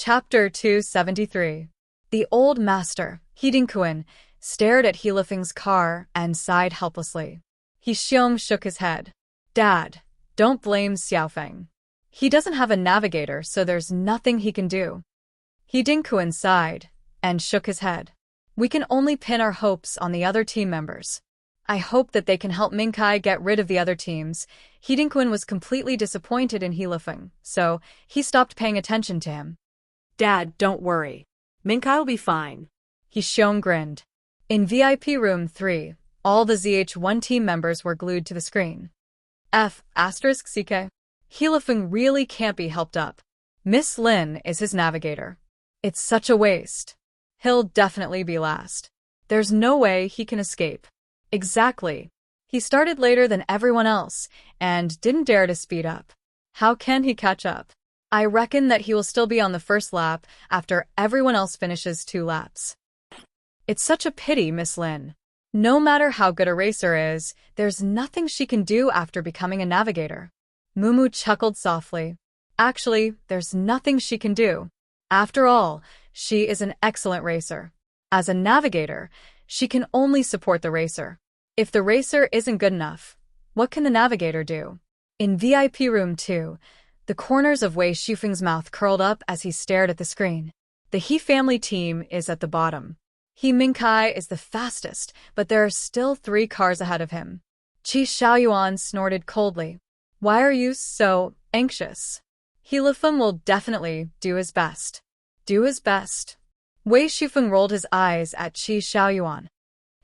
Chapter 273. The old master, Hidinkuin, stared at Helifeng's car and sighed helplessly. He shook his head. Dad, don't blame Xiaofeng. He doesn't have a navigator, so there's nothing he can do. Hidinkuin sighed and shook his head. We can only pin our hopes on the other team members. I hope that they can help Minkai get rid of the other teams. Hidinkuin was completely disappointed in Helifeng, so he stopped paying attention to him. Dad, don't worry. Minkai will be fine. He grinned. In VIP room 3, all the ZH1 team members were glued to the screen. F***CK. Helifeng really can't be helped up. Miss Lin is his navigator. It's such a waste. He'll definitely be last. There's no way he can escape. Exactly. He started later than everyone else and didn't dare to speed up. How can he catch up? I reckon that he will still be on the first lap after everyone else finishes 2 laps. It's such a pity, Miss Lin. No matter how good a racer is, there's nothing she can do after becoming a navigator. Mumu chuckled softly. Actually, there's nothing she can do. After all, she is an excellent racer. As a navigator, she can only support the racer. If the racer isn't good enough, what can the navigator do? In VIP room 2, the corners of Wei Shufeng's mouth curled up as he stared at the screen. The He family team is at the bottom. He Minkai is the fastest, but there are still 3 cars ahead of him. Qi Xiaoyuan snorted coldly. Why are you so anxious? Helifeng will definitely do his best. Do his best. Wei Shufeng rolled his eyes at Qi Xiaoyuan.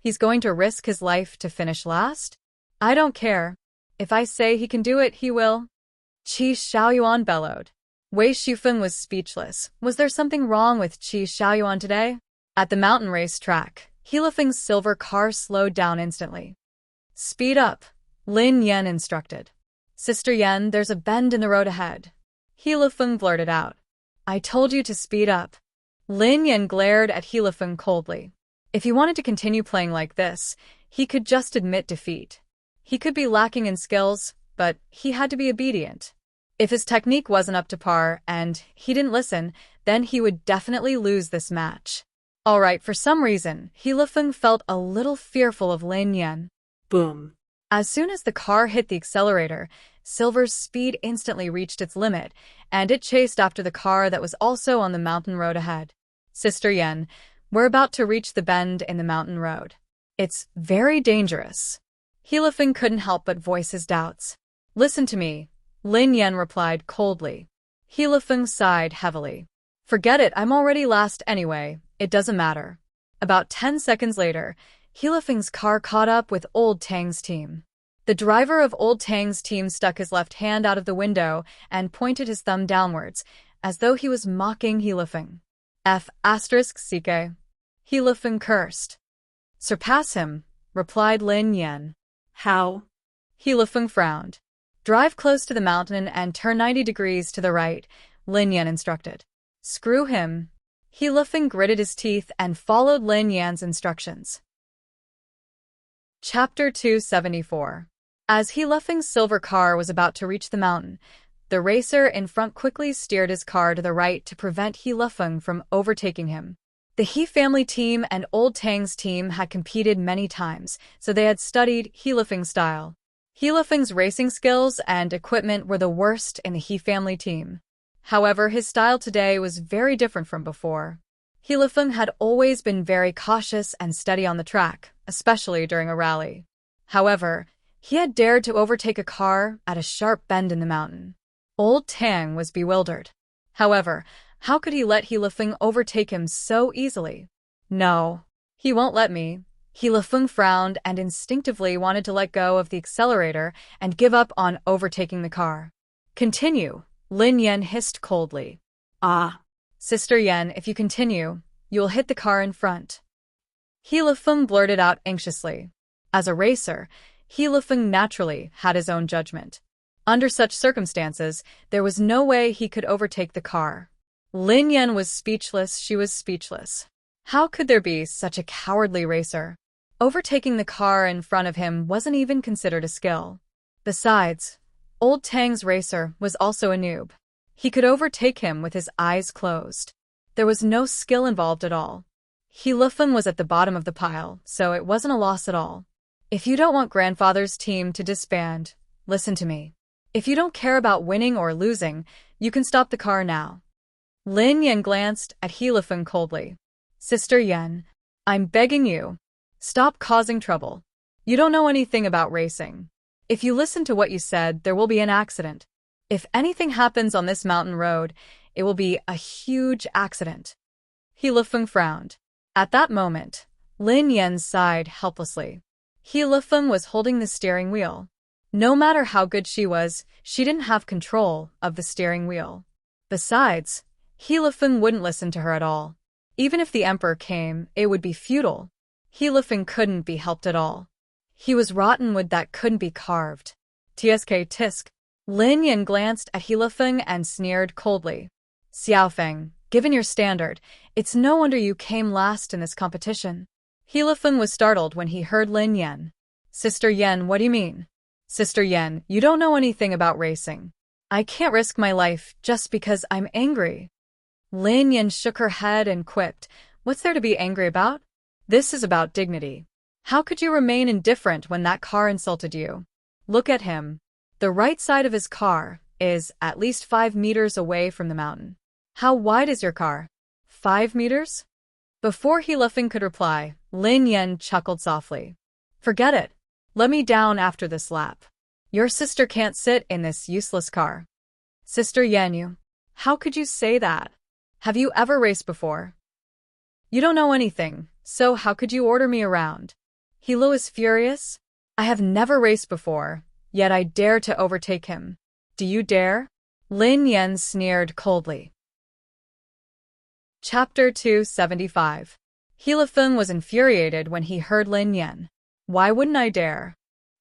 He's going to risk his life to finish last? I don't care. If I say he can do it, he will. Qi Xiaoyuan bellowed. Wei Shufeng was speechless. Was there something wrong with Qi Xiaoyuan today? At the mountain race track, Helifeng's silver car slowed down instantly. Speed up, Lin Yan instructed. Sister Yan, there's a bend in the road ahead. Helifeng blurted out. I told you to speed up. Lin Yan glared at Helifeng coldly. If he wanted to continue playing like this, he could just admit defeat. He could be lacking in skills, but he had to be obedient. If his technique wasn't up to par and he didn't listen, then he would definitely lose this match. Alright, for some reason, Helifeng felt a little fearful of Lin Yan. Boom. As soon as the car hit the accelerator, Silver's speed instantly reached its limit, and it chased after the car that was also on the mountain road ahead. Sister Yan, we're about to reach the bend in the mountain road. It's very dangerous. Helifeng couldn't help but voice his doubts. Listen to me, Lin Yan replied coldly. Helifeng sighed heavily. Forget it, I'm already last anyway, it doesn't matter. About 10 seconds later, Helifeng's car caught up with Old Tang's team. The driver of Old Tang's team stuck his left hand out of the window and pointed his thumb downwards, as though he was mocking Helifeng. F***CK. Helifeng cursed. Surpass him, replied Lin Yan. How? Helifeng frowned. Drive close to the mountain and turn 90 degrees to the right, Lin Yan instructed. Screw him. Helifeng gritted his teeth and followed Lin Yan's instructions. Chapter 274. As Helifeng's silver car was about to reach the mountain, the racer in front quickly steered his car to the right to prevent Helifeng from overtaking him. The He family team and Old Tang's team had competed many times, so they had studied Helifeng's style. Helifeng's racing skills and equipment were the worst in the He family team. However, his style today was very different from before. Helifeng had always been very cautious and steady on the track, especially during a rally. However, he had dared to overtake a car at a sharp bend in the mountain. Old Tang was bewildered. However, how could he let Helifeng overtake him so easily? No, he won't let me. Helifeng frowned and instinctively wanted to let go of the accelerator and give up on overtaking the car. Continue, Lin Yan hissed coldly. Ah. Sister Yan, if you continue, you'll hit the car in front. Helifeng blurted out anxiously. As a racer, Helifeng naturally had his own judgment. Under such circumstances, there was no way he could overtake the car. Lin Yan was speechless, she was speechless. How could there be such a cowardly racer? Overtaking the car in front of him wasn't even considered a skill. Besides, Old Tang's racer was also a noob. He could overtake him with his eyes closed. There was no skill involved at all. Hilifeng was at the bottom of the pile, so it wasn't a loss at all. If you don't want grandfather's team to disband, listen to me. If you don't care about winning or losing, you can stop the car now. Lin Yan glanced at Hilifeng coldly. Sister Yan, I'm begging you. Stop causing trouble. You don't know anything about racing. If you listen to what you said, there will be an accident. If anything happens on this mountain road, it will be a huge accident. Hilifeng frowned. At that moment, Lin Yan sighed helplessly. Hilifeng was holding the steering wheel. No matter how good she was, she didn't have control of the steering wheel. Besides, Hilifeng wouldn't listen to her at all. Even if the emperor came, it would be futile. Hilifeng couldn't be helped at all. He was rotten wood that couldn't be carved. Tsk tisk. Lin Yan glanced at Hilifeng and sneered coldly. Xiaofeng, given your standard, it's no wonder you came last in this competition. Hilifeng was startled when he heard Lin Yan. Sister Yan, what do you mean? Sister Yan, you don't know anything about racing. I can't risk my life just because I'm angry. Lin Yan shook her head and quipped, what's there to be angry about? This is about dignity. How could you remain indifferent when that car insulted you? Look at him. The right side of his car is at least 5 meters away from the mountain. How wide is your car? 5 meters? Before Hilifeng could reply, Lin Yan chuckled softly. Forget it. Let me down after this lap. Your sister can't sit in this useless car. Sister Yanyu, how could you say that? Have you ever raced before? You don't know anything, so how could you order me around? Hilo is furious. I have never raced before, yet I dare to overtake him. Do you dare? Lin Yan sneered coldly. Chapter 275. Hilifeng was infuriated when he heard Lin Yan. Why wouldn't I dare?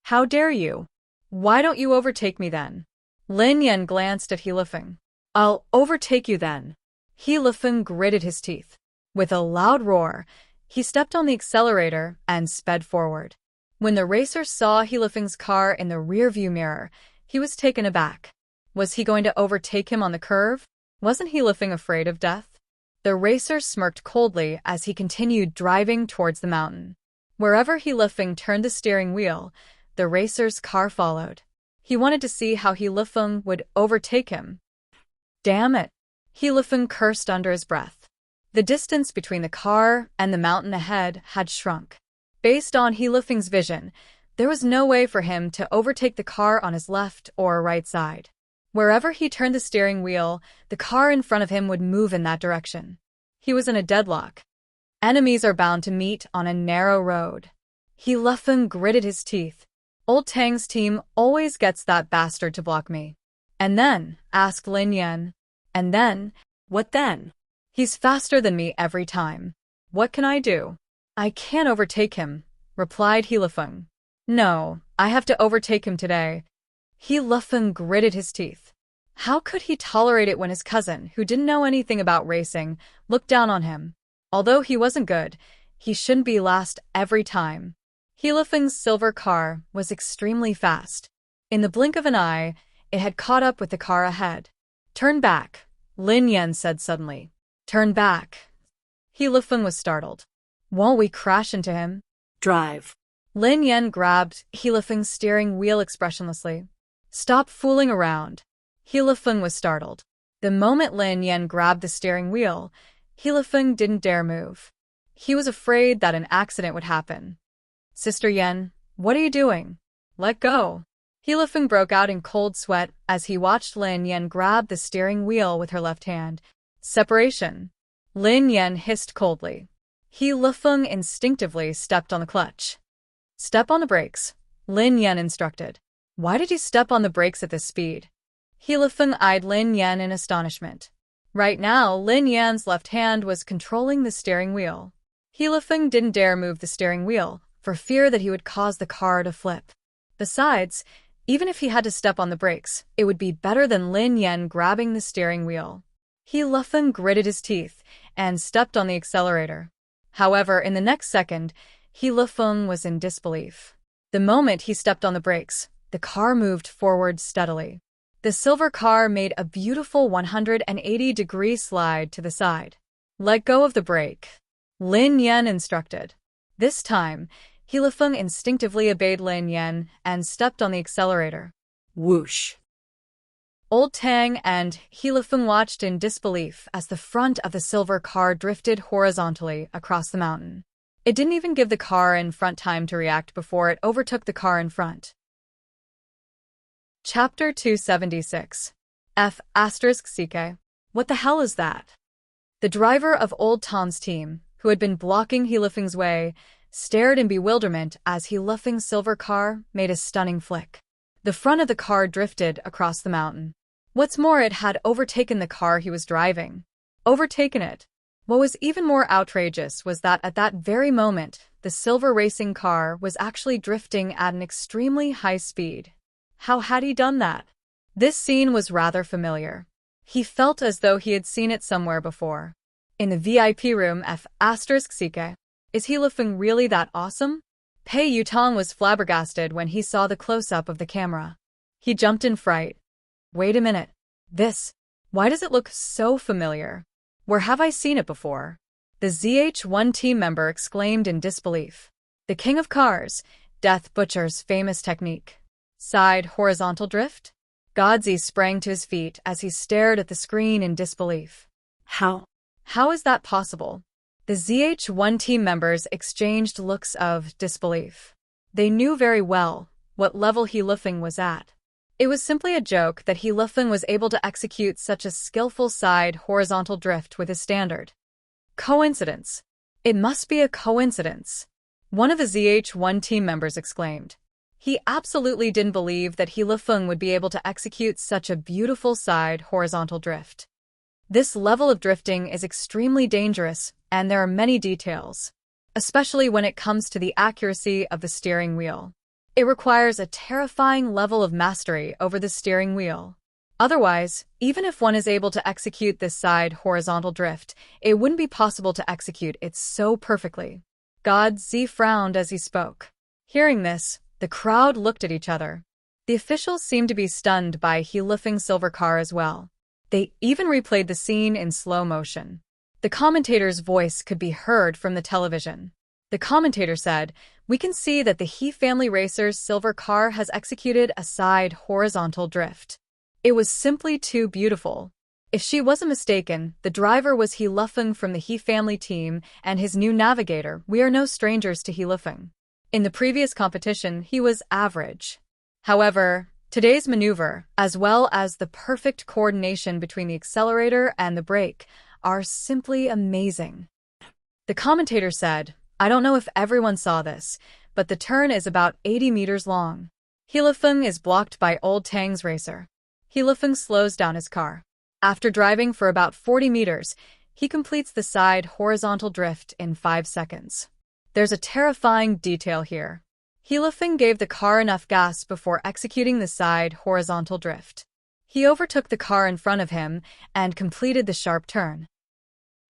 How dare you? Why don't you overtake me then? Lin Yan glanced at Hilifeng. I'll overtake you then. Hilifeng gritted his teeth. With a loud roar, he stepped on the accelerator and sped forward. When the racer saw Hilifeng's car in the rearview mirror, he was taken aback. Was he going to overtake him on the curve? Wasn't Hilifeng afraid of death? The racer smirked coldly as he continued driving towards the mountain. Wherever Hilifeng turned the steering wheel, the racer's car followed. He wanted to see how Hilifeng would overtake him. Damn it! Hilifeng cursed under his breath. The distance between the car and the mountain ahead had shrunk. Based on Hilifeng's vision, there was no way for him to overtake the car on his left or right side. Wherever he turned the steering wheel, the car in front of him would move in that direction. He was in a deadlock. Enemies are bound to meet on a narrow road. Hilifeng gritted his teeth. Old Tang's team always gets that bastard to block me. And then, asked Lin Yan. And then? What then? He's faster than me every time. What can I do? I can't overtake him, replied Hilifeng. No, I have to overtake him today. Hilifeng gritted his teeth. How could he tolerate it when his cousin, who didn't know anything about racing, looked down on him? Although he wasn't good, he shouldn't be last every time. Hilifeng's silver car was extremely fast. In the blink of an eye, it had caught up with the car ahead. Turn back, Lin Yan said suddenly. Turn back. Hilifeng was startled. Won't we crash into him? Drive. Lin Yan grabbed Hilifeng's steering wheel expressionlessly. Stop fooling around. Hilifeng was startled. The moment Lin Yan grabbed the steering wheel, Hilifeng didn't dare move. He was afraid that an accident would happen. Sister Yan, what are you doing? Let go. Hilifeng broke out in cold sweat as he watched Lin Yan grab the steering wheel with her left hand. Separation. Lin Yan hissed coldly. Hilifeng instinctively stepped on the clutch. Step on the brakes, Lin Yan instructed. Why did you step on the brakes at this speed? Hilifeng eyed Lin Yan in astonishment. Right now, Lin Yan's left hand was controlling the steering wheel. Hilifeng didn't dare move the steering wheel, for fear that he would cause the car to flip. Besides, even if he had to step on the brakes, it would be better than Lin Yan grabbing the steering wheel. Hilifeng gritted his teeth and stepped on the accelerator. However, in the next second, Hilifeng was in disbelief. The moment he stepped on the brakes, the car moved forward steadily. The silver car made a beautiful 180-degree slide to the side. Let go of the brake, Lin Yan instructed. This time, Heilifeng instinctively obeyed Lin Yan and stepped on the accelerator. Whoosh. Old Tang and Heilifeng watched in disbelief as the front of the silver car drifted horizontally across the mountain. It didn't even give the car in front time to react before it overtook the car in front. Chapter 276. F***CK. What the hell is that? The driver of Old Tang's team, who had been blocking Heilifeng's way, stared in bewilderment as Heilifeng's silver car made a stunning flick. The front of the car drifted across the mountain. What's more, it had overtaken the car he was driving. Overtaken it. What was even more outrageous was that at that very moment, the silver racing car was actually drifting at an extremely high speed. How had he done that? This scene was rather familiar. He felt as though he had seen it somewhere before. In the VIP room F***CK. Is Heilifeng really that awesome? Pei Yutong was flabbergasted when he saw the close-up of the camera. He jumped in fright. Wait a minute. Why does it look so familiar? Where have I seen it before? The ZH1 team member exclaimed in disbelief. The king of cars, Death Butcher's famous technique. Side horizontal drift? Godzi sprang to his feet as he stared at the screen in disbelief. How? How is that possible? The ZH1 team members exchanged looks of disbelief. They knew very well what level Heilifeng was at. It was simply a joke that Heilifeng was able to execute such a skillful side horizontal drift with his standard. Coincidence. It must be a coincidence. One of the ZH1 team members exclaimed. He absolutely didn't believe that Heilifeng would be able to execute such a beautiful side horizontal drift. This level of drifting is extremely dangerous, and there are many details, especially when it comes to the accuracy of the steering wheel. It requires a terrifying level of mastery over the steering wheel. Otherwise, even if one is able to execute this side horizontal drift, it wouldn't be possible to execute it so perfectly. Godzi frowned as he spoke. Hearing this, the crowd looked at each other. The officials seemed to be stunned by Heilifeng's silver car as well. They even replayed the scene in slow motion. The commentator's voice could be heard from the television. The commentator said, "We can see that the He family racer's silver car has executed a side horizontal drift. It was simply too beautiful." If she wasn't mistaken, the driver was Heilifeng from the He family team and his new navigator. We are no strangers to Heilifeng. In the previous competition, he was average. However, today's maneuver, as well as the perfect coordination between the accelerator and the brake, are simply amazing. The commentator said, "I don't know if everyone saw this, but the turn is about 80 meters long. Heilifeng is blocked by Old Tang's racer." Heilifeng slows down his car. After driving for about 40 meters, he completes the side horizontal drift in 5 seconds. There's a terrifying detail here. Heilifeng gave the car enough gas before executing the side horizontal drift. He overtook the car in front of him and completed the sharp turn.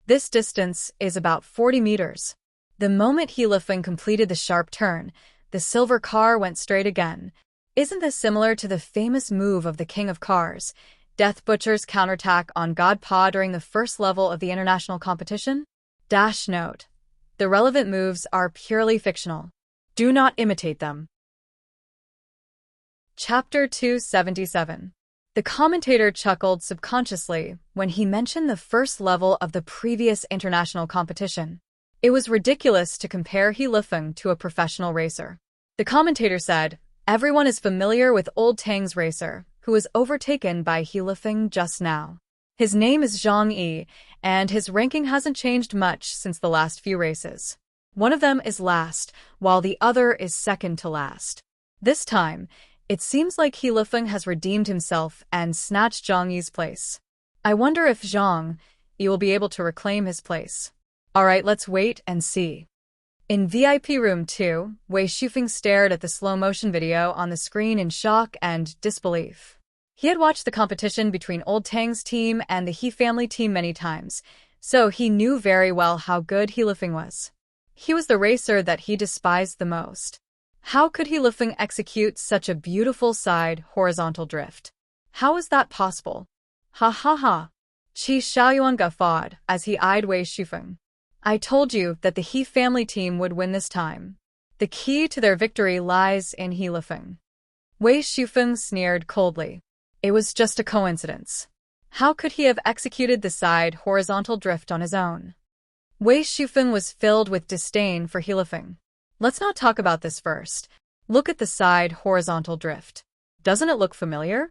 This distance is about 40 meters. The moment Heilifeng completed the sharp turn, the silver car went straight again. Isn't this similar to the famous move of the king of cars, Death Butcher's counterattack on God Pa during the first level of the international competition? Note: the relevant moves are purely fictional. Do not imitate them. Chapter 277. The commentator chuckled subconsciously when he mentioned the first level of the previous international competition. It was ridiculous to compare Heilifeng to a professional racer. The commentator said, "Everyone is familiar with Old Tang's racer, who was overtaken by Heilifeng just now. His name is Zhang Yi, and his ranking hasn't changed much since the last few races. One of them is last, while the other is second to last. This time, it seems like Heilifeng has redeemed himself and snatched Zhang Yi's place. I wonder if Zhang Yi will be able to reclaim his place. Alright, let's wait and see." In VIP room 2, Wei Shufeng stared at the slow-motion video on the screen in shock and disbelief. He had watched the competition between Old Tang's team and the He family team many times, so he knew very well how good Heilifeng was. He was the racer that he despised the most. How could Heilifeng execute such a beautiful side horizontal drift? How is that possible? Ha ha ha. Qi Xiaoyuan guffawed as he eyed Wei Shufeng. I told you that the He family team would win this time. The key to their victory lies in He Lifeng. Wei Shufeng sneered coldly. It was just a coincidence. How could he have executed the side horizontal drift on his own? Wei Shufeng was filled with disdain for He Lifeng. Let's not talk about this first. Look at the side horizontal drift. Doesn't it look familiar?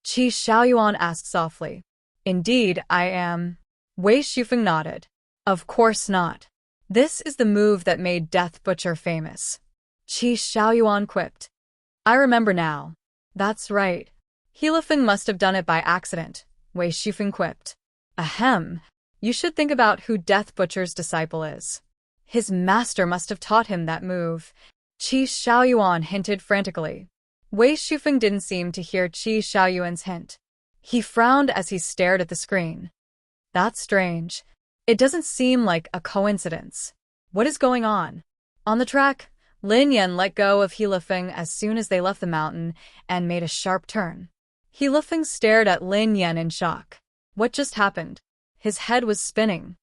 Qi Xiaoyuan asked softly. Indeed, I am. Wei Shufeng nodded. Of course not. This is the move that made Death Butcher famous. Qi Xiaoyuan quipped. I remember now. That's right. He Lifeng must have done it by accident, Wei Shufeng quipped. Ahem. You should think about who Death Butcher's disciple is. His master must have taught him that move. Qi Xiaoyuan hinted frantically. Wei Shufeng didn't seem to hear Qi Xiaoyuan's hint. He frowned as he stared at the screen. That's strange. It doesn't seem like a coincidence. What is going on? On the track, Lin Yan let go of He Lifeng as soon as they left the mountain and made a sharp turn. He Lifeng stared at Lin Yan in shock. What just happened? His head was spinning.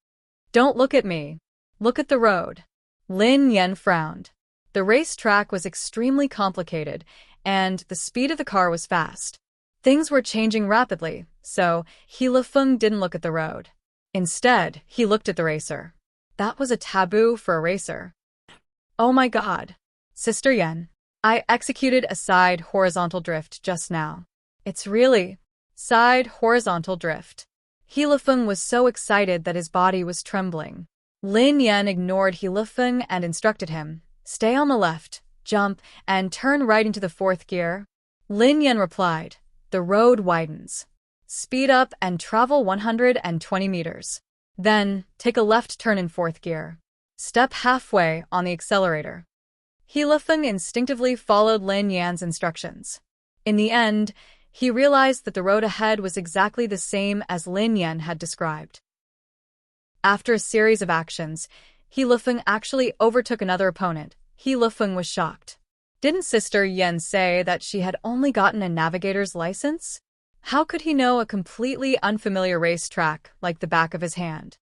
Don't look at me. Look at the road. Lin Yan frowned. The racetrack was extremely complicated, and the speed of the car was fast. Things were changing rapidly, so He Lifeng didn't look at the road. Instead, he looked at the racer. That was a taboo for a racer. Oh my god. Sister Yen. I executed a side horizontal drift just now. It's really side horizontal drift. He Lifeng was so excited that his body was trembling. Lin Yan ignored He Lifeng and instructed him, stay on the left, jump, and turn right into the fourth gear. Lin Yan replied, the road widens. Speed up and travel 120 meters. Then, take a left turn in fourth gear. Step halfway on the accelerator. He Lifeng instinctively followed Lin Yan's instructions. In the end, he realized that the road ahead was exactly the same as Lin Yan had described. After a series of actions, He Lifeng actually overtook another opponent. He Lifeng was shocked. Didn't Sister Yen say that she had only gotten a navigator's license? How could he know a completely unfamiliar racetrack like the back of his hand?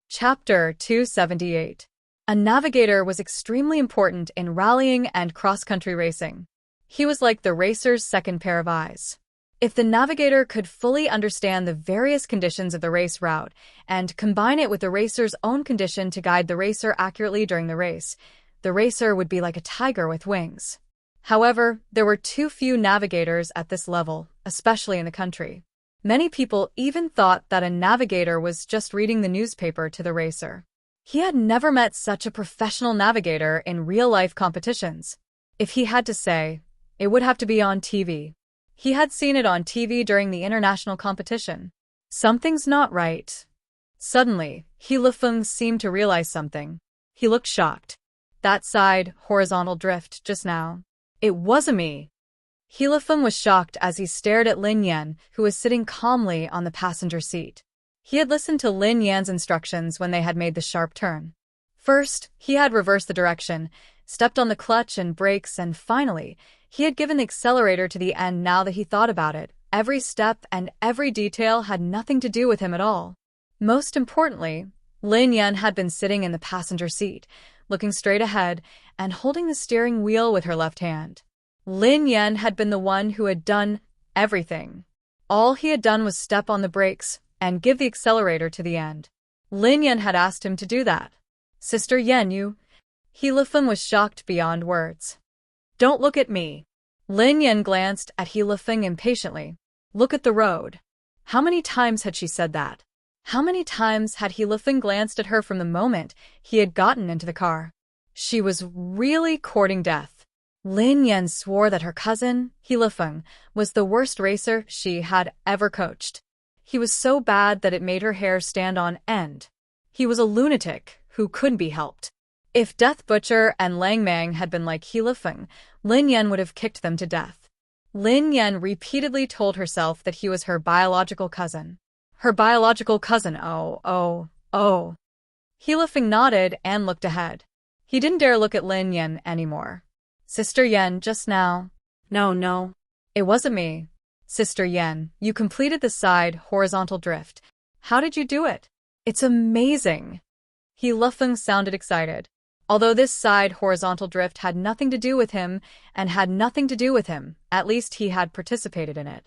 Chapter 278. A navigator was extremely important in rallying and cross-country racing. He was like the racer's second pair of eyes. If the navigator could fully understand the various conditions of the race route and combine it with the racer's own condition to guide the racer accurately during the racer would be like a tiger with wings. However, there were too few navigators at this level, especially in the country. Many people even thought that a navigator was just reading the newspaper to the racer. He had never met such a professional navigator in real-life competitions. If he had to say, it would have to be on TV. He had seen it on TV during the international competition. Something's not right. Suddenly, He Lifeng seemed to realize something. He looked shocked. That side horizontal drift just now. It wasn't me. He Lifeng was shocked as he stared at Lin Yan, who was sitting calmly on the passenger seat. He had listened to Lin Yan's instructions when they had made the sharp turn. First, he had reversed the direction, stepped on the clutch and brakes, and finally, he had given the accelerator to the end. Now that he thought about it, every step and every detail had nothing to do with him at all. Most importantly, Lin Yan had been sitting in the passenger seat, looking straight ahead and holding the steering wheel with her left hand. Lin Yan had been the one who had done everything. All he had done was step on the brakes and give the accelerator to the end. Lin Yan had asked him to do that. Sister Yen, you... He Lifeng was shocked beyond words. Don't look at me. Lin Yan glanced at He Lifeng impatiently. Look at the road. How many times had she said that? How many times had He Lifeng glanced at her from the moment he had gotten into the car? She was really courting death. Lin Yan swore that her cousin, He Lifeng, was the worst racer she had ever coached. He was so bad that it made her hair stand on end. He was a lunatic who couldn't be helped. If Death Butcher and Lang Mang had been like He Lifeng, Lin Yan would have kicked them to death. Lin Yan repeatedly told herself that he was her biological cousin. Her biological cousin, oh. He Lifeng nodded and looked ahead. He didn't dare look at Lin Yan anymore. Sister Yen, just now. No. It wasn't me. Sister Yen, you completed the side horizontal drift. How did you do it? It's amazing. He Lufeng sounded excited. Although this side horizontal drift had nothing to do with him and had nothing to do with him, at least he had participated in it.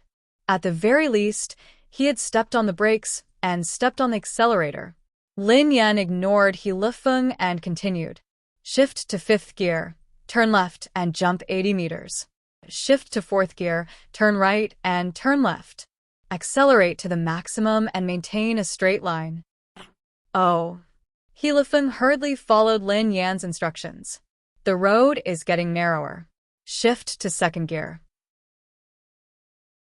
At the very least, he had stepped on the brakes and stepped on the accelerator. Lin Yan ignored He Lufeng and continued. Shift to 5th gear, turn left and jump 80 meters. Shift to 4th gear, turn right and turn left. Accelerate to the maximum and maintain a straight line. Oh. He Lufeng hurriedly followed Lin Yan's instructions. The road is getting narrower. Shift to 2nd gear.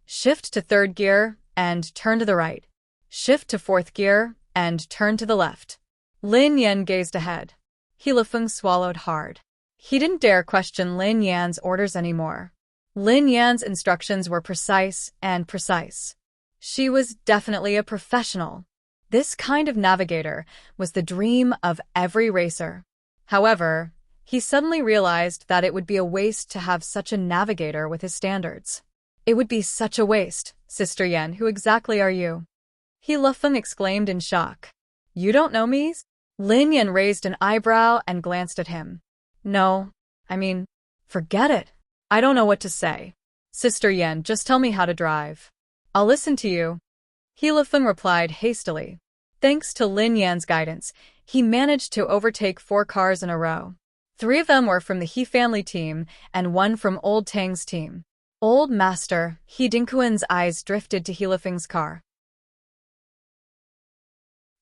Shift to 3rd gear and turn to the right. Shift to 4th gear and turn to the left. Lin Yan gazed ahead. He Lufeng swallowed hard. He didn't dare question Lin Yan's orders anymore. Lin Yan's instructions were precise and precise. She was definitely a professional. This kind of navigator was the dream of every racer. However, he suddenly realized that it would be a waste to have such a navigator with his standards. It would be such a waste. Sister Yen, who exactly are you? He Lufeng exclaimed in shock. You don't know me? Lin Yan raised an eyebrow and glanced at him. No, forget it. I don't know what to say. Sister Yen, just tell me how to drive. I'll listen to you. He Lufeng replied hastily. Thanks to Lin Yan's guidance, he managed to overtake 4 cars in a row. 3 of them were from the He family team and 1 from Old Tang's team. Old Master He Dinkuan's eyes drifted to He Lufeng's car.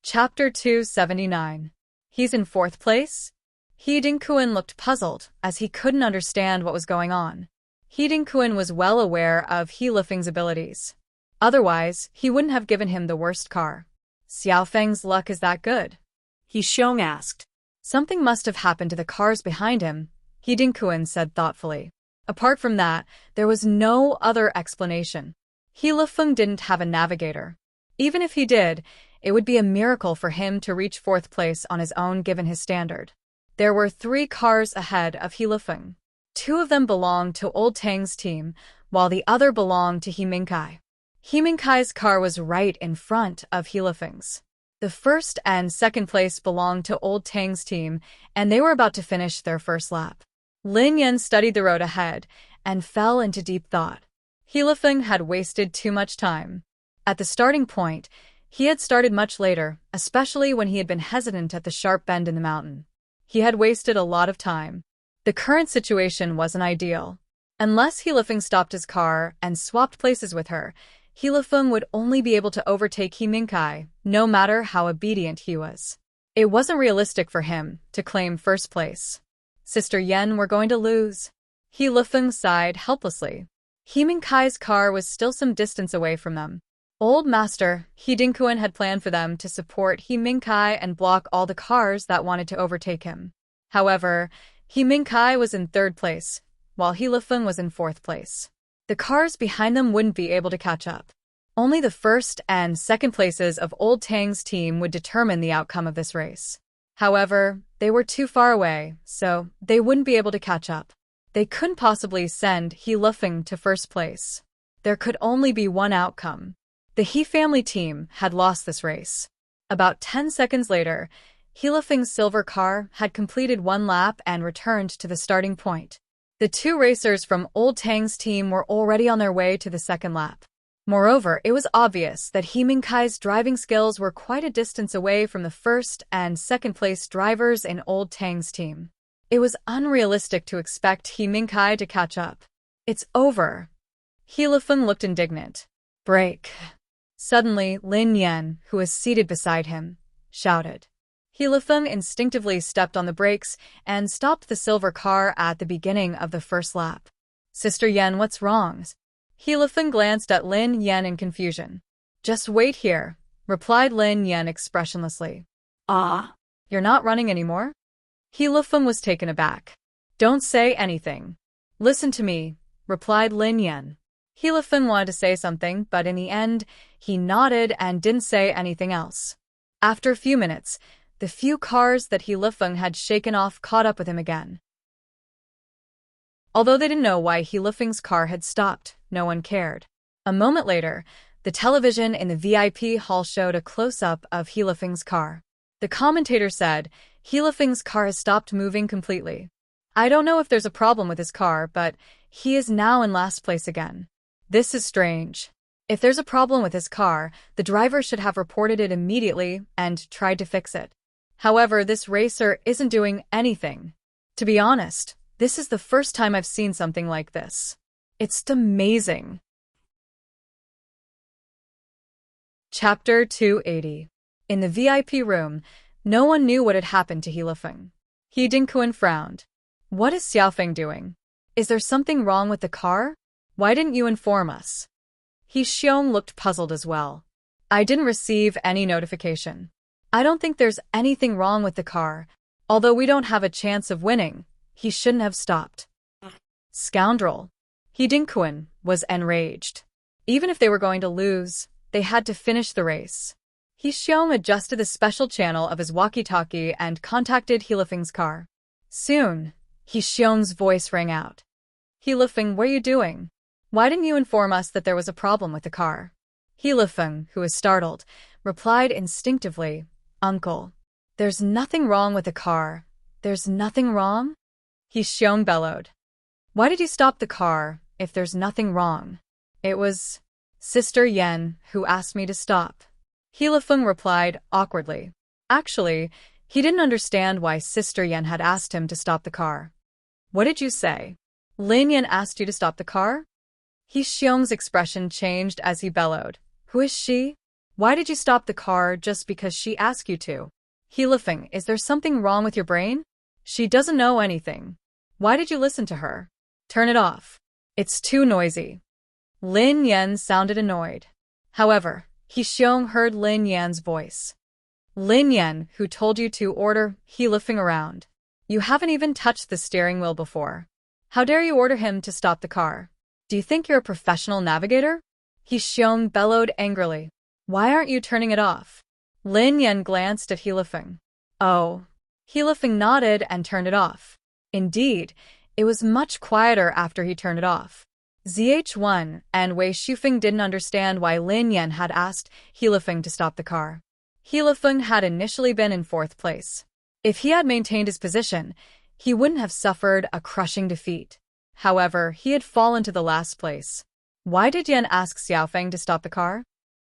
Chapter 279. He's in 4th place? He Dinkuan looked puzzled, as he couldn't understand what was going on. He Dinkuan was well aware of He Lufeng's abilities. Otherwise, he wouldn't have given him the worst car. Xiaofeng's luck is that good? He Xiong asked. Something must have happened to the cars behind him, He Dinkuan said thoughtfully. Apart from that, there was no other explanation. He Lufeng didn't have a navigator. Even if he did, it would be a miracle for him to reach 4th place on his own given his standard. There were 3 cars ahead of He Lufeng. 2 of them belonged to Old Tang's team, while the other belonged to He Mingkai. He Mingkai's car was right in front of He Lufeng's. The 1st and 2nd place belonged to Old Tang's team, and they were about to finish their first lap. Lin Yan studied the road ahead and fell into deep thought. He Lufeng had wasted too much time. At the starting point, he had started much later, especially when he had been hesitant at the sharp bend in the mountain. He had wasted a lot of time. The current situation wasn't ideal. Unless He Lufeng stopped his car and swapped places with her, He Lufeng would only be able to overtake He Mingkai, no matter how obedient he was. It wasn't realistic for him to claim 1st place. Sister Yen, we're going to lose. He Lufeng sighed helplessly. He Mingkai's car was still some distance away from them. Old Master He Dinkuan had planned for them to support He Mingkai and block all the cars that wanted to overtake him. However, He Mingkai was in 3rd place, while He Lufeng was in 4th place. The cars behind them wouldn't be able to catch up. Only the 1st and 2nd places of Old Tang's team would determine the outcome of this race. However, they were too far away, so they wouldn't be able to catch up. They couldn't possibly send He Lufeng to 1st place. There could only be one outcome. The He family team had lost this race. About 10 seconds later, He Lufeng's silver car had completed 1 lap and returned to the starting point. The 2 racers from Old Tang's team were already on their way to the 2nd lap. Moreover, it was obvious that He Mingkai's driving skills were quite a distance away from the 1st and 2nd place drivers in Old Tang's team. It was unrealistic to expect He Mingkai to catch up. It's over. He Lufeng looked indignant. Brake. Suddenly, Lin Yan, who was seated beside him, shouted. He Lufeng instinctively stepped on the brakes and stopped the silver car at the beginning of the 1st lap. Sister Yen, what's wrong? He Lufeng glanced at Lin Yan in confusion. Just wait here, replied Lin Yan expressionlessly. Ah, you're not running anymore? He Lufeng was taken aback. Don't say anything. Listen to me, replied Lin Yan. He Lufeng wanted to say something, but in the end, he nodded and didn't say anything else. After a few minutes, the few cars that He Lufeng had shaken off caught up with him again. Although they didn't know why Helifeng's car had stopped, no one cared. A moment later, the television in the VIP hall showed a close-up of Helifeng's car. The commentator said, "Helifeng's car has stopped moving completely. I don't know if there's a problem with his car, but he is now in last place again. This is strange. If there's a problem with his car, the driver should have reported it immediately and tried to fix it. However, this racer isn't doing anything. To be honest, this is the first time I've seen something like this. It's amazing." Chapter 280. In the VIP room, no one knew what had happened to Helifeng. He Dinkuan frowned. "What is Xiaofeng doing? Is there something wrong with the car? Why didn't you inform us?" He Xiong looked puzzled as well. "I didn't receive any notification. I don't think there's anything wrong with the car. Although we don't have a chance of winning, he shouldn't have stopped." Scoundrel. He Dinkuan was enraged. Even if they were going to lose, they had to finish the race. He Xiong adjusted the special channel of his walkie-talkie and contacted Helifeng's car. Soon, He Xiong's voice rang out. "Helifeng, what are you doing? Why didn't you inform us that there was a problem with the car?" Helifeng, who was startled, replied instinctively, "Uncle, there's nothing wrong with the car. There's nothing wrong?" He Xiong bellowed. "Why did you stop the car if there's nothing wrong?" "It was Sister Yen who asked me to stop." Helifeng replied awkwardly. Actually, he didn't understand why Sister Yen had asked him to stop the car. "What did you say? Lin Yen asked you to stop the car?" He Xiong's expression changed as he bellowed. "Who is she? Why did you stop the car just because she asked you to?" "Helifeng, is there something wrong with your brain? She doesn't know anything. Why did you listen to her? Turn it off. It's too noisy." Lin Yan sounded annoyed. However, He Xiong heard Lin Yan's voice. "Lin Yan, who told you to order Helifeng around? You haven't even touched the steering wheel before. How dare you order him to stop the car? Do you think you're a professional navigator?" He Xiong bellowed angrily. "Why aren't you turning it off?" Lin Yan glanced at Helifeng. "Oh." Helifeng nodded and turned it off. Indeed, it was much quieter after he turned it off. ZH1 and Wei Shufeng didn't understand why Lin Yan had asked Helifeng to stop the car. Helifeng had initially been in 4th place. If he had maintained his position, he wouldn't have suffered a crushing defeat. However, he had fallen to the last place. Why did Yan ask Xiaofeng to stop the car?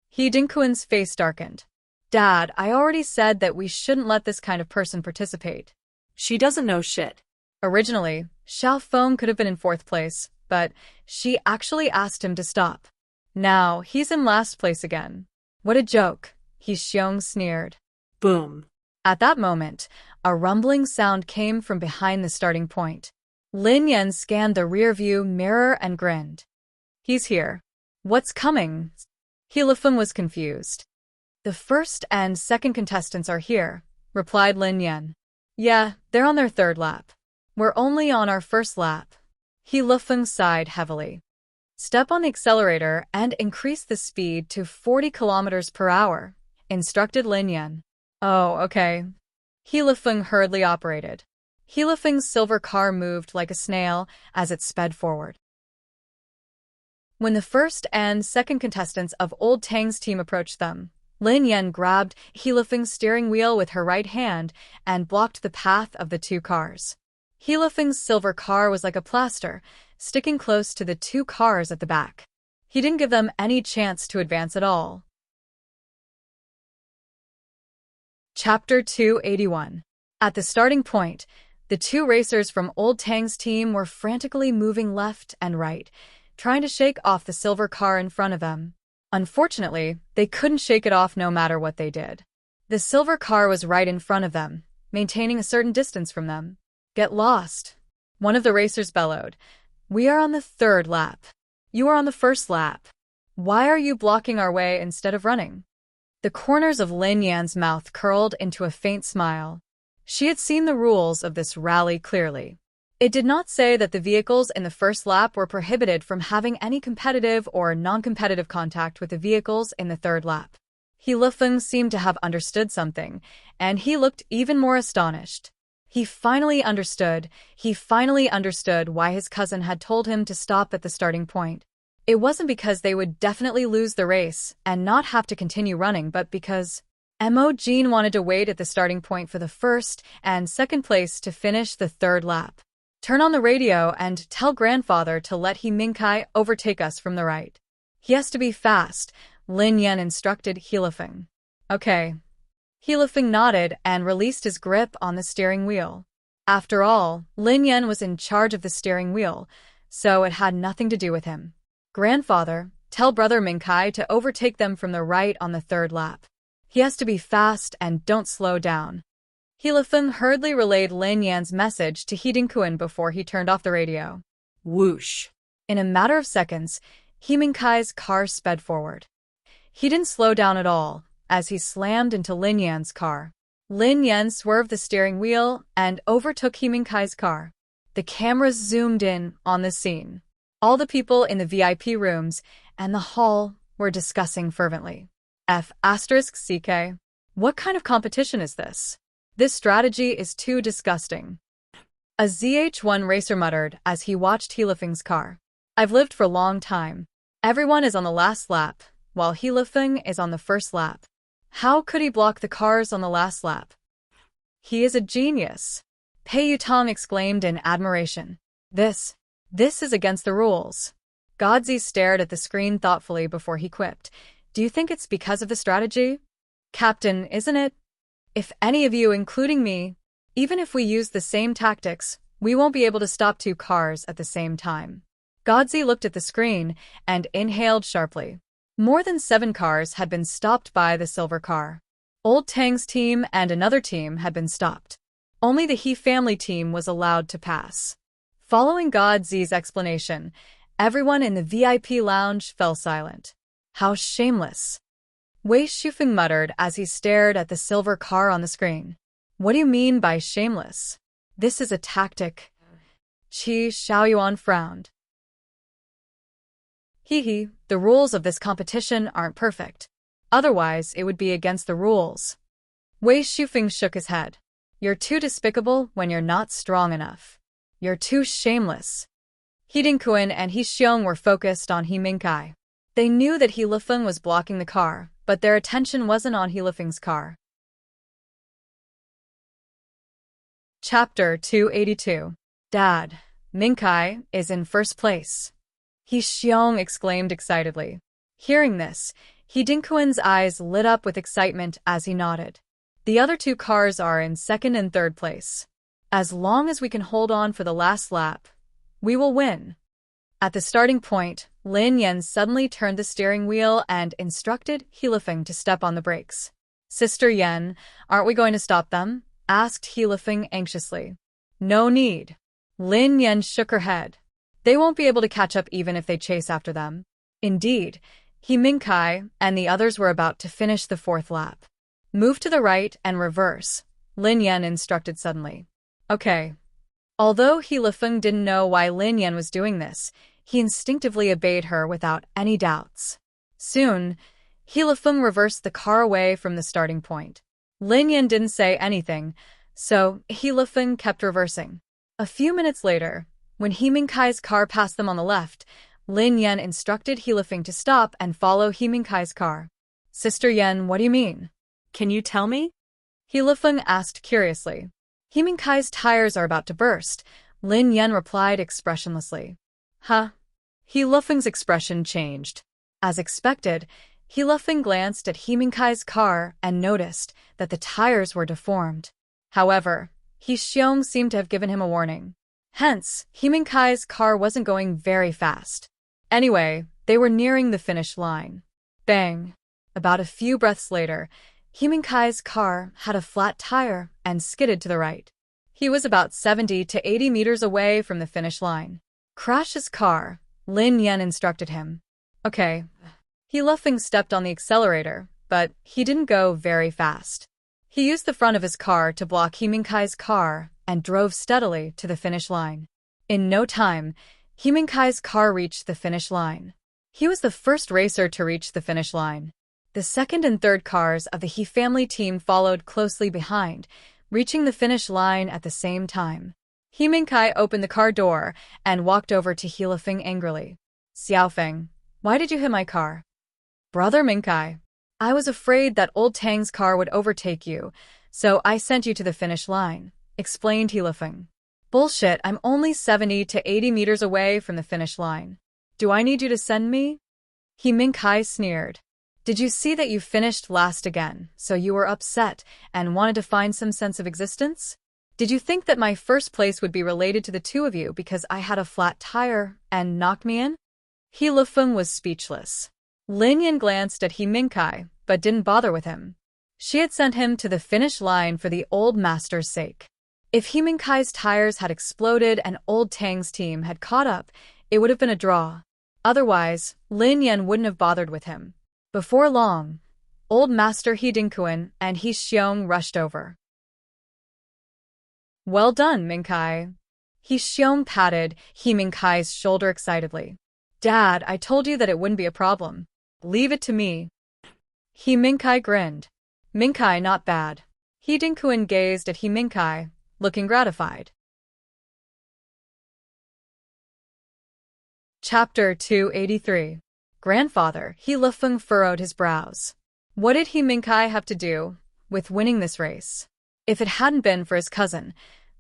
He Dinkuan's face darkened. "Dad, I already said that we shouldn't let this kind of person participate. She doesn't know shit." Originally, Xiaofeng could have been in 4th place, but she actually asked him to stop. Now, he's in last place again. What a joke, He Xiong sneered. Boom. At that moment, a rumbling sound came from behind the starting point. Lin Yan scanned the rearview mirror and grinned. "He's here. What's coming?" Helifeng was confused. "The 1st and 2nd contestants are here," replied Lin Yan. "Yeah, they're on their 3rd lap. We're only on our 1st lap." Helifeng sighed heavily. "Step on the accelerator and increase the speed to 40 kilometers per hour, instructed Lin Yan. "Oh, okay." Helifeng hurriedly operated. Helifeng's silver car moved like a snail as it sped forward. When the 1st and 2nd contestants of Old Tang's team approached them, Lin Yan grabbed Helifeng's steering wheel with her right hand and blocked the path of the 2 cars. Helifeng's silver car was like a plaster, sticking close to the 2 cars at the back. He didn't give them any chance to advance at all. Chapter 281. At the starting point, the 2 racers from Old Tang's team were frantically moving left and right, trying to shake off the silver car in front of them. Unfortunately, they couldn't shake it off no matter what they did. The silver car was right in front of them, maintaining a certain distance from them. "Get lost," one of the racers bellowed. "We are on the 3rd lap. You are on the 1st lap. Why are you blocking our way instead of running?" The corners of Lin Yan's mouth curled into a faint smile. She had seen the rules of this rally clearly. It did not say that the vehicles in the 1st lap were prohibited from having any competitive or non-competitive contact with the vehicles in the 3rd lap. Helifeng seemed to have understood something, and he looked even more astonished. He finally understood why his cousin had told him to stop at the starting point. It wasn't because they would definitely lose the race and not have to continue running, but because Jean wanted to wait at the starting point for the first and second place to finish the third lap. Turn on the radio and tell grandfather to let He Mingkai overtake us from the right. He has to be fast, Lin Yan instructed Heilifeng. Okay. Heilifeng nodded and released his grip on the steering wheel. After all, Lin Yan was in charge of the steering wheel, so it had nothing to do with him. Grandfather, tell brother Mingkai to overtake them from the right on the third lap. He has to be fast and don't slow down. Heilifeng hurriedly relayed Lin Yan's message to He Dingkuan before he turned off the radio. Whoosh. In a matter of seconds, He Mingkai's car sped forward. He didn't slow down at all as he slammed into Lin Yan's car. Lin Yan swerved the steering wheel and overtook He Mingkai's car. The cameras zoomed in on the scene. All the people in the VIP rooms and the hall were discussing fervently. F***CK. What kind of competition is this? This strategy is too disgusting. A ZH1 racer muttered as he watched Heilifeng's car. I've lived for a long time. Everyone is on the last lap, while Heilifeng is on the first lap. How could he block the cars on the last lap? He is a genius. Pei Yutong exclaimed in admiration. This is against the rules. Godzi stared at the screen thoughtfully before he quipped. Do you think it's because of the strategy? Captain, isn't it? If any of you, including me, even if we use the same tactics, we won't be able to stop two cars at the same time. Godzi looked at the screen and inhaled sharply. More than 7 cars had been stopped by the silver car. Old Tang's team and another team had been stopped. Only the He family team was allowed to pass. Following Godzi's explanation, everyone in the VIP lounge fell silent. How shameless! Wei Shufeng muttered as he stared at the silver car on the screen. What do you mean by shameless? This is a tactic. Qi Xiaoyuan frowned. Hee, the rules of this competition aren't perfect. Otherwise, it would be against the rules. Wei Shufeng shook his head. You're too despicable when you're not strong enough. You're too shameless. He Dingkuan and He Xiong were focused on He Mingkai. They knew that Heilifeng was blocking the car, but their attention wasn't on Heilifeng's car. Chapter 282. Dad, Mingkai is in first place. He Xiong exclaimed excitedly. Hearing this, He Dingkuan's eyes lit up with excitement as he nodded. The other 2 cars are in second and third place. As long as we can hold on for the last lap, we will win. At the starting point, Lin Yan suddenly turned the steering wheel and instructed Heilifeng to step on the brakes. Sister Yan, aren't we going to stop them? Asked Heilifeng anxiously. No need. Lin Yan shook her head. They won't be able to catch up even if they chase after them. Indeed, He Mingkai and the others were about to finish the 4th lap. Move to the right and reverse, Lin Yan instructed suddenly. Okay. Although Heilifeng didn't know why Lin Yan was doing this, he instinctively obeyed her without any doubts. Soon, Heilifeng reversed the car away from the starting point. Lin Yan didn't say anything, so Heilifeng kept reversing. A few minutes later, when He Mingkai's car passed them on the left, Lin Yan instructed Heilifeng to stop and follow He Mingkai's car. Sister Yan, what do you mean? Can you tell me? Heilifeng asked curiously. He Mingkai's tires are about to burst, Lin Yan replied expressionlessly. Huh? Heilifeng's expression changed. As expected, Heilifeng glanced at He Mingkai's car and noticed that the tires were deformed. However, He Xiong seemed to have given him a warning. Hence, He Mingkai's car wasn't going very fast. Anyway, they were nearing the finish line. Bang! About a few breaths later, He Mingkai's car had a flat tire and skidded to the right. He was about 70 to 80 meters away from the finish line. Crash his car, Lin Yan instructed him. Okay. Heilifeng stepped on the accelerator, but he didn't go very fast. He used the front of his car to block He Mingkai's car and drove steadily to the finish line. In no time, He Mingkai's car reached the finish line. He was the first racer to reach the finish line. The second and third cars of the He family team followed closely behind, reaching the finish line at the same time. He Mingkai opened the car door and walked over to He Lifeng angrily. Xiaofeng, why did you hit my car? Brother Mingkai, I was afraid that old Tang's car would overtake you, so I sent you to the finish line, explained He Lifeng. Bullshit, I'm only 70 to 80 meters away from the finish line. Do I need you to send me? He Mingkai sneered. Did you see that you finished last again, so you were upset and wanted to find some sense of existence? Did you think that my first place would be related to the two of you because I had a flat tire and knocked me in? He Lifeng was speechless. Lin Yan glanced at He Mingkai, but didn't bother with him. She had sent him to the finish line for the old master's sake. If He Mingkai's tires had exploded and old Tang's team had caught up, it would have been a draw. Otherwise, Lin Yan wouldn't have bothered with him. Before long, old master He Dinkuan and He Xiong rushed over. Well done, Mingkai. He Xiong patted He Mingkai's shoulder excitedly. Dad, I told you that it wouldn't be a problem. Leave it to me. He Mingkai grinned. Mingkai, not bad. He Dinkuan gazed at He Mingkai, looking gratified. Chapter 283. Grandfather, He Lifeng furrowed his brows. What did He Mingkai have to do with winning this race? If it hadn't been for his cousin,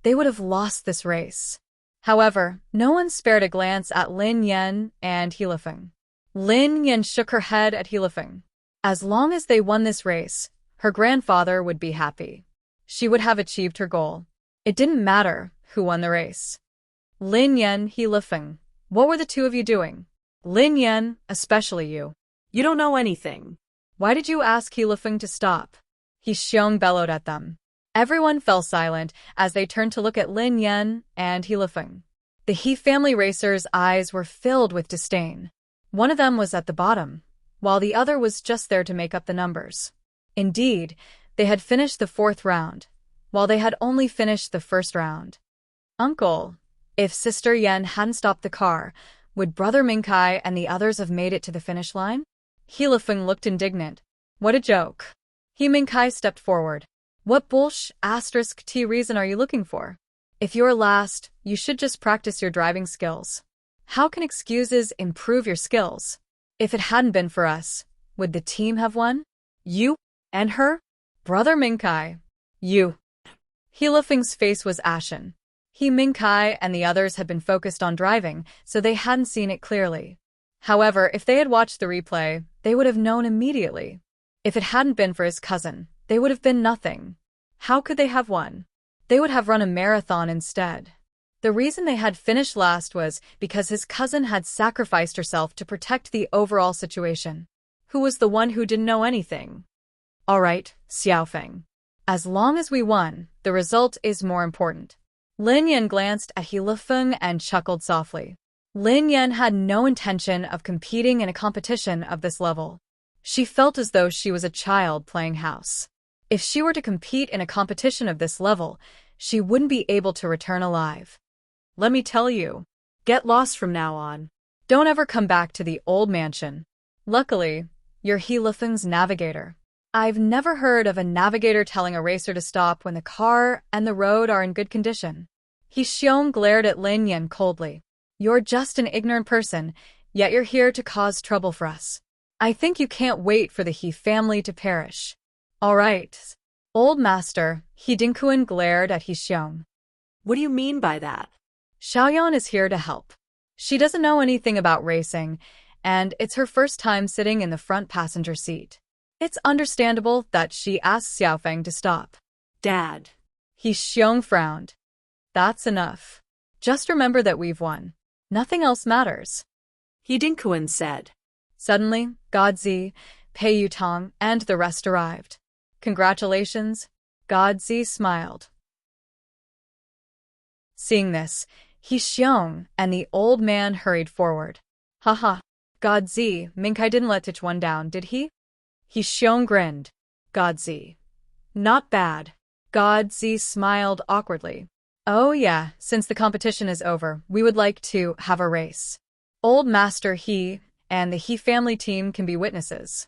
they would have lost this race. However, no one spared a glance at Lin Yan and He Lifeng. Lin Yan shook her head at He Lifeng. As long as they won this race, her grandfather would be happy. She would have achieved her goal. It didn't matter who won the race. Lin Yan, He Lifeng, what were the two of you doing? Lin Yan, especially you. You don't know anything. Why did you ask He Lifeng to stop? He Xiong bellowed at them. Everyone fell silent as they turned to look at Lin Yan and He Lifeng. The He family racers' eyes were filled with disdain. One of them was at the bottom, while the other was just there to make up the numbers. Indeed, they had finished the fourth round, while they had only finished the first round. Uncle, if Sister Yan hadn't stopped the car, would Brother Mingkai and the others have made it to the finish line? He Lifeng looked indignant. What a joke. He Mingkai stepped forward. What **T reason are you looking for? If you're last, you should just practice your driving skills. How can excuses improve your skills? If it hadn't been for us, would the team have won? You? And her? Brother Mingkai. You. He Lifeng's face was ashen. He Mingkai and the others had been focused on driving, so they hadn't seen it clearly. However, if they had watched the replay, they would have known immediately. If it hadn't been for his cousin, they would have been nothing. How could they have won? They would have run a marathon instead. The reason they had finished last was because his cousin had sacrificed herself to protect the overall situation. Who was the one who didn't know anything? All right, Xiaofeng. As long as we won, the result is more important. Lin Yan glanced at He Lifeng and chuckled softly. Lin Yan had no intention of competing in a competition of this level. She felt as though she was a child playing house. If she were to compete in a competition of this level, she wouldn't be able to return alive. Let me tell you, get lost from now on. Don't ever come back to the old mansion. Luckily, you're He Lifeng's navigator. I've never heard of a navigator telling a racer to stop when the car and the road are in good condition. He Xiong glared at Lin Yan coldly. You're just an ignorant person, yet you're here to cause trouble for us. I think you can't wait for the He family to perish. All right. Old master, He Dinkuan glared at He Xiong. What do you mean by that? Xiaoyan is here to help. She doesn't know anything about racing, and it's her first time sitting in the front passenger seat. It's understandable that she asked Xiaofeng to stop. Dad. He Xiong frowned. That's enough. Just remember that we've won. Nothing else matters. He Dinkuan said. Suddenly, Godzi, Pei Yutong, and the rest arrived. Congratulations. Godzi smiled. Seeing this, He Xiong and the old man hurried forward. Haha. Godzi, Mingkai didn't let Tichuan down, did he? He Xiong grinned. Godzi. Not bad. Godzi smiled awkwardly. Oh yeah, since the competition is over, we would like to have a race. Old Master He and the He family team can be witnesses.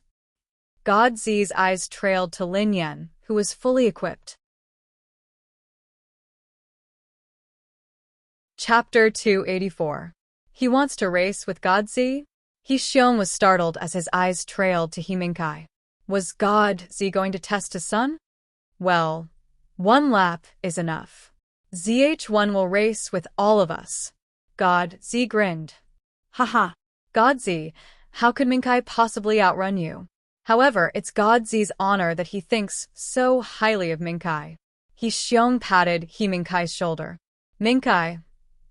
Godzi's eyes trailed to Lin Yan, who was fully equipped. Chapter 284. He wants to race with God Z? He Xiong was startled as his eyes trailed to He Mingkai. Was God Z going to test his son? Well, one lap is enough. ZH1 will race with all of us. God Z grinned. Haha. God Z, how could Mingkai possibly outrun you? However, it's God Z's honor that he thinks so highly of Mingkai. He Xiong patted He Mingkai's shoulder. Mingkai,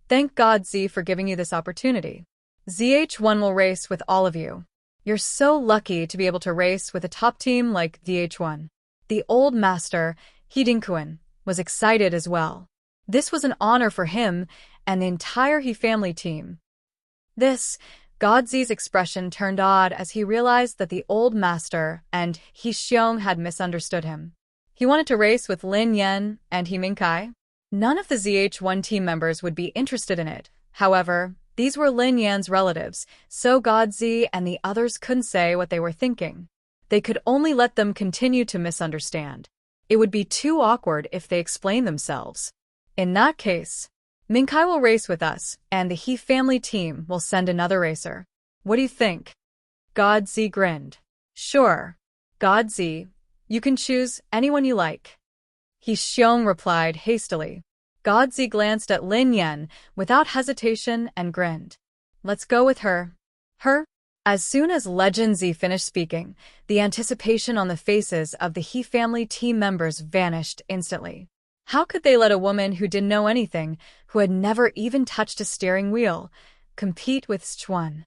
thank God Z for giving you this opportunity. ZH1 will race with all of you. You're so lucky to be able to race with a top team like ZH1. The old master, He Dingkuan, was excited as well. This was an honor for him and the entire He family team. God Z's expression turned odd as he realized that the old master and He Xiong had misunderstood him. He wanted to race with Lin Yan and He Mingkai. None of the ZH1 team members would be interested in it. However, these were Lin Yan's relatives, so God Z and the others couldn't say what they were thinking. They could only let them continue to misunderstand. It would be too awkward if they explained themselves. In that case, Mingkai will race with us, and the He family team will send another racer. What do you think? God Z grinned. Sure. God Z, you can choose anyone you like. He Xiong replied hastily. God Z glanced at Lin Yan without hesitation and grinned. Let's go with her. Her? As soon as Legend Z finished speaking, the anticipation on the faces of the He family team members vanished instantly. How could they let a woman who didn't know anything, who had never even touched a steering wheel, compete with Sichuan?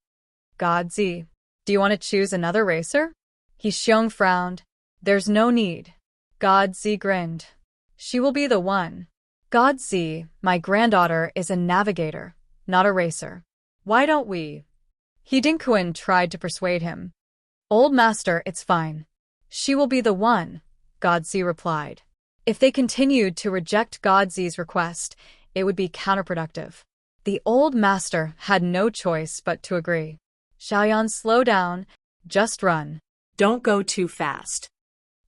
God Z, do you want to choose another racer? He Xiong frowned. There's no need. God Z grinned. She will be the one. God Z, my granddaughter is a navigator, not a racer. Why don't we? He Dingkuan tried to persuade him. Old master, it's fine. She will be the one, God Z replied. If they continued to reject God Z's request, it would be counterproductive. The old master had no choice but to agree. Xiaoyan, slow down. Just run. Don't go too fast.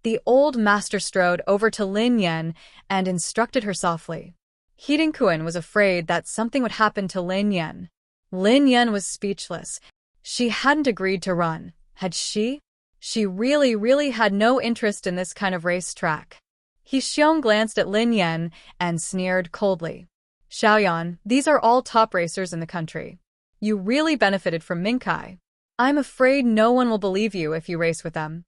The old master strode over to Lin Yan and instructed her softly. He Dingkuan was afraid that something would happen to Lin Yan. Lin Yan was speechless. She hadn't agreed to run, had she? She really had no interest in this kind of racetrack. He Xiong glanced at Lin Yan and sneered coldly. Xiaoyan, these are all top racers in the country. You really benefited from Mingkai. I'm afraid no one will believe you if you race with them.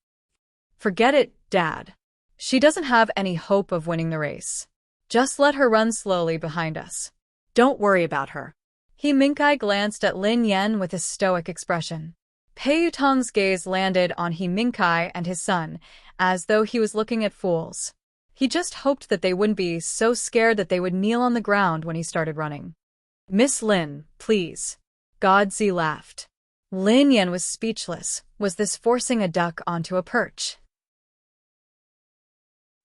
Forget it, Dad. She doesn't have any hope of winning the race. Just let her run slowly behind us. Don't worry about her. He Mingkai glanced at Lin Yan with a stoic expression. Pei Yutong's gaze landed on He Mingkai and his son, as though he was looking at fools. He just hoped that they wouldn't be so scared that they would kneel on the ground when he started running. Miss Lin, please. God Z laughed. Lin Yan was speechless. Was this forcing a duck onto a perch?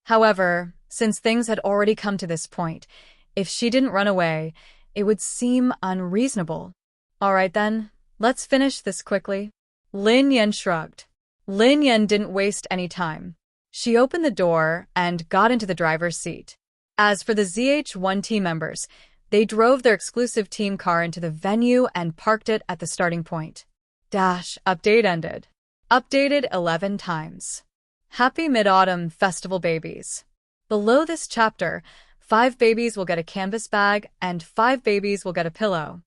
However, since things had already come to this point, if she didn't run away, it would seem unreasonable. All right then, let's finish this quickly. Lin Yan shrugged. Lin Yan didn't waste any time. She opened the door and got into the driver's seat. As for the ZH1 team members, they drove their exclusive team car into the venue and parked it at the starting point. Update ended. Updated 11 times. Happy Mid-Autumn Festival babies. Below this chapter, 5 babies will get a canvas bag and 5 babies will get a pillow.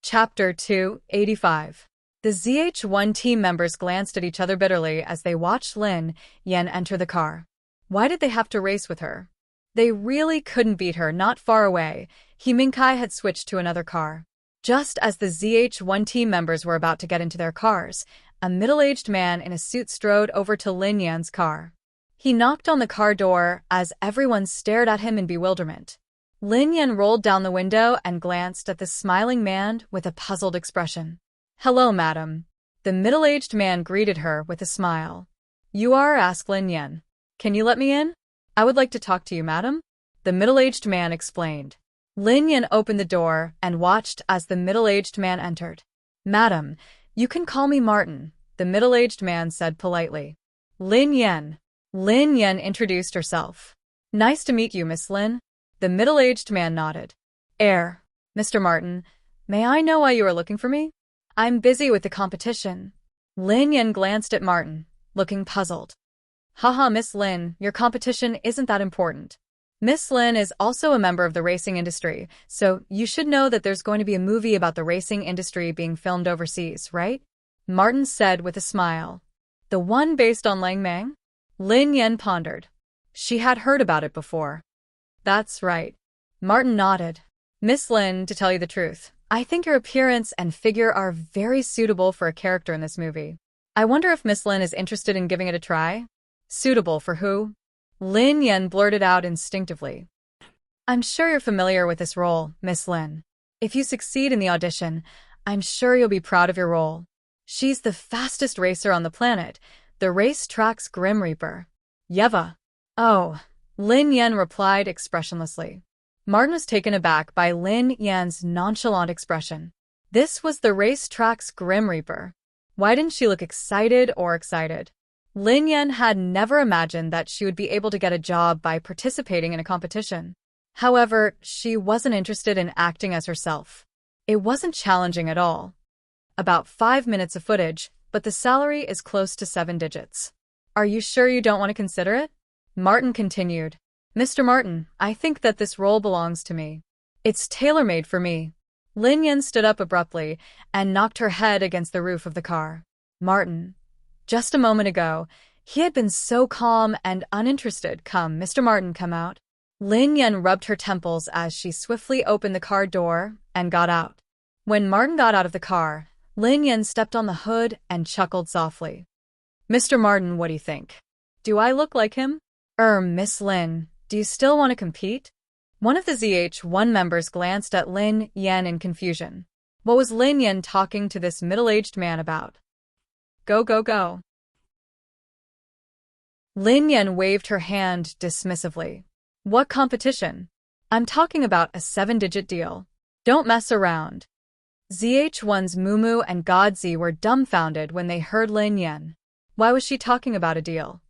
Chapter 285. The ZH1 team members glanced at each other bitterly as they watched Lin Yan enter the car. Why did they have to race with her? They really couldn't beat her. Not far away, He Mingkai had switched to another car. Just as the ZH1 team members were about to get into their cars, a middle-aged man in a suit strode over to Lin Yan's car. He knocked on the car door as everyone stared at him in bewilderment. Lin Yan rolled down the window and glanced at the smiling man with a puzzled expression. Hello, madam. The middle-aged man greeted her with a smile. You are? Asked Lin Yan. Can you let me in? I would like to talk to you, madam. The middle-aged man explained. Lin Yan opened the door and watched as the middle-aged man entered. Madam, you can call me Martin, the middle-aged man said politely. Lin Yan. Lin Yan introduced herself. Nice to meet you, Miss Lin. The middle-aged man nodded. Mr. Martin, may I know why you are looking for me? I'm busy with the competition. Lin Yan glanced at Martin, looking puzzled. Haha, Miss Lin, your competition isn't that important. Miss Lin is also a member of the racing industry, so you should know that there's going to be a movie about the racing industry being filmed overseas, right? Martin said with a smile. The one based on Lang Mang? Lin Yan pondered. She had heard about it before. That's right. Martin nodded. Miss Lin, to tell you the truth, I think your appearance and figure are very suitable for a character in this movie. I wonder if Miss Lin is interested in giving it a try? Suitable for who? Lin Yan blurted out instinctively. I'm sure you're familiar with this role, Miss Lin. If you succeed in the audition, I'm sure you'll be proud of your role. She's the fastest racer on the planet, the racetrack's Grim Reaper. Yeva. Oh, Lin Yan replied expressionlessly. Martin was taken aback by Lin Yan's nonchalant expression. This was the racetrack's Grim Reaper. Why didn't she look excited or excited? Lin Yan had never imagined that she would be able to get a job by participating in a competition. However, she wasn't interested in acting as herself. It wasn't challenging at all. About 5 minutes of footage, but the salary is close to 7 digits. Are you sure you don't want to consider it? Martin continued. Mr. Martin, I think that this role belongs to me. It's tailor-made for me. Lin Yan stood up abruptly and knocked her head against the roof of the car. Martin. Just a moment ago, he had been so calm and uninterested. Come, Mr. Martin, come out. Lin Yan rubbed her temples as she swiftly opened the car door and got out. When Martin got out of the car, Lin Yan stepped on the hood and chuckled softly. Mr. Martin, what do you think? Do I look like him? Miss Lin, do you still want to compete? One of the ZH1 members glanced at Lin Yan in confusion. What was Lin Yan talking to this middle-aged man about? Go, go, go. Lin Yan waved her hand dismissively. What competition? I'm talking about a 7-digit deal. Don't mess around. ZH1's Mumu and Godzi were dumbfounded when they heard Lin Yan. Why was she talking about a deal?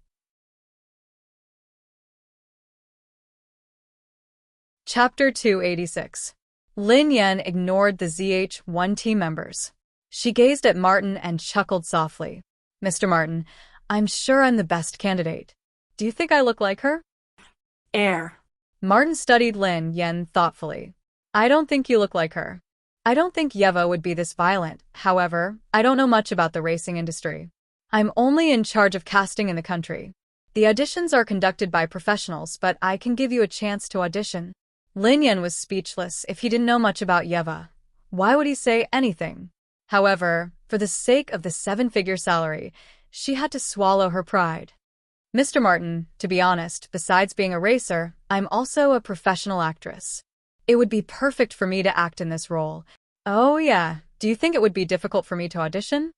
Chapter 286. Lin Yan ignored the ZH1 team members. She gazed at Martin and chuckled softly. Mr. Martin, I'm sure I'm the best candidate. Do you think I look like her? Martin studied Lin Yan thoughtfully. I don't think you look like her. I don't think Yeva would be this violent. However, I don't know much about the racing industry. I'm only in charge of casting in the country. The auditions are conducted by professionals, but I can give you a chance to audition. Lin Yan was speechless. If he didn't know much about Yeva, why would he say anything? However, for the sake of the 7-figure salary, she had to swallow her pride. Mr. Martin, to be honest, besides being a racer, I'm also a professional actress. It would be perfect for me to act in this role. Oh yeah, do you think it would be difficult for me to audition?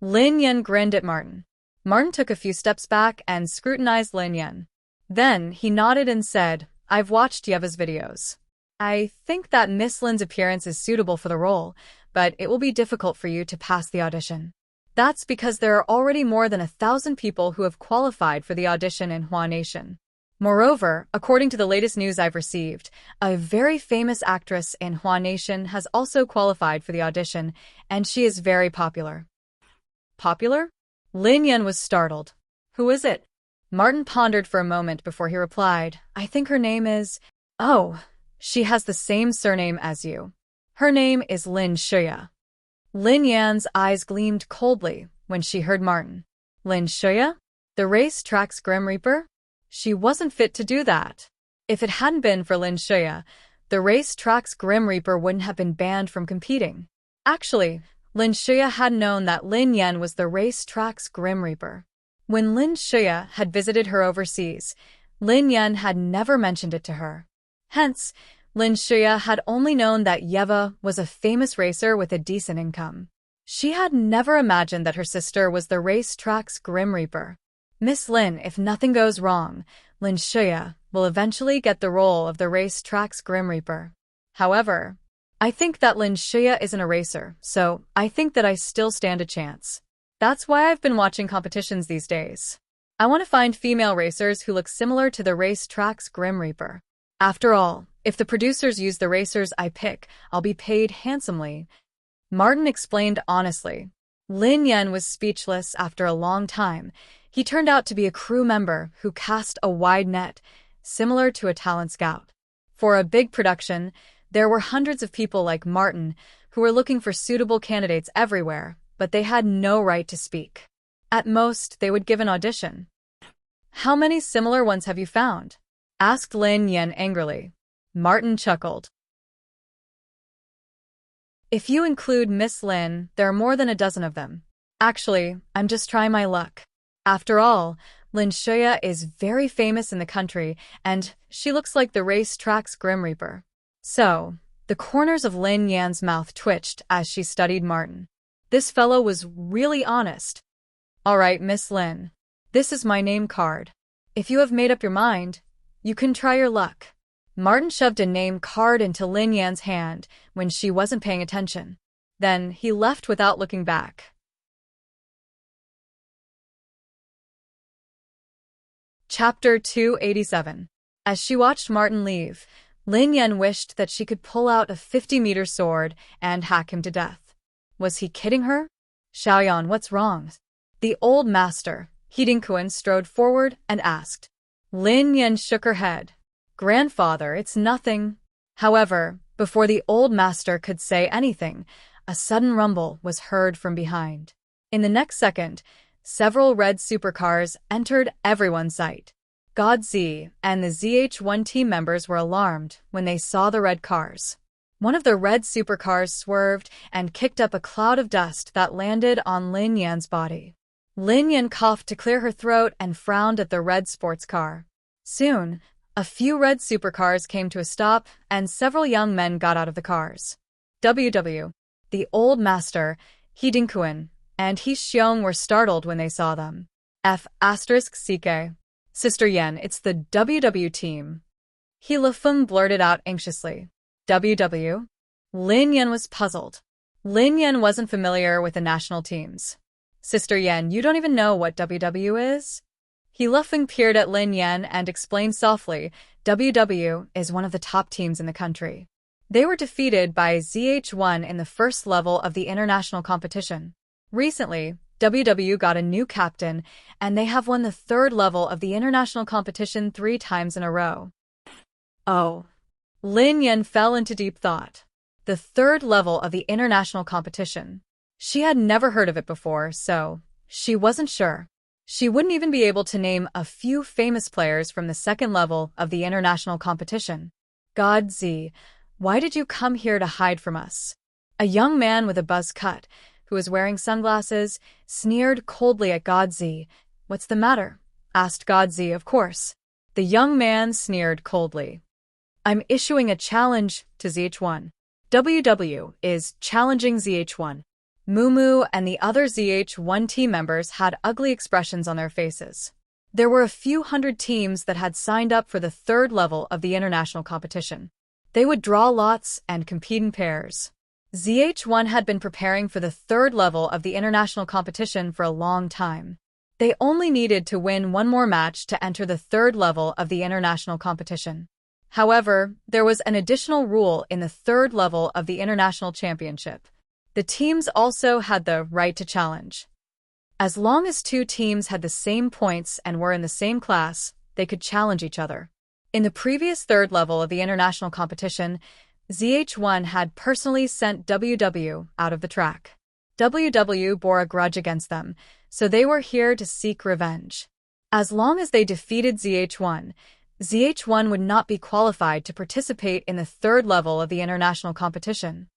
Lin Yan grinned at Martin. Martin took a few steps back and scrutinized Lin Yan. Then he nodded and said, I've watched Yeva's videos. I think that Miss Lin's appearance is suitable for the role, but it will be difficult for you to pass the audition. That's because there are already more than 1,000 people who have qualified for the audition in Hua Nation. Moreover, according to the latest news I've received, a very famous actress in Hua Nation has also qualified for the audition, and she is very popular. Popular? Lin Yan was startled. Who is it? Martin pondered for a moment before he replied, I think her name is… Oh, she has the same surname as you. Her name is Lin Shuya. Lin Yan's eyes gleamed coldly when she heard Martin. Lin Shuya? The racetrack's Grim Reaper? She wasn't fit to do that. If it hadn't been for Lin Shuya, the racetrack's Grim Reaper wouldn't have been banned from competing. Actually, Lin Shuya had known that Lin Yan was the racetrack's Grim Reaper. When Lin Shuya had visited her overseas, Lin Yan had never mentioned it to her. Hence, Lin Shuya had only known that Yeva was a famous racer with a decent income. She had never imagined that her sister was the racetrack's Grim Reaper. Miss Lin, if nothing goes wrong, Lin Shuya will eventually get the role of the racetrack's Grim Reaper. However, I think that Lin Shuya isn't a racer, so I think that I still stand a chance. That's why I've been watching competitions these days. I want to find female racers who look similar to the racetrack's Grim Reaper. After all, if the producers use the racers I pick, I'll be paid handsomely. Martin explained honestly. Lin Yan was speechless after a long time. He turned out to be a crew member who cast a wide net, similar to a talent scout. For a big production, there were hundreds of people like Martin who were looking for suitable candidates everywhere, but they had no right to speak. At most, they would give an audition. How many similar ones have you found? Asked Lin Yan angrily. Martin chuckled. If you include Miss Lin, there are more than a dozen of them. Actually, I'm just trying my luck. After all, Lin Shuya is very famous in the country, and she looks like the racetrack's Grim Reaper. So, the corners of Lin Yan's mouth twitched as she studied Martin. This fellow was really honest. All right, Miss Lin. This is my name card. If you have made up your mind, you can try your luck. Martin shoved a name card into Lin Yan's hand when she wasn't paying attention. Then he left without looking back. Chapter 287. As she watched Martin leave, Lin Yan wished that she could pull out a 50-meter sword and hack him to death. Was he kidding her? Xiaoyan, what's wrong? The old master, Hidingkuan, strode forward and asked. Lin Yan shook her head. Grandfather, it's nothing. However, before the old master could say anything, a sudden rumble was heard from behind. In the next second, several red supercars entered everyone's sight. God Z and the ZH1 team members were alarmed when they saw the red cars. One of the red supercars swerved and kicked up a cloud of dust that landed on Lin Yan's body. Lin Yan coughed to clear her throat and frowned at the red sports car. Soon, a few red supercars came to a stop, and several young men got out of the cars. WW, the old master, Hidingkuan, and He Xiong were startled when they saw them. F***CK. Sister Yan, it's the WW team. He Lefeng blurted out anxiously. WW? Lin Yan was puzzled. Lin Yan wasn't familiar with the national teams. Sister Yan, you don't even know what WW is? He Lefeng peered at Lin Yan and explained softly, WW is one of the top teams in the country. They were defeated by ZH1 in the first level of the international competition. Recently, WW got a new captain, and they have won the third level of the international competition 3 times in a row. Oh. Lin Yan fell into deep thought. The third level of the international competition. She had never heard of it before, so she wasn't sure. She wouldn't even be able to name a few famous players from the second level of the international competition. God Z, why did you come here to hide from us? A young man with a buzz cut, who was wearing sunglasses, sneered coldly at God Z. What's the matter? Asked God Z, of course. The young man sneered coldly. I'm issuing a challenge to ZH1. WW is challenging ZH1. Mumu and the other ZH1 team members had ugly expressions on their faces. There were a few hundred teams that had signed up for the third level of the international competition. They would draw lots and compete in pairs. ZH1 had been preparing for the third level of the international competition for a long time. They only needed to win one more match to enter the third level of the international competition. However, there was an additional rule in the third level of the international championship. The teams also had the right to challenge. As long as 2 teams had the same points and were in the same class, they could challenge each other. In the previous third level of the international competition, ZH1 had personally sent WW out of the track. WW bore a grudge against them, so they were here to seek revenge. As long as they defeated ZH1, ZH1 would not be qualified to participate in the third level of the international competition.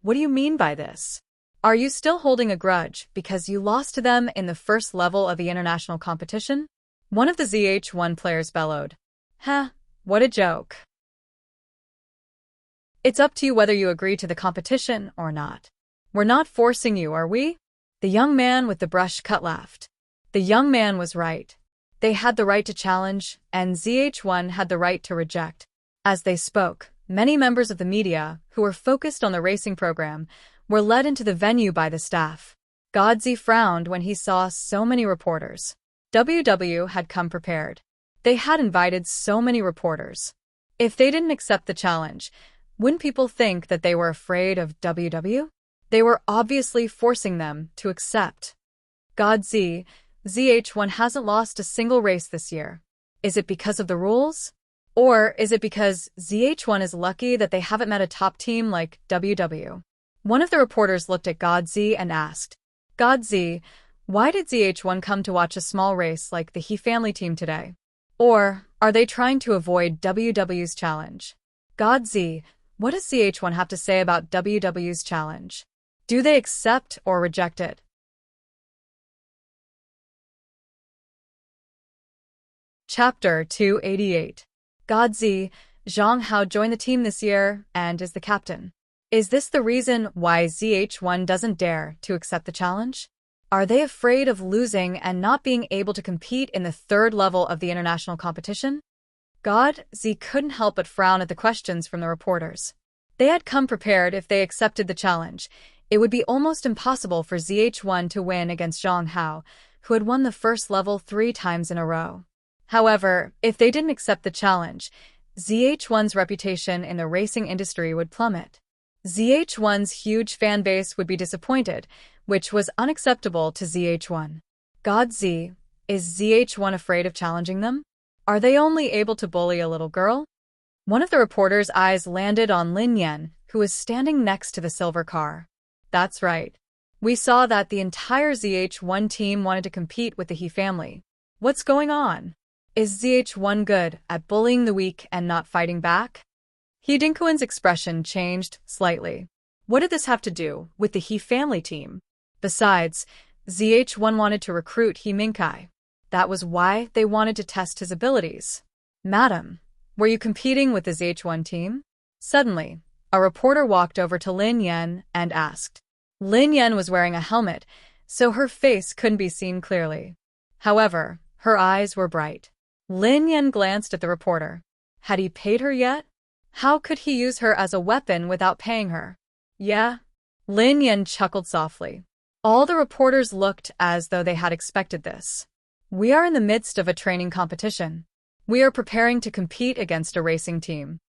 What do you mean by this? Are you still holding a grudge because you lost to them in the first level of the international competition? One of the ZH1 players bellowed. What a joke. It's up to you whether you agree to the competition or not. We're not forcing you, are we? The young man with the brush cut laughed. The young man was right. They had the right to challenge, and ZH1 had the right to reject. As they spoke, many members of the media, who were focused on the racing program, were led into the venue by the staff. Godzi frowned when he saw so many reporters. WW had come prepared. They had invited so many reporters. If they didn't accept the challenge, wouldn't people think that they were afraid of WW? They were obviously forcing them to accept. God Z, ZH1 hasn't lost a single race this year. Is it because of the rules? Or is it because ZH1 is lucky that they haven't met a top team like WW? One of the reporters looked at God Z and asked, God Z, why did ZH1 come to watch a small race like the He family team today? Or are they trying to avoid WW's challenge? God Z, what does ZH1 have to say about WW's challenge? Do they accept or reject it? Chapter 288. God Z, Zhang Hao joined the team this year and is the captain. Is this the reason why ZH1 doesn't dare to accept the challenge? Are they afraid of losing and not being able to compete in the third level of the international competition? God Z couldn't help but frown at the questions from the reporters. They had come prepared. If they accepted the challenge, it would be almost impossible for ZH1 to win against Zhang Hao, who had won the first level 3 times in a row. However, if they didn't accept the challenge, ZH1's reputation in the racing industry would plummet. ZH1's huge fan base would be disappointed, which was unacceptable to ZH1. God Z, is ZH1 afraid of challenging them? Are they only able to bully a little girl? One of the reporter's eyes landed on Lin Yan, who was standing next to the silver car. That's right. We saw that the entire ZH1 team wanted to compete with the He family. What's going on? Is ZH1 good at bullying the weak and not fighting back? He Dinkuan's expression changed slightly. What did this have to do with the He family team? Besides, ZH1 wanted to recruit He Minkai. That was why they wanted to test his abilities. Madam, were you competing with the ZH1 team? Suddenly, a reporter walked over to Lin Yan and asked. Lin Yan was wearing a helmet, so her face couldn't be seen clearly. However, her eyes were bright. Lin Yan glanced at the reporter. Had he paid her yet? How could he use her as a weapon without paying her? Yeah? Lin Yan chuckled softly. All the reporters looked as though they had expected this. We are in the midst of a training competition. We are preparing to compete against a racing team.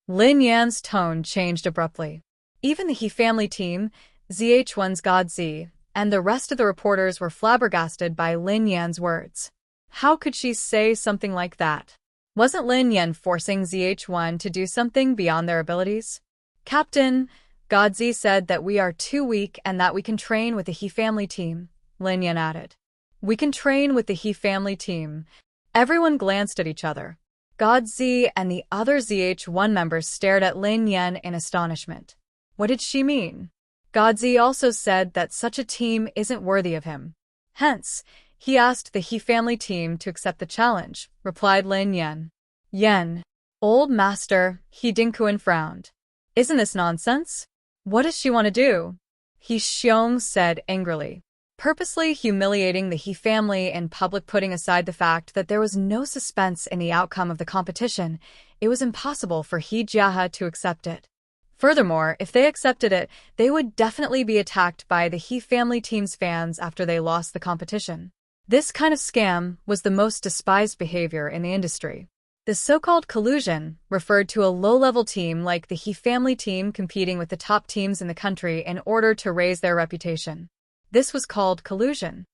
Lin Yan's tone changed abruptly. Even the He family team, ZH1's God Z, and the rest of the reporters were flabbergasted by Lin Yan's words. How could she say something like that? Wasn't Lin Yan forcing ZH1 to do something beyond their abilities? Captain, God Z said that we are too weak and that we can train with the He family team, Lin Yan added. We can train with the He family team. Everyone glanced at each other. God Z and the other ZH1 members stared at Lin Yan in astonishment. What did she mean? God Z also said that such a team isn't worthy of him. Hence, he asked the He family team to accept the challenge, replied Lin Yan. Yan. Old Master, He Dinkuan frowned. Isn't this nonsense? What does she want to do? He Xiong said angrily. Purposely humiliating the He family in public, putting aside the fact that there was no suspense in the outcome of the competition, it was impossible for He Jiahe to accept it. Furthermore, if they accepted it, they would definitely be attacked by the He family team's fans after they lost the competition. This kind of scam was the most despised behavior in the industry. The so-called collusion referred to a low-level team like the He family team competing with the top teams in the country in order to raise their reputation. This was called collusion.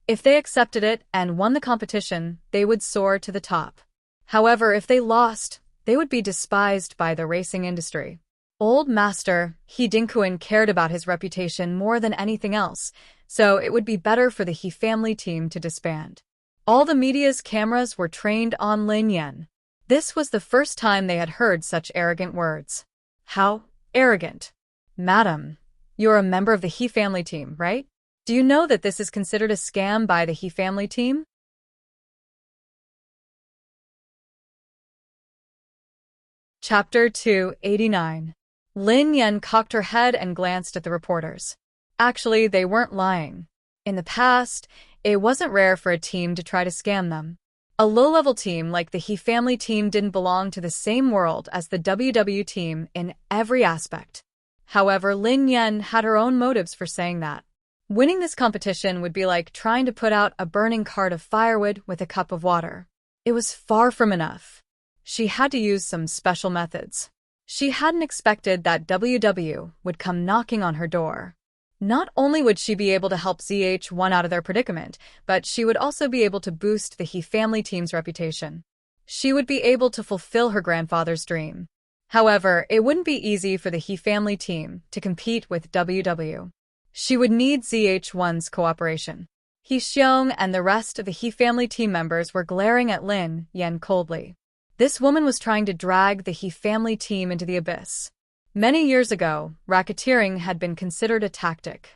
If they accepted it and won the competition, they would soar to the top. However, if they lost, they would be despised by the racing industry. Old Master, He Dinkuan cared about his reputation more than anything else, so it would be better for the He family team to disband. All the media's cameras were trained on Lin Yan. This was the first time they had heard such arrogant words. How arrogant? Madam, you're a member of the He family team, right? Do you know that this is considered a scam by the He family team? Chapter 289. Lin Yan cocked her head and glanced at the reporters. Actually, they weren't lying. In the past, it wasn't rare for a team to try to scam them. A low-level team like the He family team didn't belong to the same world as the WW team in every aspect. However, Lin Yan had her own motives for saying that. Winning this competition would be like trying to put out a burning cart of firewood with a cup of water. It was far from enough. She had to use some special methods. She hadn't expected that WW would come knocking on her door. Not only would she be able to help ZH1 out of their predicament, but she would also be able to boost the He family team's reputation. She would be able to fulfill her grandfather's dream. However, it wouldn't be easy for the He family team to compete with WW. She would need ZH1's cooperation. He Xiong and the rest of the He family team members were glaring at Lin Yan coldly. This woman was trying to drag the He family team into the abyss. Many years ago, racketeering had been considered a tactic.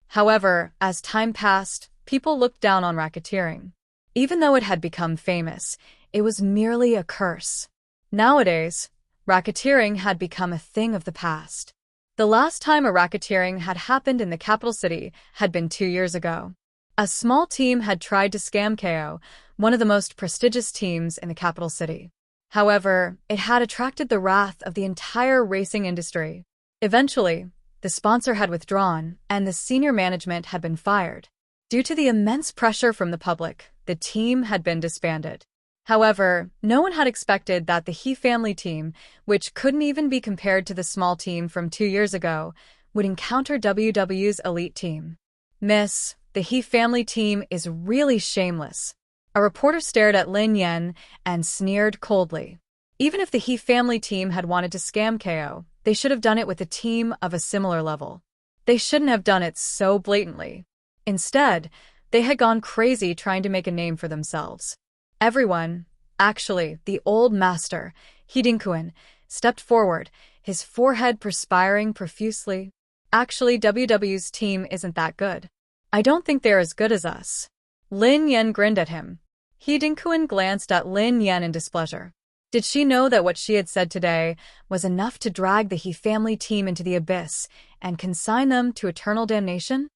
However, as time passed, people looked down on racketeering. Even though it had become famous, it was merely a curse. Nowadays, racketeering had become a thing of the past. The last time a racketeering had happened in the capital city had been 2 years ago. A small team had tried to scam KO, one of the most prestigious teams in the capital city. However, it had attracted the wrath of the entire racing industry. Eventually, the sponsor had withdrawn, and the senior management had been fired. Due to the immense pressure from the public, the team had been disbanded. However, no one had expected that the He family team, which couldn't even be compared to the small team from 2 years ago, would encounter WW's elite team. Miss, the He family team is really shameless. A reporter stared at Lin Yan and sneered coldly. Even if the He family team had wanted to scam KO, they should have done it with a team of a similar level. They shouldn't have done it so blatantly. Instead, they had gone crazy trying to make a name for themselves. Everyone, actually, the old master, He Dingkuan, stepped forward, his forehead perspiring profusely. Actually, WW's team isn't that good. I don't think they're as good as us. Lin Yan grinned at him. He Dingkuan glanced at Lin Yan in displeasure. Did she know that what she had said today was enough to drag the He family team into the abyss and consign them to eternal damnation?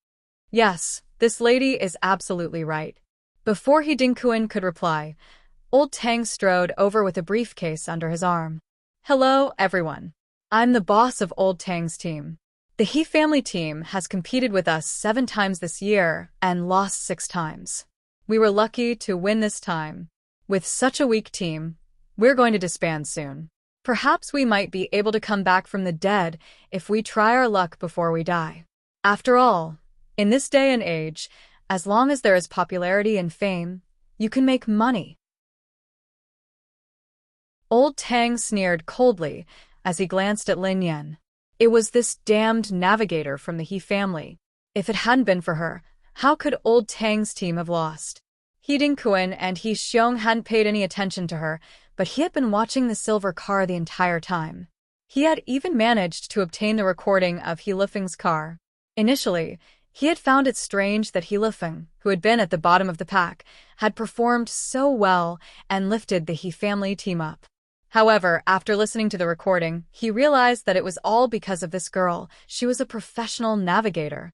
Yes, this lady is absolutely right. Before He Dingkuan could reply, Old Tang strode over with a briefcase under his arm. Hello, everyone. I'm the boss of Old Tang's team. The He family team has competed with us 7 times this year and lost 6 times. We were lucky to win this time. With such a weak team, we're going to disband soon. Perhaps we might be able to come back from the dead if we try our luck before we die. After all, in this day and age, as long as there is popularity and fame, you can make money. Old Tang sneered coldly as he glanced at Lin Yan. It was this damned navigator from the He family. If it hadn't been for her, how could Old Tang's team have lost? He Dingkuan and He Xiong hadn't paid any attention to her, but he had been watching the silver car the entire time. He had even managed to obtain the recording of He Lifeng's car. Initially, he had found it strange that He Lifeng, who had been at the bottom of the pack, had performed so well and lifted the He family team up. However, after listening to the recording, he realized that it was all because of this girl. She was a professional navigator.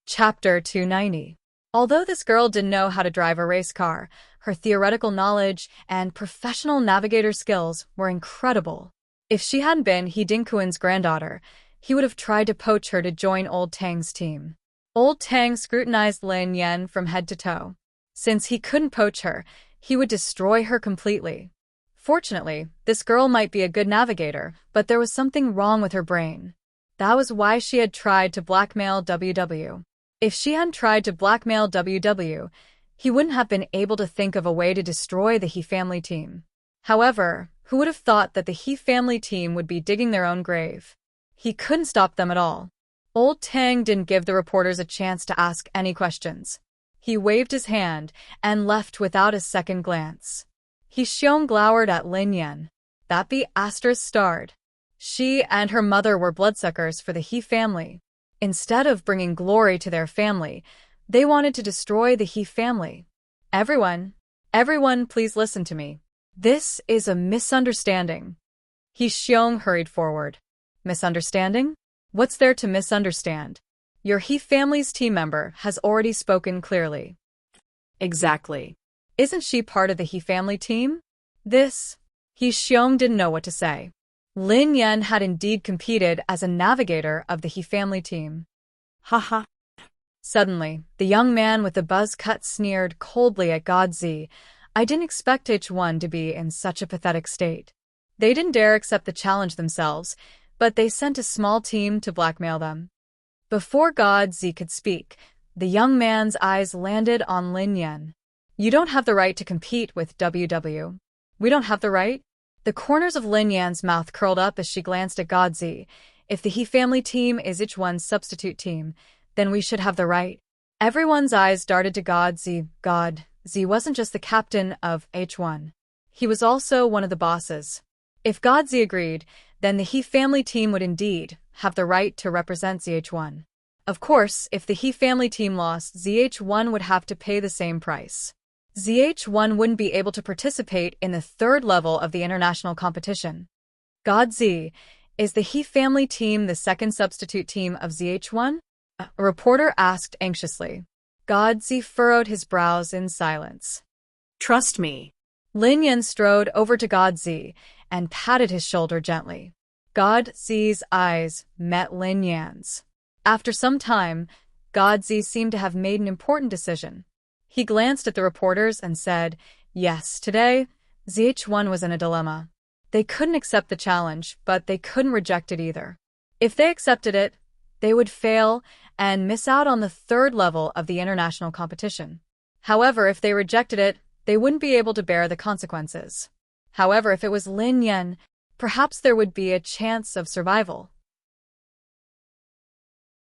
Chapter 290. Although this girl didn't know how to drive a race car, her theoretical knowledge and professional navigator skills were incredible. If she hadn't been He Dingkuan's granddaughter, he would have tried to poach her to join Old Tang's team. Old Tang scrutinized Lin Yan from head to toe. Since he couldn't poach her, he would destroy her completely. Fortunately, this girl might be a good navigator, but there was something wrong with her brain. That was why she had tried to blackmail WW. If she hadn't tried to blackmail WW, he wouldn't have been able to think of a way to destroy the He family team. However, who would have thought that the He family team would be digging their own grave? He couldn't stop them at all. Old Tang didn't give the reporters a chance to ask any questions. He waved his hand and left without a second glance. He Xiong glowered at Lin Yan. That be asterisk starred. She and her mother were bloodsuckers for the He family. Instead of bringing glory to their family, they wanted to destroy the He family. Everyone, please listen to me. This is a misunderstanding. He Xiong hurried forward. Misunderstanding? What's there to misunderstand? Your He family's team member has already spoken clearly. Exactly. Isn't she part of the He family team? He Xiong didn't know what to say. Lin Yan had indeed competed as a navigator of the He family team. Haha. Suddenly, the young man with the buzz cut sneered coldly at God Z. I didn't expect H1 to be in such a pathetic state. They didn't dare accept the challenge themselves, but they sent a small team to blackmail them. Before God Z could speak, the young man's eyes landed on Lin Yan. You don't have the right to compete with WW. We don't have the right? The corners of Lin Yan's mouth curled up as she glanced at God Z. If the He family team is H1's substitute team, then we should have the right. Everyone's eyes darted to God Z. God Z wasn't just the captain of H1. He was also one of the bosses. If God Z agreed, then the He family team would indeed have the right to represent ZH1. Of course, if the He family team lost, ZH1 would have to pay the same price. ZH1 wouldn't be able to participate in the third level of the international competition. God Z, is the He family team the second substitute team of ZH1? A reporter asked anxiously. God Z furrowed his brows in silence. Trust me. Lin Yan strode over to God Z and patted his shoulder gently. God Z's eyes met Lin Yan's. After some time, God Z seemed to have made an important decision. He glanced at the reporters and said, yes, today, ZH1 was in a dilemma. They couldn't accept the challenge, but they couldn't reject it either. If they accepted it, they would fail and miss out on the third level of the international competition. However, if they rejected it, they wouldn't be able to bear the consequences. However, if it was Lin Yan, perhaps there would be a chance of survival.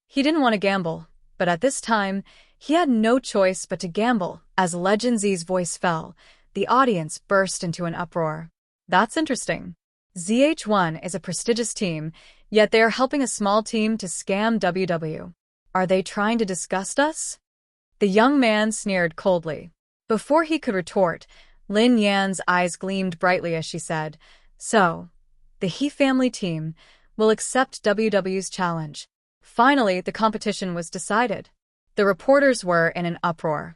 He didn't want to gamble, but at this time, he had no choice but to gamble. As Legend Z's voice fell, the audience burst into an uproar. That's interesting. ZH1 is a prestigious team, yet they are helping a small team to scam WW. Are they trying to disgust us? The young man sneered coldly. Before he could retort, Lin Yan's eyes gleamed brightly as she said, so, the He family team will accept WW's challenge. Finally, the competition was decided. The reporters were in an uproar.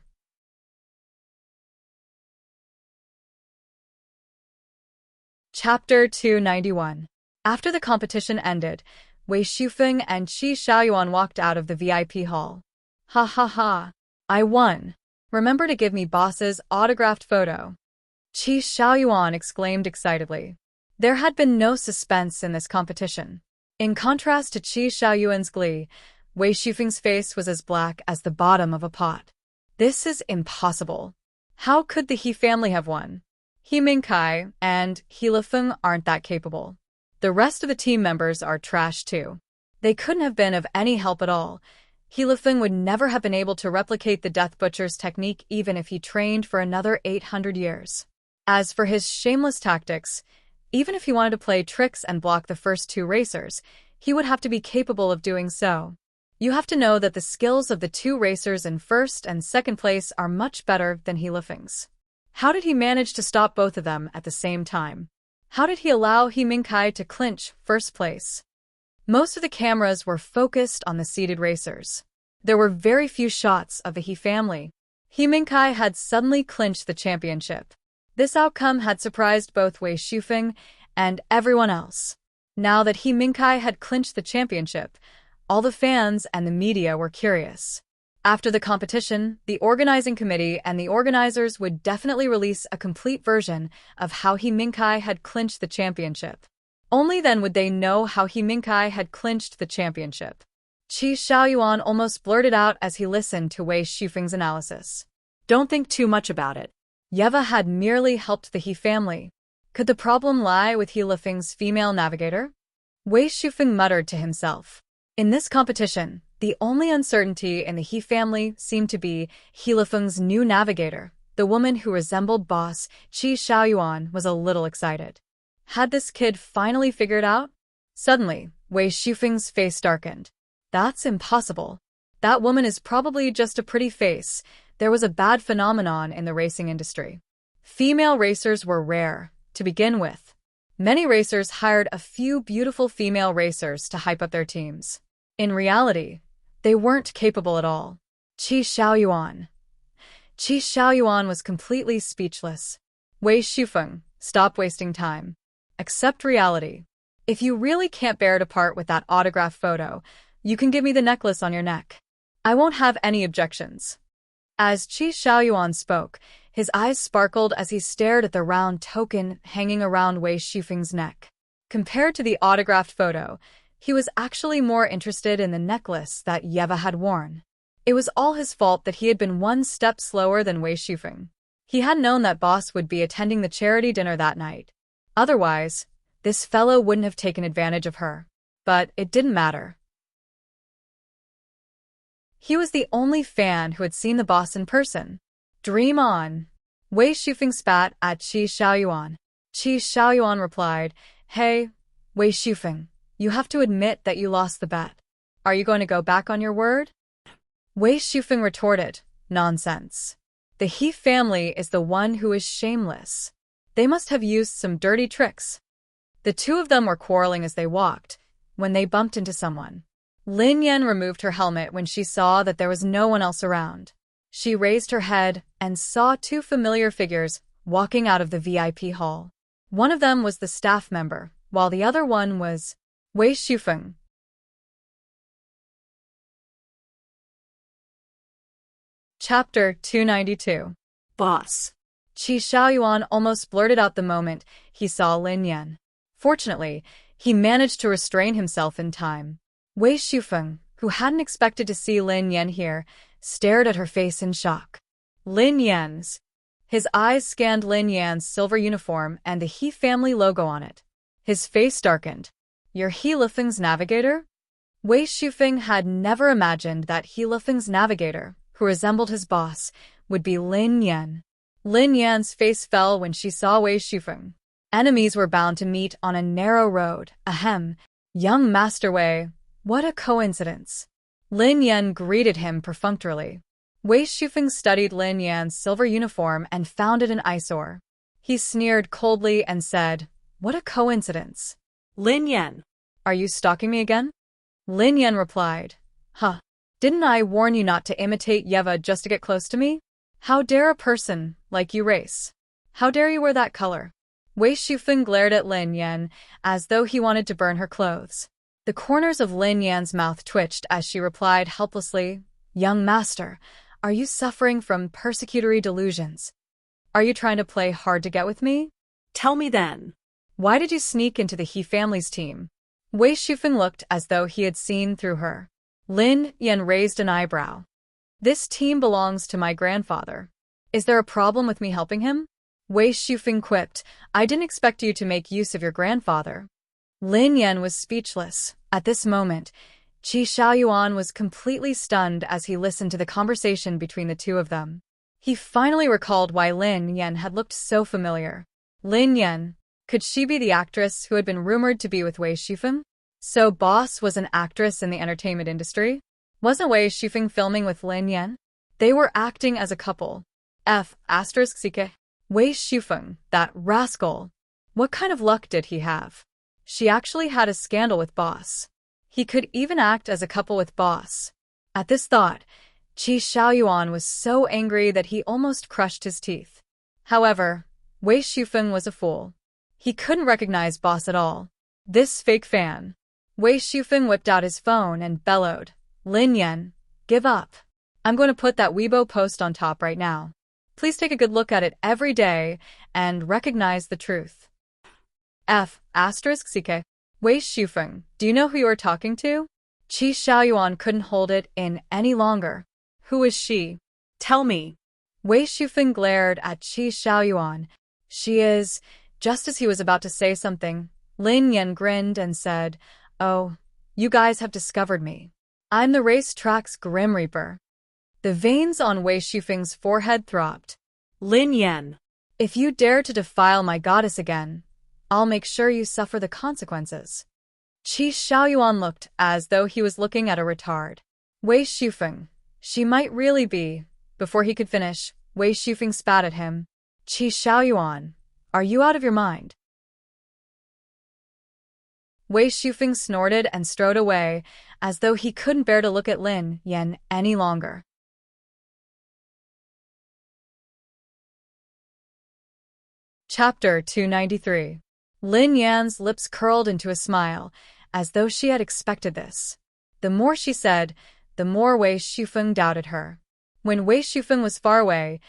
Chapter 291. After the competition ended, Wei Shufeng and Qi Xiaoyuan walked out of the VIP hall. Ha ha ha. I won. Remember to give me boss's autographed photo. Qi Xiaoyuan exclaimed excitedly. There had been no suspense in this competition. In contrast to Qi Xiaoyuan's glee, Wei Shufeng's face was as black as the bottom of a pot. This is impossible. How could the He family have won? He Mingkai and He Lifeng aren't that capable. The rest of the team members are trash too. They couldn't have been of any help at all. He Lifeng would never have been able to replicate the Death Butcher's technique even if he trained for another 800 years. As for his shameless tactics, even if he wanted to play tricks and block the first two racers, he would have to be capable of doing so. You have to know that the skills of the two racers in first and second place are much better than He Lifeng's. How did he manage to stop both of them at the same time? How did he allow He Mingkai to clinch first place? Most of the cameras were focused on the seated racers. There were very few shots of the He family. He Mingkai had suddenly clinched the championship. This outcome had surprised both Wei Shufeng and everyone else. Now that He Mingkai had clinched the championship, all the fans and the media were curious. After the competition, the organizing committee and the organizers would definitely release a complete version of how He Mingkai had clinched the championship. Only then would they know how He Mingkai had clinched the championship. Qi Xiaoyuan almost blurted out as he listened to Wei Shufeng's analysis. Don't think too much about it. Yeva had merely helped the He family. Could the problem lie with He Lifeng's female navigator? Wei Shufeng muttered to himself. In this competition, the only uncertainty in the He family seemed to be He Lifeng's new navigator. The woman who resembled boss Qi Xiaoyuan was a little excited. Had this kid finally figured out? Suddenly, Wei Shufeng's face darkened. That's impossible. That woman is probably just a pretty face. There was a bad phenomenon in the racing industry. Female racers were rare, to begin with. Many racers hired a few beautiful female racers to hype up their teams. In reality, they weren't capable at all. Qi Xiaoyuan was completely speechless. Wei Shufeng, stop wasting time. Accept reality. If you really can't bear to part with that autographed photo, you can give me the necklace on your neck. I won't have any objections. As Qi Xiaoyuan spoke, his eyes sparkled as he stared at the round token hanging around Wei Shufeng's neck. Compared to the autographed photo, he was actually more interested in the necklace that Yeva had worn. It was all his fault that he had been one step slower than Wei Shufeng. He had known that Boss would be attending the charity dinner that night. Otherwise, this fellow wouldn't have taken advantage of her. But it didn't matter. He was the only fan who had seen the boss in person. Dream on. Wei Shufeng spat at Qi Xiaoyuan. Qi Xiaoyuan replied, Hey, Wei Shufeng, you have to admit that you lost the bet. Are you going to go back on your word? Wei Shufeng retorted, Nonsense. The He family is the one who is shameless. They must have used some dirty tricks. The two of them were quarreling as they walked, when they bumped into someone. Lin Yan removed her helmet when she saw that there was no one else around. She raised her head and saw two familiar figures walking out of the VIP hall. One of them was the staff member, while the other one was Wei Shufeng. Chapter 292. Boss. Qi Xiaoyuan almost blurted out the moment he saw Lin Yan. Fortunately, he managed to restrain himself in time. Wei Shufeng, who hadn't expected to see Lin Yan here, stared at her face in shock. Lin Yan's. His eyes scanned Lin Yan's silver uniform and the He family logo on it. His face darkened. You're He Lifeng's navigator? Wei Shufeng had never imagined that He Lifeng's navigator, who resembled his boss, would be Lin Yan. Lin Yan's face fell when she saw Wei Shufeng. Enemies were bound to meet on a narrow road. Ahem. Young Master Wei, what a coincidence. Lin Yan greeted him perfunctorily. Wei Shufeng studied Lin Yan's silver uniform and found it an eyesore. He sneered coldly and said, What a coincidence. Lin Yan. Are you stalking me again? Lin Yan replied, Huh. Didn't I warn you not to imitate Yeva just to get close to me? How dare a person like you race? How dare you wear that color? Wei Shufeng glared at Lin Yan as though he wanted to burn her clothes. The corners of Lin Yan's mouth twitched as she replied helplessly, Young master, are you suffering from persecutory delusions? Are you trying to play hard to get with me? Tell me then. Why did you sneak into the He family's team? Wei Shufeng looked as though he had seen through her. Lin Yan raised an eyebrow. This team belongs to my grandfather. Is there a problem with me helping him? Wei Shufeng quipped, I didn't expect you to make use of your grandfather. Lin Yan was speechless. At this moment, Qi Xiaoyuan was completely stunned as he listened to the conversation between the two of them. He finally recalled why Lin Yan had looked so familiar. Lin Yan, could she be the actress who had been rumored to be with Wei Shufeng? So Boss was an actress in the entertainment industry? Wasn't Wei Shufeng filming with Lin Yan? They were acting as a couple. ****. Wei Shufeng, that rascal. What kind of luck did he have? She actually had a scandal with Boss. He could even act as a couple with Boss. At this thought, Qi Xiaoyuan was so angry that he almost crushed his teeth. However, Wei Shufeng was a fool. He couldn't recognize Boss at all. This fake fan. Wei Shufeng whipped out his phone and bellowed, Lin Yan, give up. I'm going to put that Weibo post on top right now. Please take a good look at it every day and recognize the truth. ****CK. Wei Shufeng, do you know who you are talking to? Qi Xiaoyuan couldn't hold it in any longer. Who is she? Tell me. Wei Shufeng glared at Qi Xiaoyuan. She is. Just as he was about to say something, Lin Yan grinned and said, Oh, you guys have discovered me. I'm the racetrack's Grim Reaper. The veins on Wei Shufeng's forehead throbbed. Lin Yan. If you dare to defile my goddess again, I'll make sure you suffer the consequences. Qi Xiaoyuan looked as though he was looking at a retard. Wei Shufeng, she might really be. Before he could finish, Wei Shufeng spat at him. Qi Xiaoyuan, are you out of your mind? Wei Shufeng snorted and strode away, as though he couldn't bear to look at Lin Yan any longer. Chapter 293. Lin Yan's lips curled into a smile, as though she had expected this. The more she said, the more Wei Shufeng doubted her. When Wei Shufeng was far away,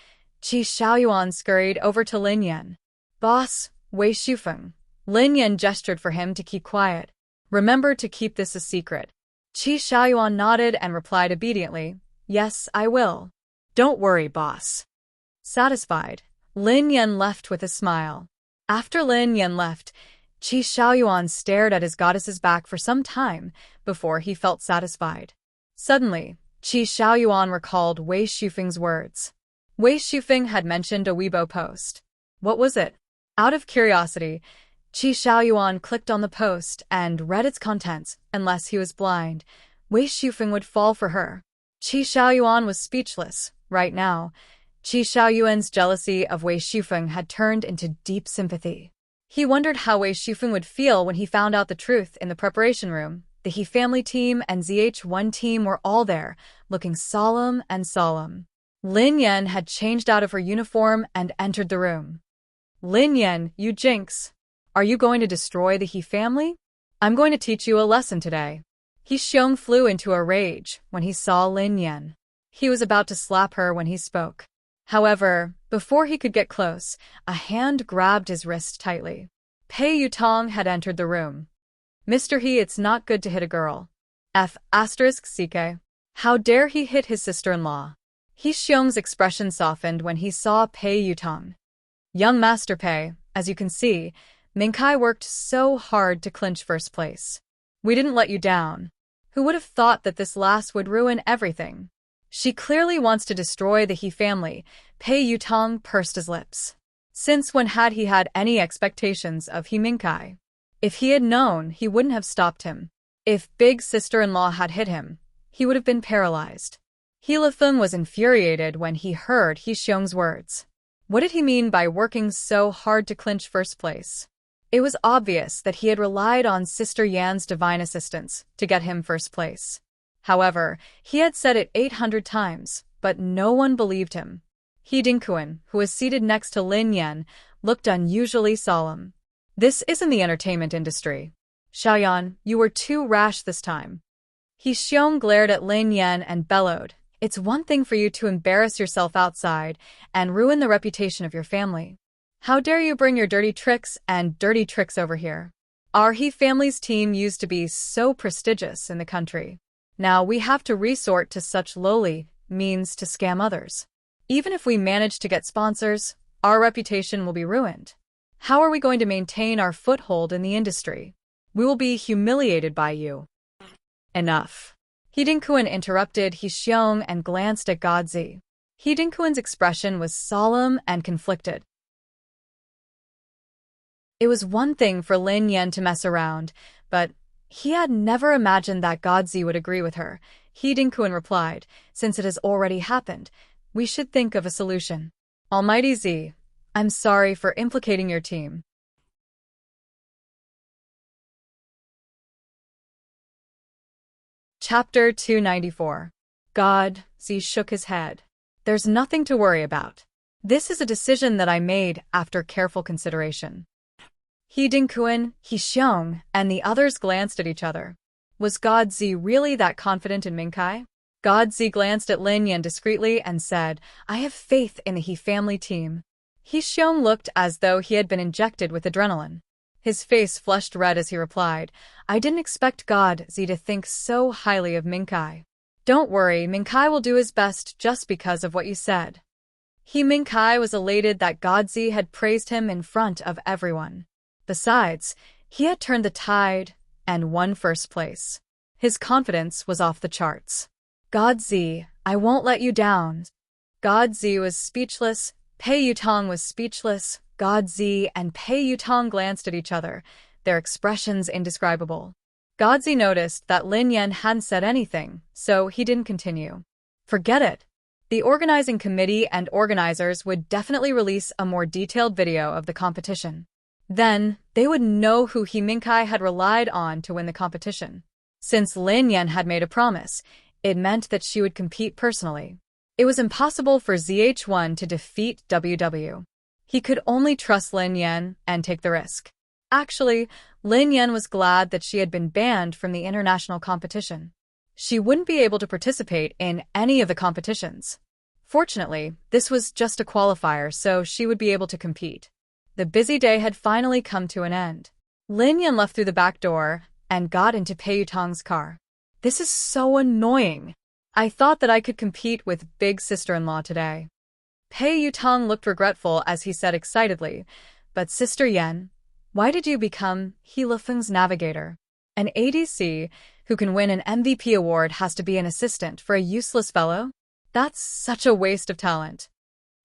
Qi Xiaoyuan scurried over to Lin Yan. "Boss, Wei Shufeng." Lin Yan gestured for him to keep quiet. "Remember to keep this a secret." Qi Xiaoyuan nodded and replied obediently, "Yes, I will." Don't worry, boss. Satisfied, Lin Yan left with a smile. After Lin Yan left, Qi Xiaoyuan stared at his goddess's back for some time before he felt satisfied. Suddenly, Qi Xiaoyuan recalled Wei Shufeng's words. Wei Shufeng had mentioned a Weibo post. What was it? Out of curiosity, Qi Xiaoyuan clicked on the post and read its contents. Unless he was blind, Wei Shufeng would fall for her. Qi Xiaoyuan was speechless. Right now, Qi Xiaoyuan's jealousy of Wei Shufeng had turned into deep sympathy. He wondered how Wei Shufeng would feel when he found out the truth in the preparation room. The He family team and ZH1 team were all there, looking solemn and solemn. Lin Yan had changed out of her uniform and entered the room. "Lin Yan, you jinx. Are you going to destroy the He family? I'm going to teach you a lesson today." He Xiong flew into a rage when he saw Lin Yan. He was about to slap her when he spoke. However, before he could get close, a hand grabbed his wrist tightly. Pei Yutong had entered the room. "Mr. He, it's not good to hit a girl. *CK. How dare he hit his sister-in-law?" He Xiong's expression softened when he saw Pei Yutong. "Young Master Pei, as you can see, Minkai worked so hard to clinch first place. We didn't let you down. Who would have thought that this lass would ruin everything? She clearly wants to destroy the He family." Pei Yutong pursed his lips. Since when had he had any expectations of He Minkai? If he had known, he wouldn't have stopped him. If big sister-in-law had hit him, he would have been paralyzed. He Lifeng was infuriated when he heard He Xiong's words. What did he mean by working so hard to clinch first place? It was obvious that he had relied on Sister Yan's divine assistance to get him first place. However, he had said it 800 times, but no one believed him. He Dinkuan, who was seated next to Lin Yan, looked unusually solemn. "This isn't the entertainment industry. Xiaoyan, you were too rash this time." He Xiong glared at Lin Yan and bellowed, "It's one thing for you to embarrass yourself outside and ruin the reputation of your family. How dare you bring your dirty tricks over here? Our He family's team used to be so prestigious in the country. Now we have to resort to such lowly means to scam others. Even if we manage to get sponsors, our reputation will be ruined. How are we going to maintain our foothold in the industry? We will be humiliated by you." "Enough." He Dinkuan interrupted He Xiong and glanced at Godzi. He Dinkuan's expression was solemn and conflicted. It was one thing for Lin Yan to mess around, but he had never imagined that Godzi would agree with her. He Dinkuan replied, "Since it has already happened, we should think of a solution. Almighty Z, I'm sorry for implicating your team." Chapter 294. God, Z shook his head. "There's nothing to worry about. This is a decision that I made after careful consideration." He Dinkuan, He Xiong, and the others glanced at each other. Was Godzi really that confident in Minkai? Godzi glanced at Lin Yan discreetly and said, "I have faith in the He family team." He Xiong looked as though he had been injected with adrenaline. His face flushed red as he replied, "I didn't expect Godzi to think so highly of Minkai. Don't worry, Minkai will do his best just because of what you said." He Minkai was elated that Godzi had praised him in front of everyone. Besides, he had turned the tide and won first place. His confidence was off the charts. "Godzi, I won't let you down." Godzi was speechless. Pei Yutong was speechless. Godzi and Pei Yutong glanced at each other, their expressions indescribable. Godzi noticed that Lin Yan hadn't said anything, so he didn't continue. Forget it. The organizing committee and organizers would definitely release a more detailed video of the competition. Then, they would know who He Minkai had relied on to win the competition. Since Lin Yan had made a promise, it meant that she would compete personally. It was impossible for ZH1 to defeat WW. He could only trust Lin Yan and take the risk. Actually, Lin Yan was glad that she had been banned from the international competition. She wouldn't be able to participate in any of the competitions. Fortunately, this was just a qualifier, so she would be able to compete. The busy day had finally come to an end. Lin Yan left through the back door and got into Pei Yutong's car. This is so annoying. I thought that I could compete with big sister-in-law today. Pei Yutong looked regretful as he said excitedly, "But Sister Yan, why did you become Hilifeng's navigator? An ADC who can win an MVP award has to be an assistant for a useless fellow? That's such a waste of talent."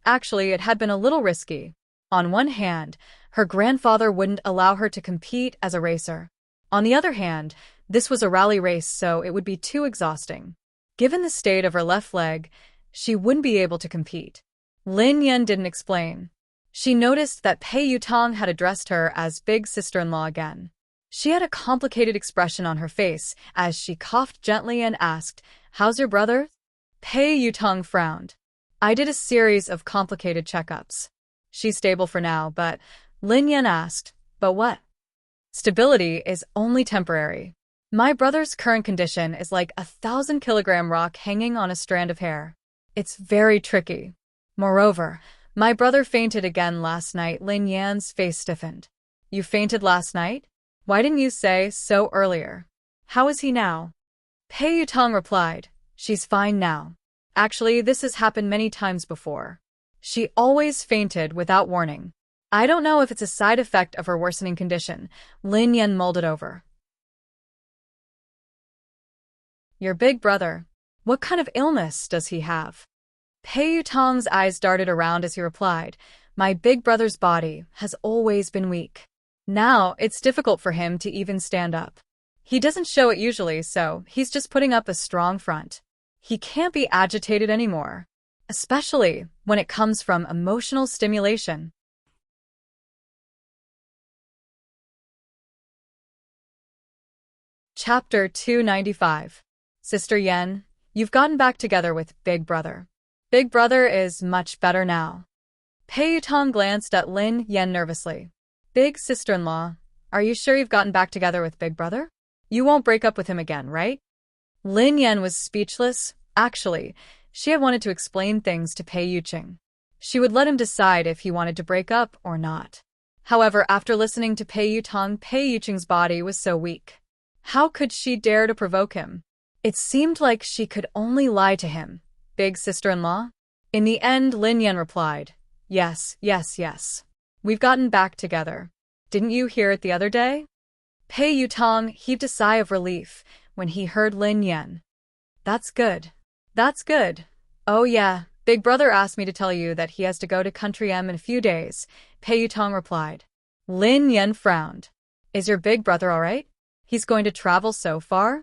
Actually, it had been a little risky. On one hand, her grandfather wouldn't allow her to compete as a racer. On the other hand, this was a rally race, so it would be too exhausting. Given the state of her left leg, she wouldn't be able to compete. Lin Yan didn't explain. She noticed that Pei Yutong had addressed her as big sister-in-law again. She had a complicated expression on her face as she coughed gently and asked, "How's your brother?" Pei Yutong frowned. "I did a series of complicated checkups. She's stable for now, but..." Lin Yan asked, "But what?" "Stability is only temporary. My brother's current condition is like 1,000-kilogram rock hanging on a strand of hair. It's very tricky. Moreover, my brother fainted again last night." Lin Yan's face stiffened. "You fainted last night? Why didn't you say so earlier? How is he now?" Pei Yutong replied, "She's fine now. Actually, this has happened many times before. She always fainted without warning. I don't know if it's a side effect of her worsening condition." Lin Yan mulled it over. "Your big brother, what kind of illness does he have?" Pei Yutong's eyes darted around as he replied, "My big brother's body has always been weak. Now it's difficult for him to even stand up. He doesn't show it usually, so he's just putting up a strong front. He can't be agitated anymore, especially when it comes from emotional stimulation." Chapter 295. Sister Yan, you've gotten back together with Big Brother. Big Brother is much better now. Pei Yutong glanced at Lin Yan nervously. "Big sister-in-law, are you sure you've gotten back together with Big Brother? You won't break up with him again, right?" Lin Yan was speechless. Actually, she had wanted to explain things to Pei Yuqing. She would let him decide if he wanted to break up or not. However, after listening to Pei Yutong, Pei Yuqing's body was so weak. How could she dare to provoke him? It seemed like she could only lie to him. "Big sister-in-law?" In the end, Lin Yan replied, "Yes, yes, yes. We've gotten back together. Didn't you hear it the other day?" Pei Yutong heaved a sigh of relief when he heard Lin Yan. "That's good. That's good. Oh yeah, Big Brother asked me to tell you that he has to go to Country M in a few days," Pei Yutong replied. Lin Yan frowned. "Is your big brother all right? He's going to travel so far?"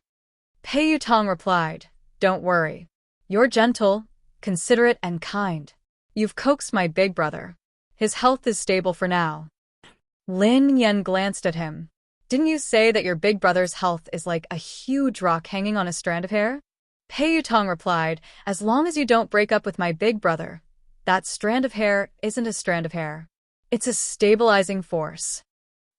Pei Yutong replied, "Don't worry. You're gentle, considerate, and kind. You've coaxed my big brother. His health is stable for now." Lin Yan glanced at him. "Didn't you say that your big brother's health is like a huge rock hanging on a strand of hair?" Pei Yutong replied, "As long as you don't break up with my big brother, that strand of hair isn't a strand of hair. It's a stabilizing force."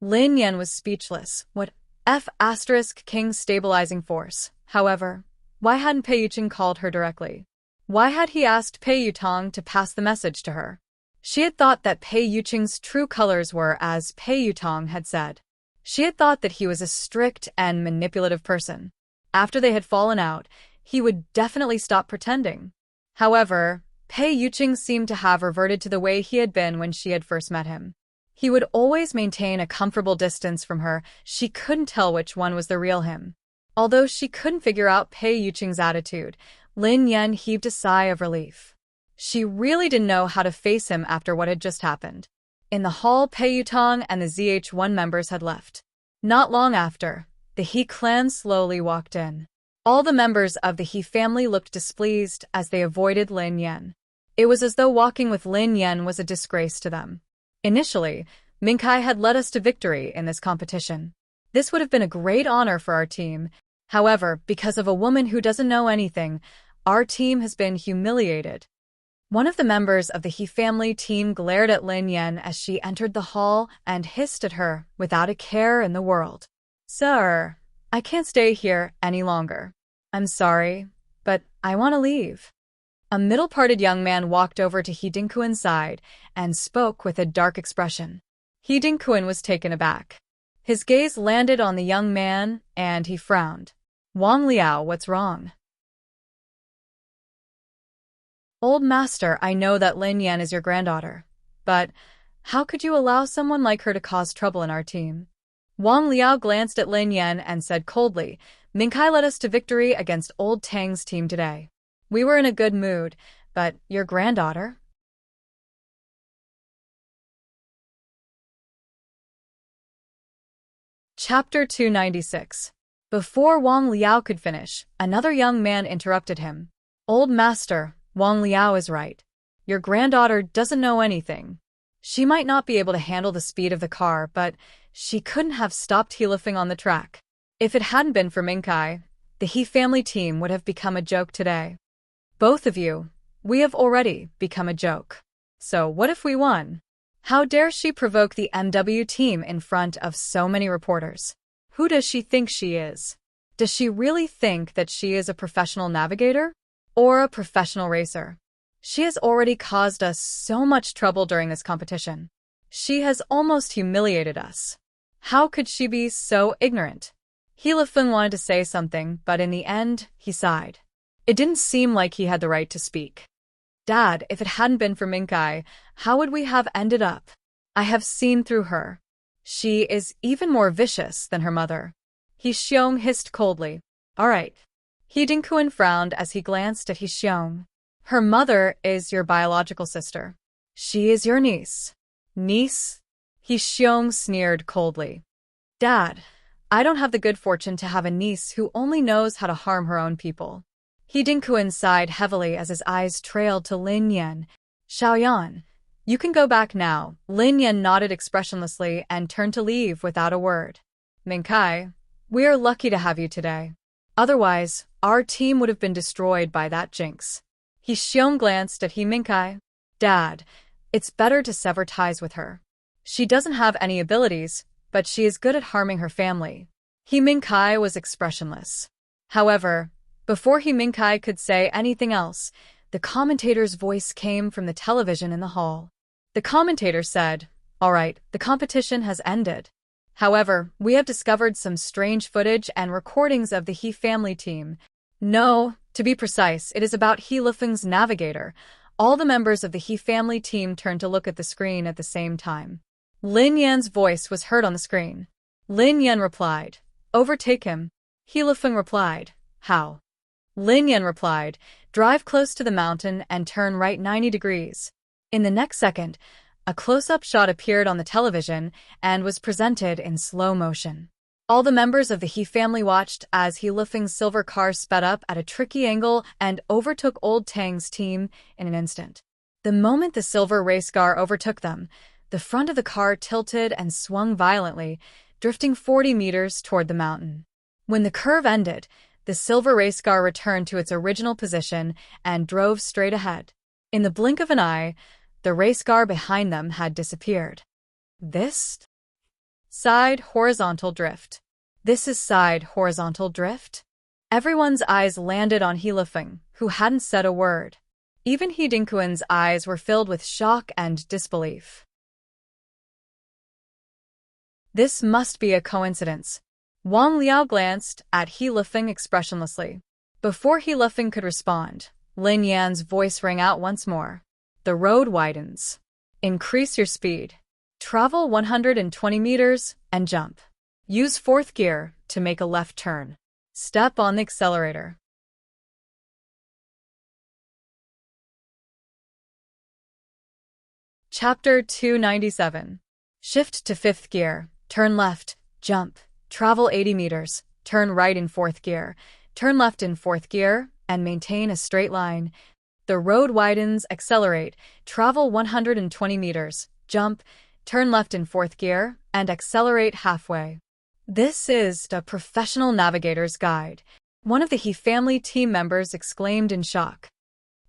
Lin Yan was speechless. What F***King stabilizing force? However, why hadn't Pei Yuqing called her directly? Why had he asked Pei Yutong to pass the message to her? She had thought that Pei Yuqing's true colors were as Pei Yutong had said. She had thought that he was a strict and manipulative person. After they had fallen out, he would definitely stop pretending. However, Pei Yuqing seemed to have reverted to the way he had been when she had first met him. He would always maintain a comfortable distance from her. She couldn't tell which one was the real him. Although she couldn't figure out Pei Yuqing's attitude, Lin Yan heaved a sigh of relief. She really didn't know how to face him after what had just happened. In the hall, Pei Yutong and the ZH1 members had left. Not long after, the He clan slowly walked in. All the members of the He family looked displeased as they avoided Lin Yan. It was as though walking with Lin Yan was a disgrace to them. Initially, Minkai had led us to victory in this competition. This would have been a great honor for our team. However, because of a woman who doesn't know anything, our team has been humiliated. One of the members of the He family team glared at Lin Yan as she entered the hall and hissed at her without a care in the world. "Sir, I can't stay here any longer. I'm sorry, but I want to leave." A middle-parted young man walked over to He Dingquan's side and spoke with a dark expression. He Dingquan was taken aback. His gaze landed on the young man, and he frowned. "Wang Liao, what's wrong?" "Old master, I know that Lin Yan is your granddaughter, but how could you allow someone like her to cause trouble in our team?" Wang Liao glanced at Lin Yan and said coldly, "Mingkai led us to victory against Old Tang's team today. We were in a good mood, but your granddaughter?" Chapter 296. Before Wang Liao could finish, another young man interrupted him. "Old master, Wang Liao is right. Your granddaughter doesn't know anything. She might not be able to handle the speed of the car, but she couldn't have stopped Heilifeng on the track. If it hadn't been for Mingkai, the He family team would have become a joke today. Both of you, we have already become a joke. So what if we won? How dare she provoke the MW team in front of so many reporters? Who does she think she is? Does she really think that she is a professional navigator? Or a professional racer? She has already caused us so much trouble during this competition. She has almost humiliated us. How could she be so ignorant?" Heilifeng wanted to say something, but in the end, he sighed. It didn't seem like he had the right to speak. "Dad, if it hadn't been for Mingkai, how would we have ended up? I have seen through her. She is even more vicious than her mother." He Xiong hissed coldly. "All right." He Dingquan frowned as he glanced at He Xiong. "Her mother is your biological sister. She is your niece." "Niece?" He Xiong sneered coldly. "Dad, I don't have the good fortune to have a niece who only knows how to harm her own people." He Dingquan sighed heavily as his eyes trailed to Lin Yan. "Xiaoyan, you can go back now." Lin Yan nodded expressionlessly and turned to leave without a word. "Mingkai, we are lucky to have you today. Otherwise, our team would have been destroyed by that jinx." He Xiong glanced at He Mingkai. "Dad, it's better to sever ties with her. She doesn't have any abilities, but she is good at harming her family." He Mingkai was expressionless. However, before He Mingkai could say anything else, the commentator's voice came from the television in the hall. The commentator said, "All right, the competition has ended. However, we have discovered some strange footage and recordings of the He family team. No, to be precise, it is about Heilifeng's navigator." All the members of the He family team turned to look at the screen at the same time. Lin Yan's voice was heard on the screen. Lin Yan replied, "Overtake him." Heilifeng replied, "How?" Lin Yan replied, "Drive close to the mountain and turn right 90 degrees. In the next second, a close-up shot appeared on the television and was presented in slow motion. All the members of the He family watched as Heilifeng's silver car sped up at a tricky angle and overtook Old Tang's team in an instant. The moment the silver race car overtook them, the front of the car tilted and swung violently, drifting 40 meters toward the mountain. When the curve ended, the silver race car returned to its original position and drove straight ahead. In the blink of an eye, the race car behind them had disappeared. This? Side horizontal drift. This is side horizontal drift? Everyone's eyes landed on Heilifeng, who hadn't said a word. Even He Dingquan's eyes were filled with shock and disbelief. This must be a coincidence. Wang Liao glanced at Heilifeng expressionlessly. Before Heilifeng could respond, Lin Yan's voice rang out once more. "The road widens. Increase your speed. Travel 120 meters and jump. Use fourth gear to make a left turn. Step on the accelerator." Chapter 297. Shift to fifth gear. Turn left. Jump. Travel 80 meters. Turn right in fourth gear. Turn left in fourth gear and maintain a straight line. The road widens. Accelerate. Travel 120 meters. Jump. Turn left in fourth gear and accelerate halfway. This is the professional navigator's guide. One of the He family team members exclaimed in shock.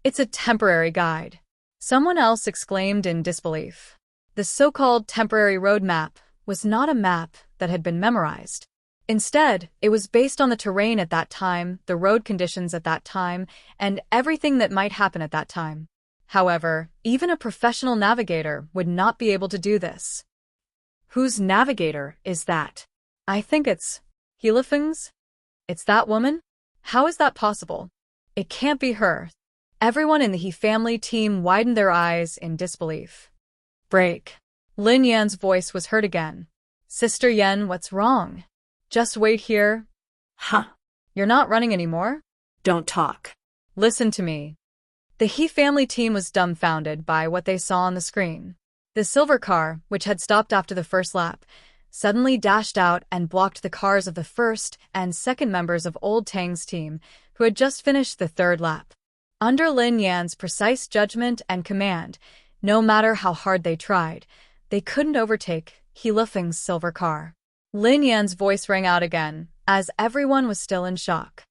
"It's a temporary guide. Someone else exclaimed in disbelief. The so-called temporary road map was not a map that had been memorized. Instead, it was based on the terrain at that time, the road conditions at that time, and everything that might happen at that time. However, even a professional navigator would not be able to do this. Whose navigator is that? I think it's Hilifeng's. It's that woman? How is that possible? It can't be her. Everyone in the He family team widened their eyes in disbelief. Break. Lin Yan's voice was heard again. Sister Yan, what's wrong? Just wait here. Huh. You're not running anymore? Don't talk. Listen to me. The He family team was dumbfounded by what they saw on the screen. The silver car, which had stopped after the first lap, suddenly dashed out and blocked the cars of the first and second members of Old Tang's team, who had just finished the third lap. Under Lin Yan's precise judgment and command, no matter how hard they tried, they couldn't overtake Hilifeng's silver car. Lin Yan's voice rang out again, as everyone was still in shock.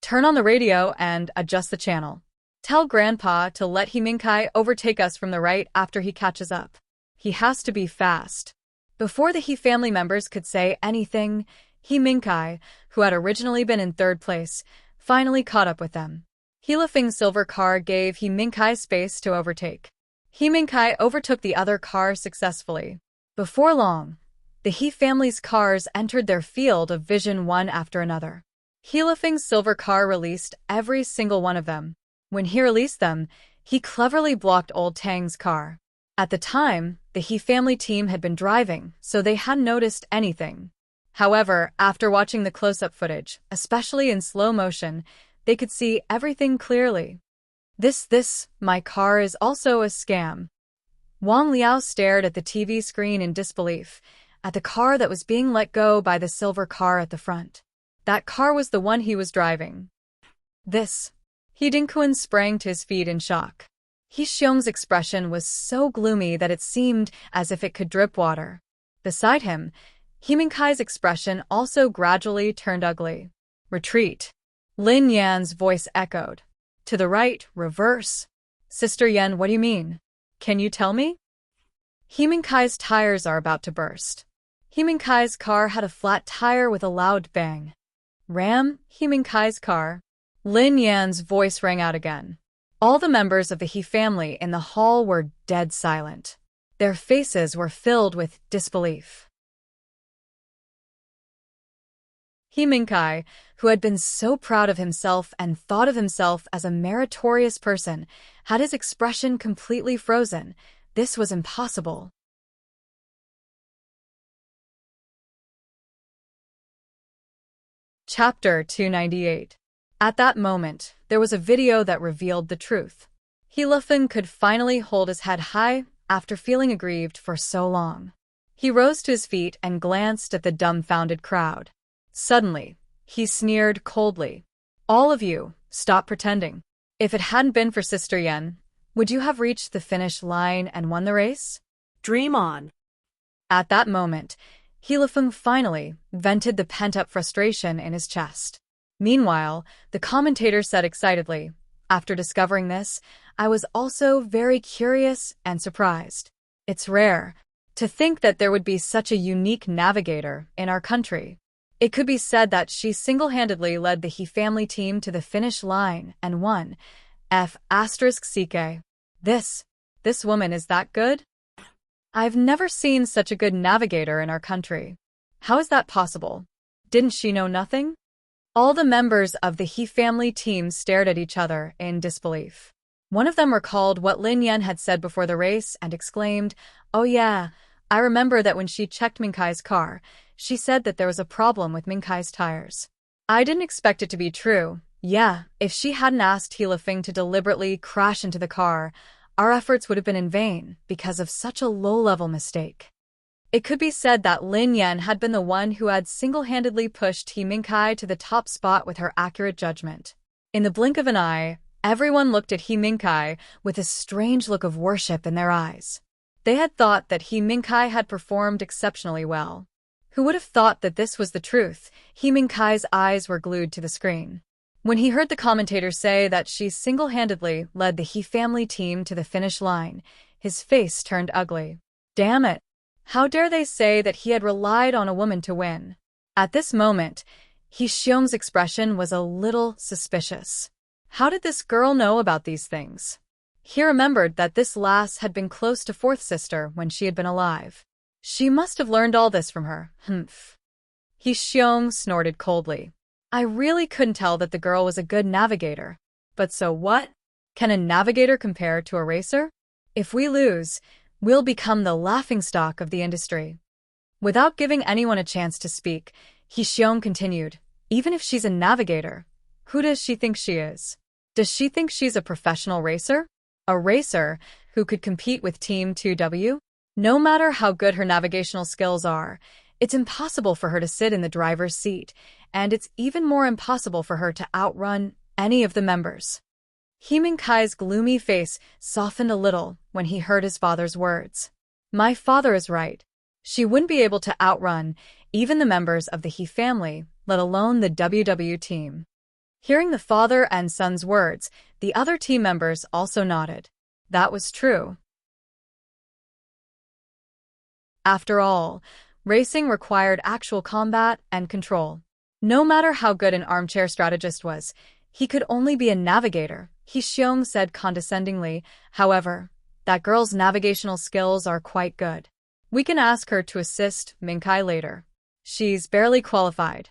Turn on the radio and adjust the channel. Tell Grandpa to let He Mingkai overtake us from the right after he catches up. He has to be fast. Before the He family members could say anything, He Mingkai, who had originally been in third place, finally caught up with them. Hilifeng's silver car gave He Mingkai space to overtake. He Mingkai overtook the other car successfully. Before long, the He family's cars entered their field of vision one after another. Hilifeng's silver car released every single one of them. When he released them, he cleverly blocked Old Tang's car. At the time, the He family team had been driving, so they hadn't noticed anything. However, after watching the close-up footage, especially in slow motion, they could see everything clearly. My car is also a scam. Wang Liao stared at the TV screen in disbelief, at the car that was being let go by the silver car at the front. That car was the one he was driving. He Dinkuan sprang to his feet in shock. He Xiong's expression was so gloomy that it seemed as if it could drip water. Beside him, He Mingkai's expression also gradually turned ugly. Retreat. Lin Yan's voice echoed. To the right, reverse. Sister Yan, what do you mean? Can you tell me? He Mingkai's tires are about to burst. He Mingkai's car had a flat tire with a loud bang. Ram, He Mingkai's car. Lin Yan's voice rang out again. All the members of the He family in the hall were dead silent. Their faces were filled with disbelief. He Mingkai, who had been so proud of himself and thought of himself as a meritorious person, had his expression completely frozen. This was impossible. Chapter 298. At that moment, there was a video that revealed the truth. Hilifeng could finally hold his head high after feeling aggrieved for so long. He rose to his feet and glanced at the dumbfounded crowd. Suddenly, he sneered coldly. All of you, stop pretending. If it hadn't been for Sister Yan, would you have reached the finish line and won the race? Dream on. At that moment, Hilifeng finally vented the pent-up frustration in his chest. Meanwhile, the commentator said excitedly, after discovering this, I was also very curious and surprised. It's rare to think that there would be such a unique navigator in our country. It could be said that she single-handedly led the He family team to the finish line and won. *CK. This woman is that good? I've never seen such a good navigator in our country. How is that possible? Didn't she know nothing? All the members of the He family team stared at each other in disbelief. One of them recalled what Lin Yan had said before the race and exclaimed, Oh yeah, I remember that when she checked Mingkai's car, she said that there was a problem with Mingkai's tires. I didn't expect it to be true. Yeah, if she hadn't asked Hilifeng to deliberately crash into the car, our efforts would have been in vain because of such a low-level mistake. It could be said that Lin Yan had been the one who had single-handedly pushed He Mingkai to the top spot with her accurate judgment. In the blink of an eye, everyone looked at He Mingkai with a strange look of worship in their eyes. They had thought that He Mingkai had performed exceptionally well. Who would have thought that this was the truth? He Mingkai's eyes were glued to the screen. When he heard the commentator say that she single-handedly led the He family team to the finish line, his face turned ugly. Damn it! How dare they say that he had relied on a woman to win? At this moment, He Xiong's expression was a little suspicious. How did this girl know about these things? He remembered that this lass had been close to fourth sister when she had been alive. She must have learned all this from her. Humph. He Xiong snorted coldly. I really couldn't tell that the girl was a good navigator. But so what? Can a navigator compare to a racer? If we lose, we'll become the laughingstock of the industry. Without giving anyone a chance to speak, He Xiong continued, even if she's a navigator, who does she think she is? Does she think she's a professional racer? A racer who could compete with Team 2W? No matter how good her navigational skills are, it's impossible for her to sit in the driver's seat, and it's even more impossible for her to outrun any of the members. He Minkai's gloomy face softened a little when he heard his father's words. My father is right. She wouldn't be able to outrun even the members of the He family, let alone the WW team. Hearing the father and son's words, the other team members also nodded. That was true. After all, racing required actual combat and control. No matter how good an armchair strategist was, he could only be a navigator, He Xiong said condescendingly. However, that girl's navigational skills are quite good. We can ask her to assist Minkai later. She's barely qualified.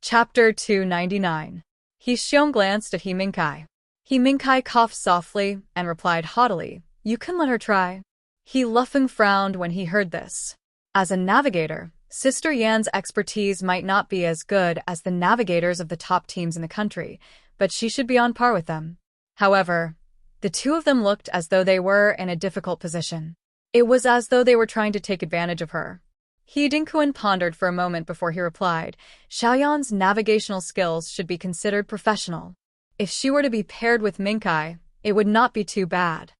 Chapter 299. He Xiong glanced at He Minkai. He Minkai coughed softly and replied haughtily, You can let her try. He Lufeng frowned when he heard this. As a navigator, Sister Yan's expertise might not be as good as the navigators of the top teams in the country, but she should be on par with them. However, the two of them looked as though they were in a difficult position. It was as though they were trying to take advantage of her. He Dinkuan pondered for a moment before he replied, Xiaoyan's navigational skills should be considered professional. If she were to be paired with Minkai, it would not be too bad.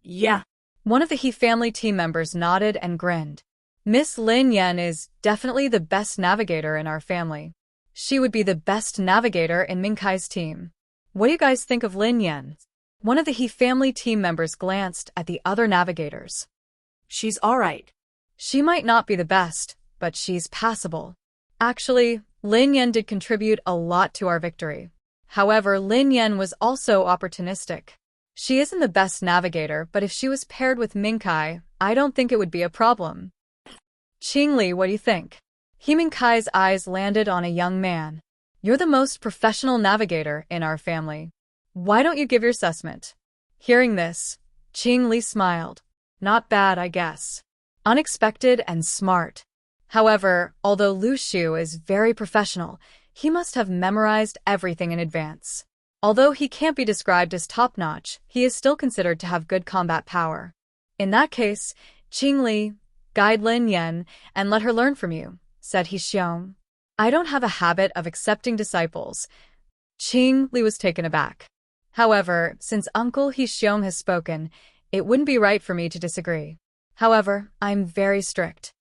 Yeah. One of the He family team members nodded and grinned. Miss Lin Yan is definitely the best navigator in our family. She would be the best navigator in Minkai's team. What do you guys think of Lin Yan? One of the He family team members glanced at the other navigators. She's all right. She might not be the best, but she's passable. Actually, Lin Yan did contribute a lot to our victory. However, Lin Yan was also opportunistic. She isn't the best navigator, but if she was paired with Minkai, I don't think it would be a problem. Qingli, what do you think? He Minkai's eyes landed on a young man. You're the most professional navigator in our family. Why don't you give your assessment? Hearing this, Qingli smiled. Not bad, I guess. Unexpected and smart. However, although Lu Shu is very professional, he must have memorized everything in advance. Although he can't be described as top-notch, he is still considered to have good combat power. In that case, Qingli, guide Lin Yan and let her learn from you, said He Xiong. I don't have a habit of accepting disciples. Qingli was taken aback. However, since Uncle He Xiong has spoken, it wouldn't be right for me to disagree. However, I'm very strict.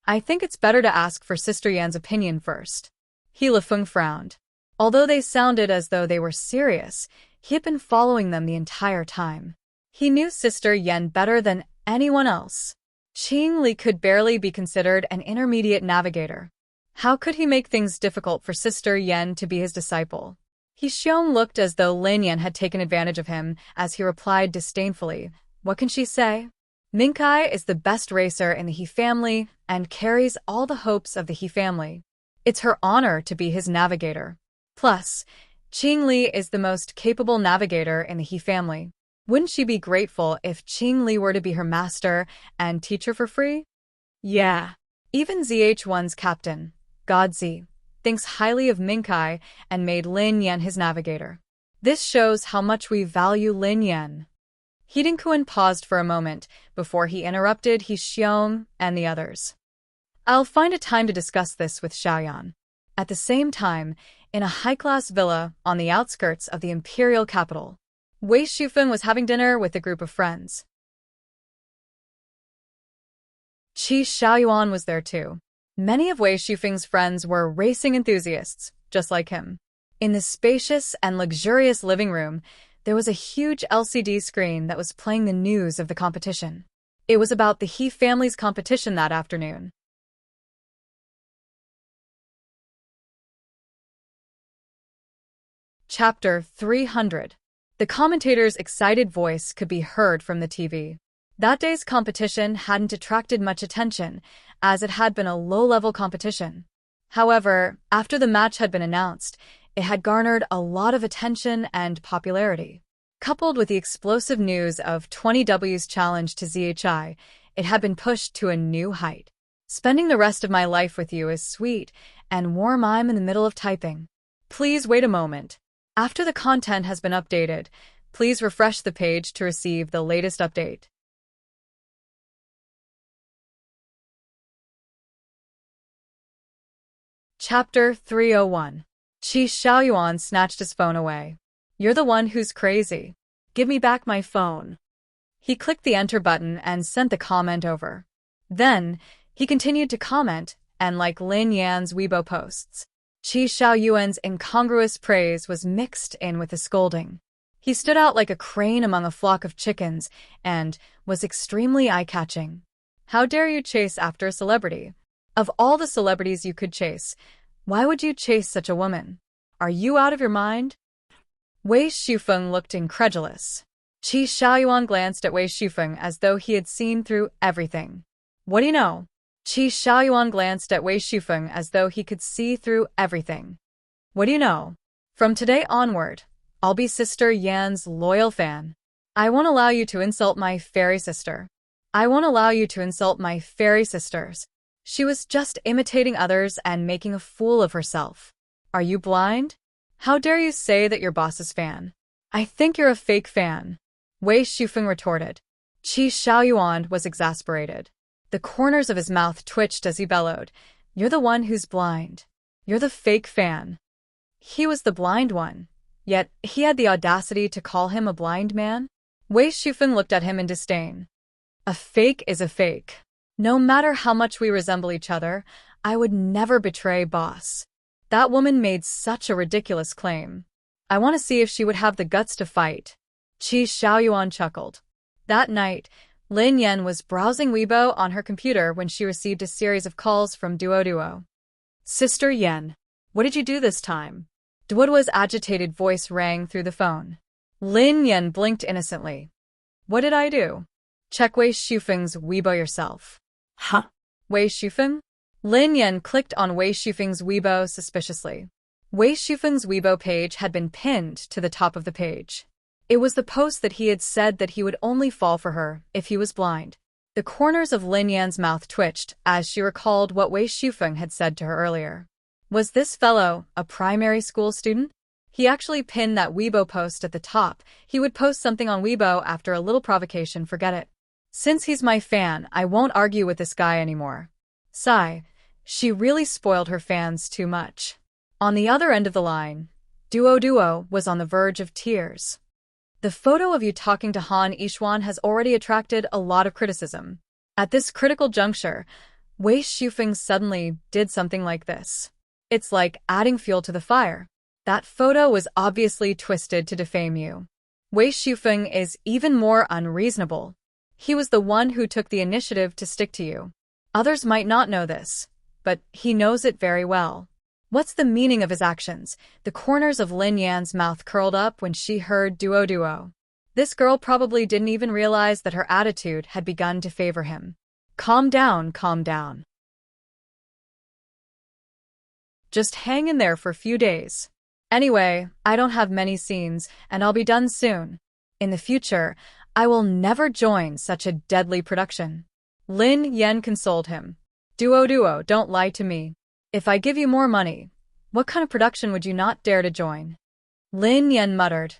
I think it's better to ask for Sister Yan's opinion first. He Lifeng frowned. Although they sounded as though they were serious, he had been following them the entire time. He knew Sister Yan better than anyone else. Qingli could barely be considered an intermediate navigator. How could he make things difficult for Sister Yan to be his disciple? He Xiong looked as though Lin Yan had taken advantage of him as he replied disdainfully, What can she say? Minkai is the best racer in the He family and carries all the hopes of the He family. It's her honor to be his navigator. Plus, Qingli is the most capable navigator in the He family. Wouldn't she be grateful if Qingli were to be her master and teach her for free? Yeah. Even ZH1's captain, Godzi, thinks highly of Minkai and made Lin Yan his navigator. This shows how much we value Lin Yan. He Dinkuan paused for a moment before he interrupted He Xiong and the others. I'll find a time to discuss this with Xiaoyan. At the same time, in a high-class villa on the outskirts of the imperial capital, Wei Shufeng was having dinner with a group of friends. Qi Xiaoyuan was there too. Many of Wei Shufeng's friends were racing enthusiasts, just like him. In the spacious and luxurious living room, there was a huge LCD screen that was playing the news of the competition. It was about the He family's competition that afternoon. Chapter 300. The commentator's excited voice could be heard from the TV. That day's competition hadn't attracted much attention, as it had been a low-level competition. However, after the match had been announced, it had garnered a lot of attention and popularity. Coupled with the explosive news of 20W's challenge to ZHI, it had been pushed to a new height. Spending the rest of my life with you is sweet and warm. I'm in the middle of typing. Please wait a moment. After the content has been updated, please refresh the page to receive the latest update. Chapter 301. Qi Xiaoyuan snatched his phone away. You're the one who's crazy. Give me back my phone. He clicked the enter button and sent the comment over. Then, he continued to comment and like Lin Yan's Weibo posts. Qi Xiaoyuan's incongruous praise was mixed in with a scolding. He stood out like a crane among a flock of chickens and was extremely eye-catching. How dare you chase after a celebrity? Of all the celebrities you could chase, why would you chase such a woman? Are you out of your mind? Wei Shufeng looked incredulous. Qi Xiaoyuan glanced at Wei Shufeng as though he had seen through everything. What do you know? Qi Xiaoyuan glanced at Wei Shufeng as though he could see through everything. What do you know? From today onward, I'll be Sister Yan's loyal fan. I won't allow you to insult my fairy sister. I won't allow you to insult my fairy sisters. She was just imitating others and making a fool of herself. Are you blind? How dare you say that you're boss's fan? I think you're a fake fan. Wei Shufeng retorted. Qi Xiaoyuan was exasperated. The corners of his mouth twitched as he bellowed. You're the one who's blind. You're the fake fan. He was the blind one. Yet he had the audacity to call him a blind man? Wei Shufeng looked at him in disdain. A fake is a fake. No matter how much we resemble each other, I would never betray boss. That woman made such a ridiculous claim. I want to see if she would have the guts to fight. Qi Xiaoyuan chuckled. That night, Lin Yan was browsing Weibo on her computer when she received a series of calls from Duo. Sister Yan, what did you do this time? Duo's agitated voice rang through the phone. Lin Yan blinked innocently. What did I do? Check Wei Shufeng's Weibo yourself. Huh? Wei Shufeng? Lin Yan clicked on Wei Shufeng's Weibo suspiciously. Wei Shufeng's Weibo page had been pinned to the top of the page. It was the post that he had said that he would only fall for her if he was blind. The corners of Lin Yan's mouth twitched as she recalled what Wei Shufeng had said to her earlier. Was this fellow a primary school student? He actually pinned that Weibo post at the top. He would post something on Weibo after a little provocation, forget it. Since he's my fan, I won't argue with this guy anymore. Sigh. She really spoiled her fans too much. On the other end of the line, Duo was on the verge of tears. The photo of you talking to Han Yishuan has already attracted a lot of criticism. At this critical juncture, Wei Shufeng suddenly did something like this. It's like adding fuel to the fire. That photo was obviously twisted to defame you. Wei Shufeng is even more unreasonable. He was the one who took the initiative to stick to you. Others might not know this, but he knows it very well. What's the meaning of his actions? The corners of Lin Yan's mouth curled up when she heard Duo. This girl probably didn't even realize that her attitude had begun to favor him. Calm down, calm down. Just hang in there for a few days. Anyway, I don't have many scenes, and I'll be done soon. In the future, I will never join such a deadly production. Lin Yan consoled him. Duo, don't lie to me. If I give you more money, what kind of production would you not dare to join? Lin Yan muttered.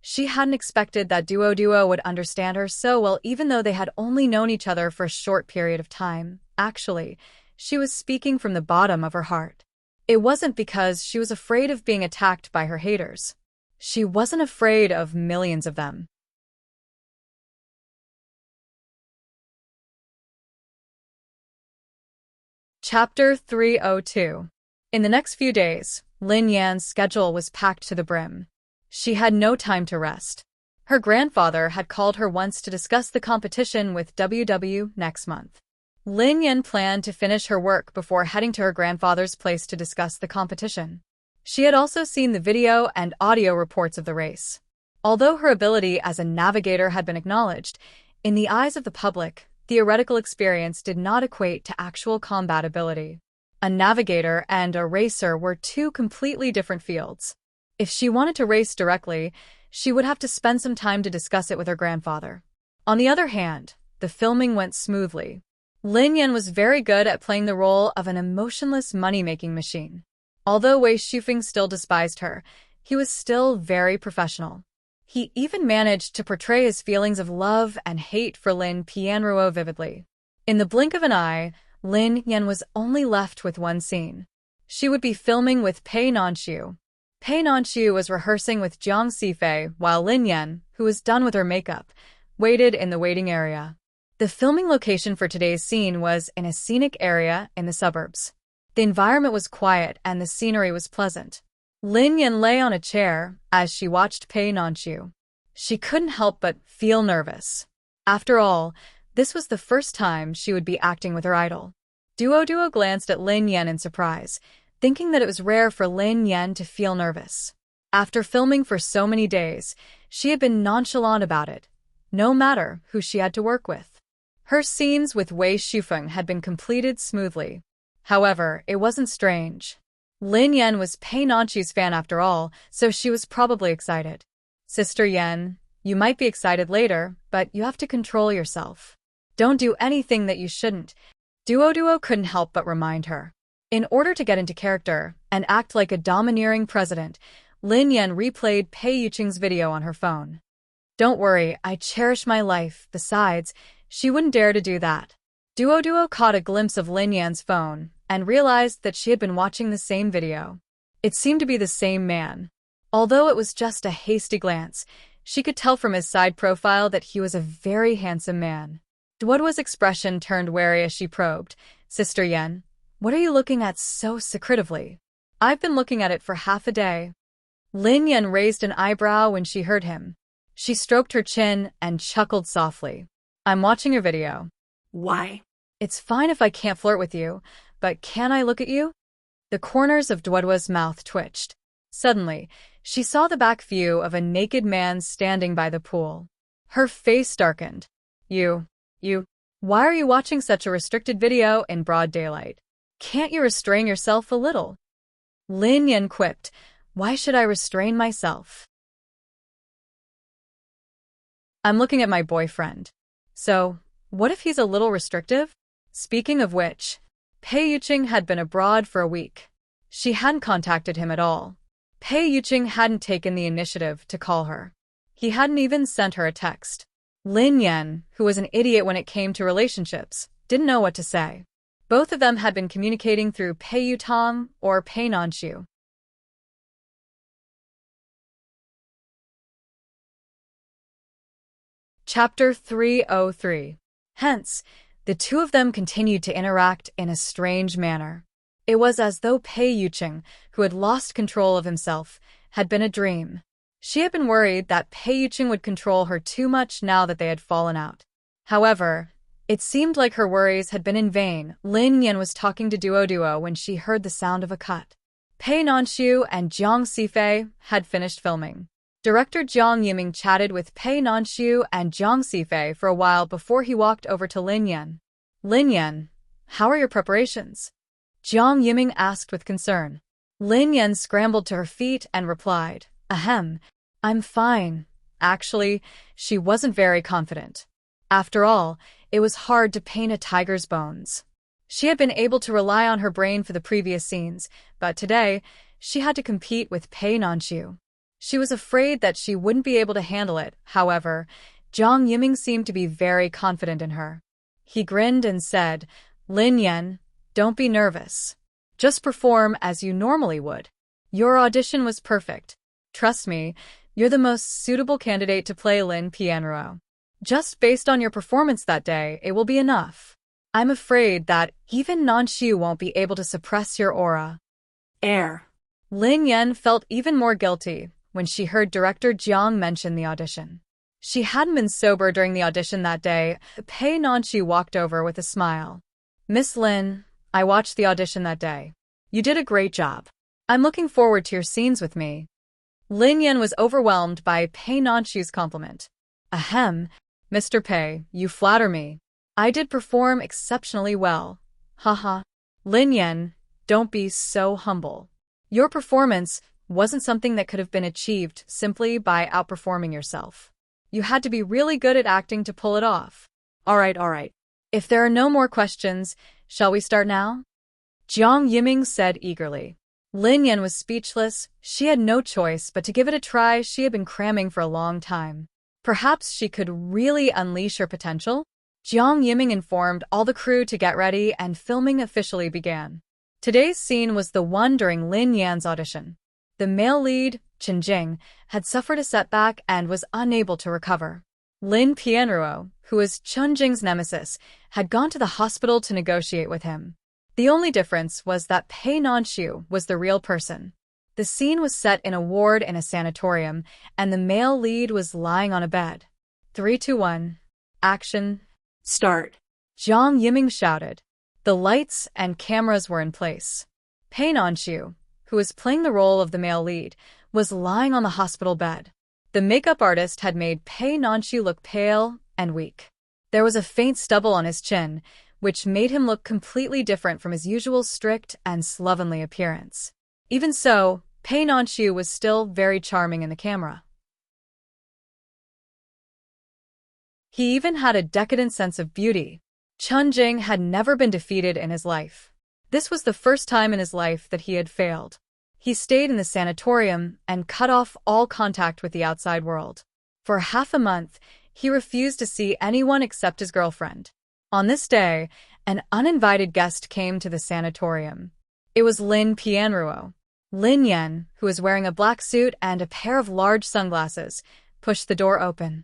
She hadn't expected that Duo would understand her so well even though they had only known each other for a short period of time. Actually, she was speaking from the bottom of her heart. It wasn't because she was afraid of being attacked by her haters. She wasn't afraid of millions of them. Chapter 302. In the next few days, Lin Yan's schedule was packed to the brim. She had no time to rest. Her grandfather had called her once to discuss the competition with WW next month. Lin Yan planned to finish her work before heading to her grandfather's place to discuss the competition. She had also seen the video and audio reports of the race. Although her ability as a navigator had been acknowledged, in the eyes of the public, theoretical experience did not equate to actual combat ability. A navigator and a racer were two completely different fields. If she wanted to race directly, she would have to spend some time to discuss it with her grandfather. On the other hand, the filming went smoothly. Lin Yan was very good at playing the role of an emotionless money-making machine. Although Wei Shufeng still despised her, he was still very professional. He even managed to portray his feelings of love and hate for Lin Pianruo vividly. In the blink of an eye, Lin Yan was only left with one scene. She would be filming with Pei Nanxiu. Pei Nanxiu was rehearsing with Jiang Xifei while Lin Yan, who was done with her makeup, waited in the waiting area. The filming location for today's scene was in a scenic area in the suburbs. The environment was quiet and the scenery was pleasant. Lin Yan lay on a chair as she watched Pei Nanxiu. She couldn't help but feel nervous. After all, this was the first time she would be acting with her idol. Duo glanced at Lin Yan in surprise, thinking that it was rare for Lin Yan to feel nervous. After filming for so many days, she had been nonchalant about it, no matter who she had to work with. Her scenes with Wei Shufeng had been completed smoothly. However, it wasn't strange. Lin Yan was Pei Nanxiu's fan after all, so she was probably excited. Sister Yan, you might be excited later, but you have to control yourself. Don't do anything that you shouldn't. Duo couldn't help but remind her. In order to get into character and act like a domineering president, Lin Yan replayed Pei Yuqing's video on her phone. Don't worry, I cherish my life. Besides, she wouldn't dare to do that. Duo caught a glimpse of Lin Yan's phone and realized that she had been watching the same video. It seemed to be the same man. Although it was just a hasty glance, she could tell from his side profile that he was a very handsome man. Duoduo's expression turned wary as she probed. Sister Yan, what are you looking at so secretively? I've been looking at it for half a day. Lin Yan raised an eyebrow when she heard him. She stroked her chin and chuckled softly. I'm watching your video. Why? It's fine if I can't flirt with you, but can I look at you? The corners of Duoduo's mouth twitched. Suddenly, she saw the back view of a naked man standing by the pool. Her face darkened. Why are you watching such a restricted video in broad daylight? Can't you restrain yourself a little? Lin Yan quipped. Why should I restrain myself? I'm looking at my boyfriend. So, what if he's a little restrictive? Speaking of which, Pei Yuqing had been abroad for a week. She hadn't contacted him at all. Pei Yuqing hadn't taken the initiative to call her. He hadn't even sent her a text. Lin Yan, who was an idiot when it came to relationships, didn't know what to say. Both of them had been communicating through Pei Yutong or Pei Nanxiu. Chapter 303. Hence, the two of them continued to interact in a strange manner. It was as though Pei Yuqing, who had lost control of himself, had been a dream. She had been worried that Pei Yuqing would control her too much now that they had fallen out. However, it seemed like her worries had been in vain. Lin Yan was talking to Duo when she heard the sound of a cut. Pei Nanxiu and Jiang Xifei had finished filming. Director Jiang Yiming chatted with Pei Nanxiu and Jiang Xifei for a while before he walked over to Lin Yan. Lin Yan, how are your preparations? Jiang Yiming asked with concern. Lin Yan scrambled to her feet and replied, Ahem, I'm fine. Actually, she wasn't very confident. After all, it was hard to paint a tiger's bones. She had been able to rely on her brain for the previous scenes, but today, she had to compete with Pei Nanxiu. She was afraid that she wouldn't be able to handle it. However, Jiang Yiming seemed to be very confident in her. He grinned and said, Lin Yan, don't be nervous. Just perform as you normally would. Your audition was perfect. Trust me, you're the most suitable candidate to play Lin Pianruo. Just based on your performance that day, it will be enough. I'm afraid that even Nanxiu won't be able to suppress your aura. Air. Lin Yan felt even more guilty when she heard director Jiang mention the audition. She hadn't been sober during the audition that day. Pei Nanxiu walked over with a smile. Miss Lin, I watched the audition that day. You did a great job. I'm looking forward to your scenes with me. Lin Yan was overwhelmed by Pei Nanxiu's compliment. Ahem, Mr. Pei, you flatter me. I did perform exceptionally well. Haha. Lin Yan, don't be so humble. Your performance wasn't something that could have been achieved simply by outperforming yourself. You had to be really good at acting to pull it off. All right. If there are no more questions, shall we start now? Jiang Yiming said eagerly. Lin Yan was speechless. She had no choice but to give it a try. She had been cramming for a long time. Perhaps she could really unleash her potential? Jiang Yiming informed all the crew to get ready, and filming officially began. Today's scene was the one during Lin Yan's audition. The male lead, Chen Jing, had suffered a setback and was unable to recover. Lin Pianruo, who was Chen Jing's nemesis, had gone to the hospital to negotiate with him. The only difference was that Pei Nanxiu was the real person. The scene was set in a ward in a sanatorium, and the male lead was lying on a bed. 3, 2, 1. Action. Start. Jiang Yiming shouted. The lights and cameras were in place. Pei Nanxiu, who was playing the role of the male lead, was lying on the hospital bed. The makeup artist had made Pei Nanxiu look pale and weak. There was a faint stubble on his chin, which made him look completely different from his usual strict and slovenly appearance. Even so, Pei Nanxiu was still very charming in the camera. He even had a decadent sense of beauty. Chen Jing had never been defeated in his life. This was the first time in his life that he had failed. He stayed in the sanatorium and cut off all contact with the outside world. For half a month, he refused to see anyone except his girlfriend. On this day, an uninvited guest came to the sanatorium. It was Lin Pianruo. Lin Yan, who was wearing a black suit and a pair of large sunglasses, pushed the door open.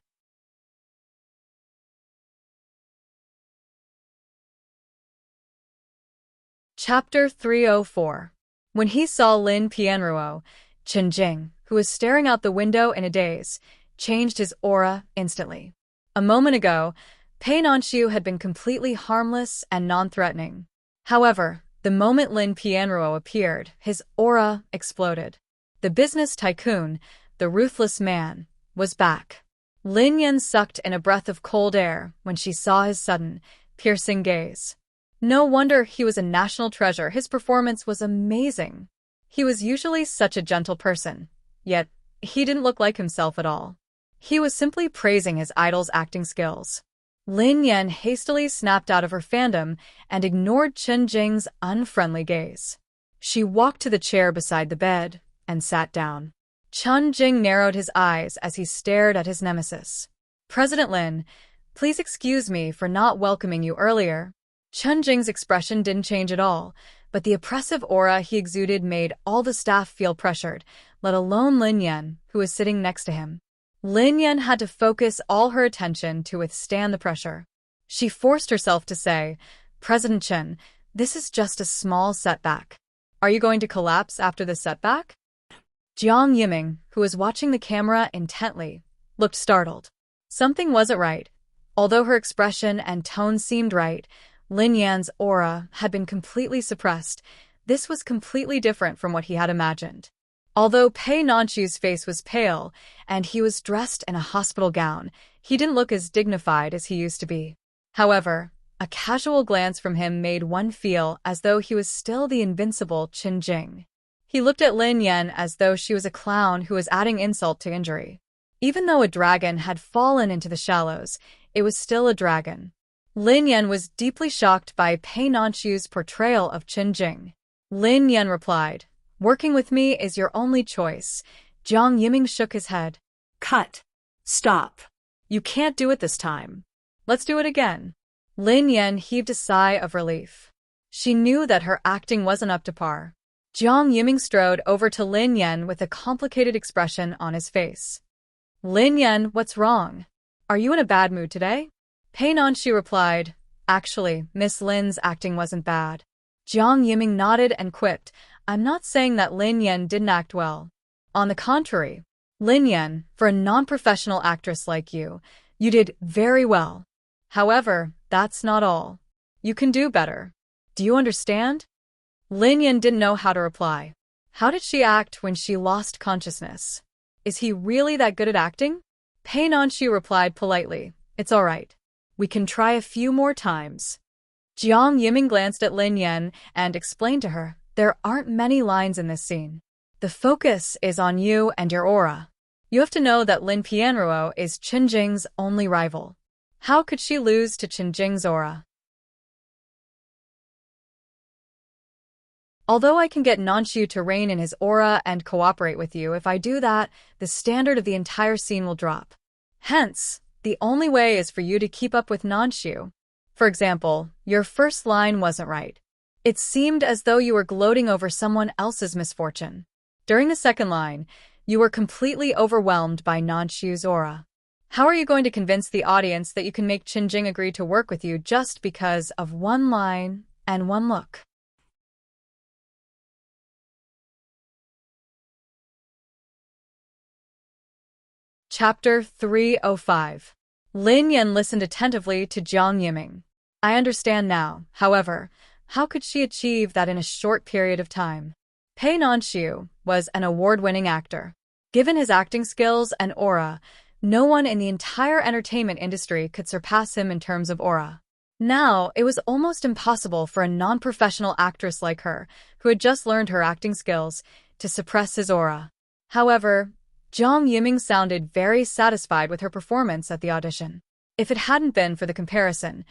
Chapter 304. When he saw Lin Pianruo, Chen Jing, who was staring out the window in a daze, changed his aura instantly. A moment ago, Pei Nanxiu had been completely harmless and non-threatening. However, the moment Lin Pianruo appeared, his aura exploded. The business tycoon, the ruthless man, was back. Lin Yan sucked in a breath of cold air when she saw his sudden, piercing gaze. No wonder he was a national treasure. His performance was amazing. He was usually such a gentle person, yet he didn't look like himself at all. He was simply praising his idol's acting skills. Lin Yan hastily snapped out of her fandom and ignored Chen Jing's unfriendly gaze. She walked to the chair beside the bed and sat down. Chen Jing narrowed his eyes as he stared at his nemesis. President Lin, please excuse me for not welcoming you earlier. Chen Jing's expression didn't change at all, but the oppressive aura he exuded made all the staff feel pressured, let alone Lin Yan, who was sitting next to him. Lin Yan had to focus all her attention to withstand the pressure. She forced herself to say, President Chen, this is just a small setback. Are you going to collapse after the setback? Jiang Yiming, who was watching the camera intently, looked startled. Something wasn't right. Although her expression and tone seemed right, Lin Yan's aura had been completely suppressed. This was completely different from what he had imagined. Although Pei Nanxiu's face was pale, and he was dressed in a hospital gown, he didn't look as dignified as he used to be. However, a casual glance from him made one feel as though he was still the invincible Chen Jing. He looked at Lin Yan as though she was a clown who was adding insult to injury. Even though a dragon had fallen into the shallows, it was still a dragon. Lin Yan was deeply shocked by Pei Nanxiu's portrayal of Chen Jing. Lin Yan replied, Working with me is your only choice. Jiang Yiming shook his head. Cut. Stop. You can't do it this time. Let's do it again. Lin Yan heaved a sigh of relief. She knew that her acting wasn't up to par. Jiang Yiming strode over to Lin Yan with a complicated expression on his face. Lin Yan, what's wrong? Are you in a bad mood today? Pei Nanxiu replied, Actually, Miss Lin's acting wasn't bad. Jiang Yiming nodded and quipped, I'm not saying that Lin Yan didn't act well. On the contrary, Lin Yan, for a non-professional actress like you did very well. However, that's not all. You can do better. Do you understand? Lin Yan didn't know how to reply. How did she act when she lost consciousness? Is he really that good at acting? Pei Nanxu replied politely, it's all right. We can try a few more times. Jiang Yiming glanced at Lin Yan and explained to her, there aren't many lines in this scene. The focus is on you and your aura. You have to know that Lin Pianruo is Qin Jing's only rival. How could she lose to Qin Jing's aura? Although I can get Nanxu to rein in his aura and cooperate with you, if I do that, the standard of the entire scene will drop. Hence, the only way is for you to keep up with Nanxu. For example, your first line wasn't right. It seemed as though you were gloating over someone else's misfortune. During the second line, you were completely overwhelmed by Nanxu's aura. How are you going to convince the audience that you can make Qin Jing agree to work with you just because of one line and one look? Chapter 305. Lin Yan listened attentively to Jiang Yiming. I understand now, however, how could she achieve that in a short period of time? Pei Nanxu was an award-winning actor. Given his acting skills and aura, no one in the entire entertainment industry could surpass him in terms of aura. Now, it was almost impossible for a non-professional actress like her, who had just learned her acting skills, to suppress his aura. However, Jiang Yiming sounded very satisfied with her performance at the audition. If it hadn't been for the comparison,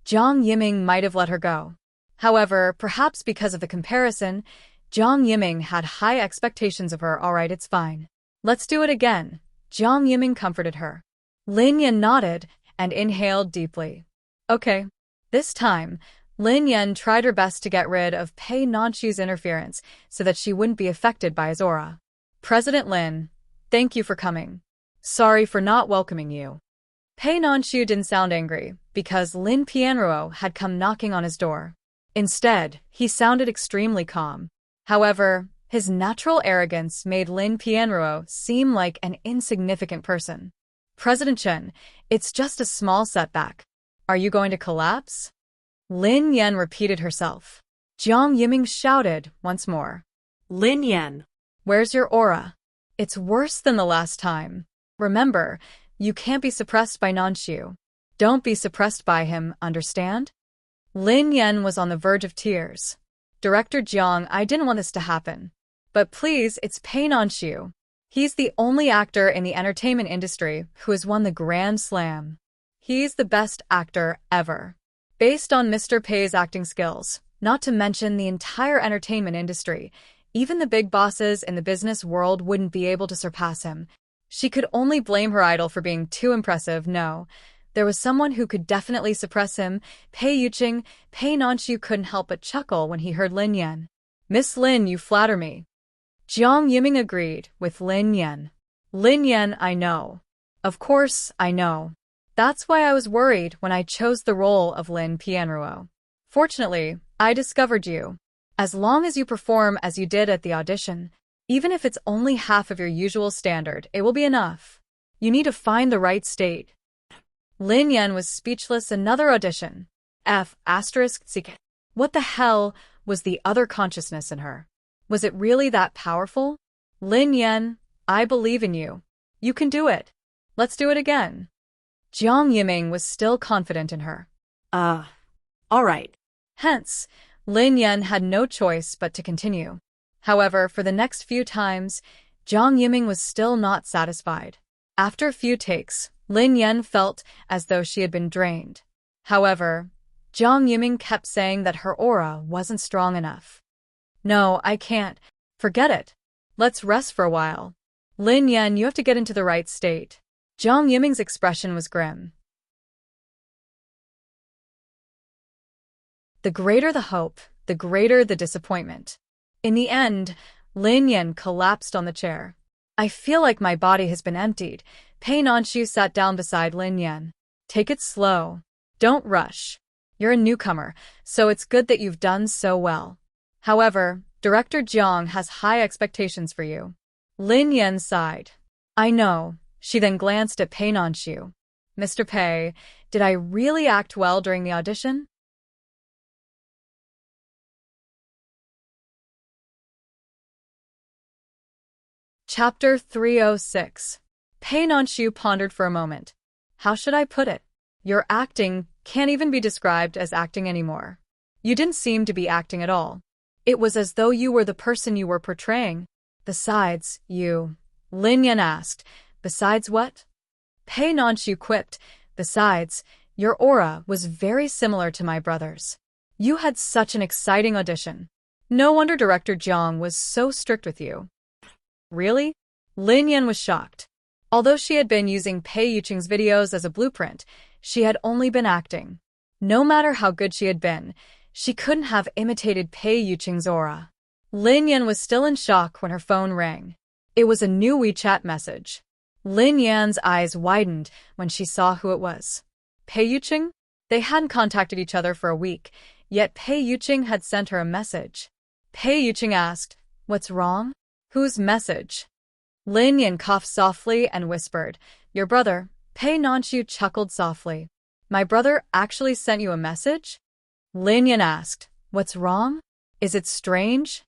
Jiang Yiming might have let her go. However, perhaps because of the comparison, Jiang Yiming had high expectations of her. All right, it's fine. Let's do it again. Jiang Yiming comforted her. Lin Yan nodded and inhaled deeply. Okay. This time, Lin Yan tried her best to get rid of Pei Nanxu's interference so that she wouldn't be affected by his aura. President Lin, thank you for coming. Sorry for not welcoming you. Pei Nanxu didn't sound angry because Lin Pianruo had come knocking on his door. Instead, he sounded extremely calm. However, his natural arrogance made Lin Pianruo seem like an insignificant person. President Chen, it's just a small setback. Are you going to collapse? Lin Yan repeated herself. Jiang Yiming shouted once more. Lin Yan. Where's your aura? It's worse than the last time. Remember, you can't be suppressed by Nanxu. Don't be suppressed by him, understand? Lin Yan was on the verge of tears. Director Jiang, I didn't want this to happen. But please, it's Pei Nanxu. He's the only actor in the entertainment industry who has won the Grand Slam. He's the best actor ever. Based on Mr. Pei's acting skills, not to mention the entire entertainment industry, even the big bosses in the business world wouldn't be able to surpass him. She could only blame her idol for being too impressive. No, there was someone who could definitely suppress him. Pei Yuqing. Pei Nanxu couldn't help but chuckle when he heard Lin Yan. Miss Lin, you flatter me. Jiang Yiming agreed with Lin Yan. Lin Yan, I know. Of course, I know. That's why I was worried when I chose the role of Lin Pianruo. Fortunately, I discovered you. As long as you perform as you did at the audition, even if it's only half of your usual standard, it will be enough. You need to find the right state. Lin Yan was speechless. Another audition. F***CK. What the hell was the other consciousness in her? Was it really that powerful? Lin Yan, I believe in you. You can do it. Let's do it again. Jiang Yiming was still confident in her. All right. Hence, Lin Yan had no choice but to continue. However, for the next few times, Jiang Yiming was still not satisfied. After a few takes, Lin Yan felt as though she had been drained. However, Jiang Yiming kept saying that her aura wasn't strong enough. No, I can't. Forget it. Let's rest for a while. Lin Yan, you have to get into the right state. Jiang Yiming's expression was grim. The greater the hope, the greater the disappointment. In the end, Lin Yan collapsed on the chair. I feel like my body has been emptied. Pei Nanxu sat down beside Lin Yan. Take it slow. Don't rush. You're a newcomer, so it's good that you've done so well. However, Director Jiang has high expectations for you. Lin Yan sighed. I know. She then glanced at Pei Nanxiu. Mr. Pei, did I really act well during the audition? Chapter 306. Pei Nanxiu pondered for a moment. How should I put it? Your acting can't even be described as acting anymore. You didn't seem to be acting at all. It was as though you were the person you were portraying. Besides, Lin Yan asked. Besides what? Pei Nanxiu quipped. Besides, your aura was very similar to my brother's. You had such an exciting audition. No wonder Director Jiang was so strict with you. Really? Lin Yan was shocked. Although she had been using Pei Yuqing's videos as a blueprint, she had only been acting. No matter how good she had been, she couldn't have imitated Pei Yuqing's aura. Lin Yan was still in shock when her phone rang. It was a new WeChat message. Lin Yan's eyes widened when she saw who it was. Pei Yuqing? They hadn't contacted each other for a week, yet Pei Yuqing had sent her a message. Pei Yuqing asked, What's wrong? Whose message? Lin Yan coughed softly and whispered, Your brother. Pei Nanxiu chuckled softly. My brother actually sent you a message? Lin Yan asked, What's wrong? Is it strange?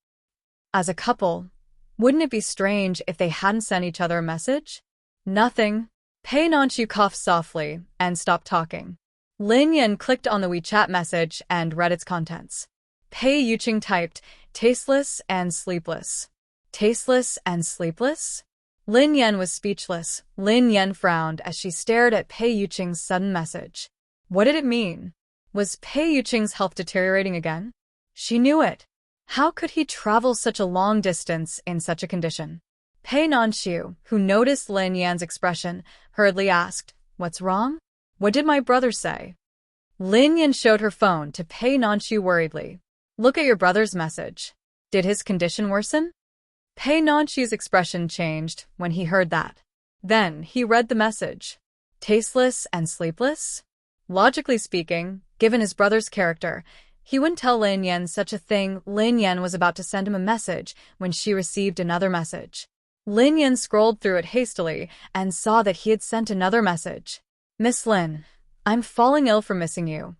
As a couple, wouldn't it be strange if they hadn't sent each other a message? Nothing. Pei Nanxiu coughed softly and stopped talking. Lin Yan clicked on the WeChat message and read its contents. Pei Yuqing typed, Tasteless and sleepless. Tasteless and sleepless? Lin Yan was speechless. Lin Yan frowned as she stared at Pei Yuqing's sudden message. What did it mean? Was Pei Yuqing's health deteriorating again? She knew it. How could he travel such a long distance in such a condition? Pei Nanxiu, who noticed Lin Yan's expression, hurriedly asked, What's wrong? What did my brother say? Lin Yan showed her phone to Pei Nanxiu worriedly. Look at your brother's message. Did his condition worsen? Pei Nanxiu's expression changed when he heard that. Then he read the message. Tasteless and sleepless? Logically speaking, given his brother's character, he wouldn't tell Lin Yan such a thing. Lin Yan was about to send him a message when she received another message. Lin Yan scrolled through it hastily and saw that he had sent another message. Miss Lin, I'm falling ill from missing you.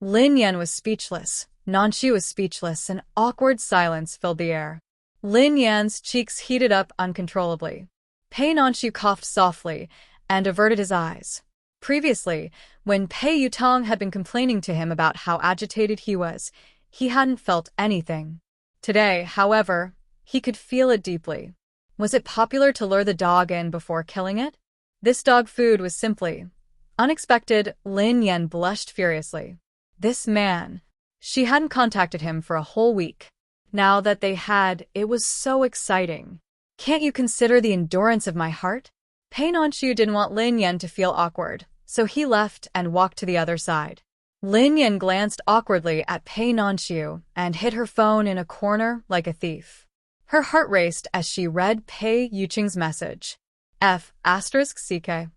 Lin Yan was speechless. Nanxiu was speechless. An awkward silence filled the air. Lin Yan's cheeks heated up uncontrollably. Pei Nanxiu coughed softly and averted his eyes. Previously, when Pei Yutong had been complaining to him about how agitated he was, he hadn't felt anything. Today, however, he could feel it deeply. Was it popular to lure the dog in before killing it? This dog food was simply unexpected. Lin Yan blushed furiously. This man. She hadn't contacted him for a whole week. Now that they had, it was so exciting. Can't you consider the endurance of my heart? Pei Nanxiu didn't want Lin Yan to feel awkward, so he left and walked to the other side. Lin Yan glanced awkwardly at Pei Nanxiu and hid her phone in a corner like a thief. Her heart raced as she read Pei Yuqing's message. F***CK.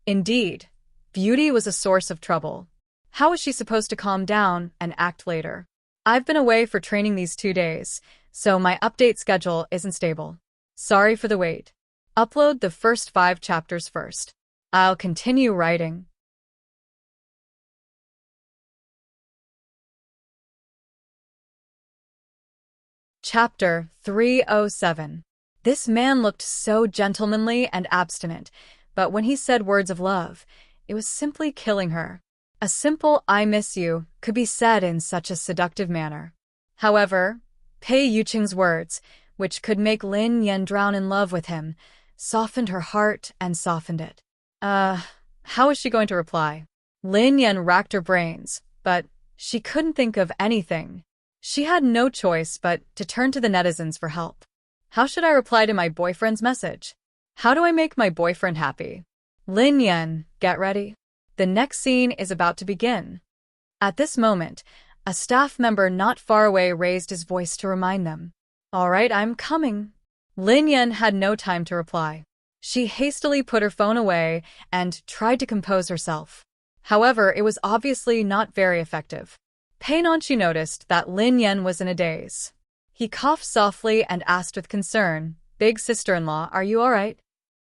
Indeed, beauty was a source of trouble. How was she supposed to calm down and act later? I've been away for training these 2 days, so my update schedule isn't stable. Sorry for the wait. Upload the first 5 chapters first. I'll continue writing. Chapter 307. This man looked so gentlemanly and abstinent, but when he said words of love, it was simply killing her. A simple I miss you could be said in such a seductive manner. However, Pei Yuqing's words, which could make Lin Yan drown in love with him, softened her heart and softened it. How was she going to reply? Lin Yan racked her brains, but she couldn't think of anything. She had no choice but to turn to the netizens for help. How should I reply to my boyfriend's message? How do I make my boyfriend happy? Lin Yan, get ready. The next scene is about to begin. At this moment, a staff member not far away raised his voice to remind them. All right, I'm coming. Lin Yan had no time to reply. She hastily put her phone away and tried to compose herself. However, it was obviously not very effective. Pei Nanxu noticed that Lin Yan was in a daze. He coughed softly and asked with concern, "Big sister-in-law, are you all right?"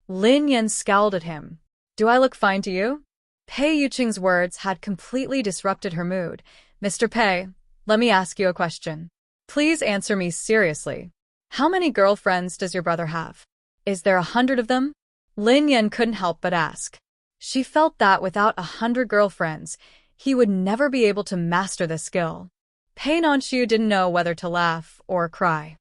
Lin Yan scowled at him. "Do I look fine to you?" Pei Yuqing's words had completely disrupted her mood. "Mr. Pei, let me ask you a question. Please answer me seriously. How many girlfriends does your brother have? Is there 100 of them?" Lin Yan couldn't help but ask. She felt that without 100 girlfriends, he would never be able to master this skill. Pei Nanxu didn't know whether to laugh or cry.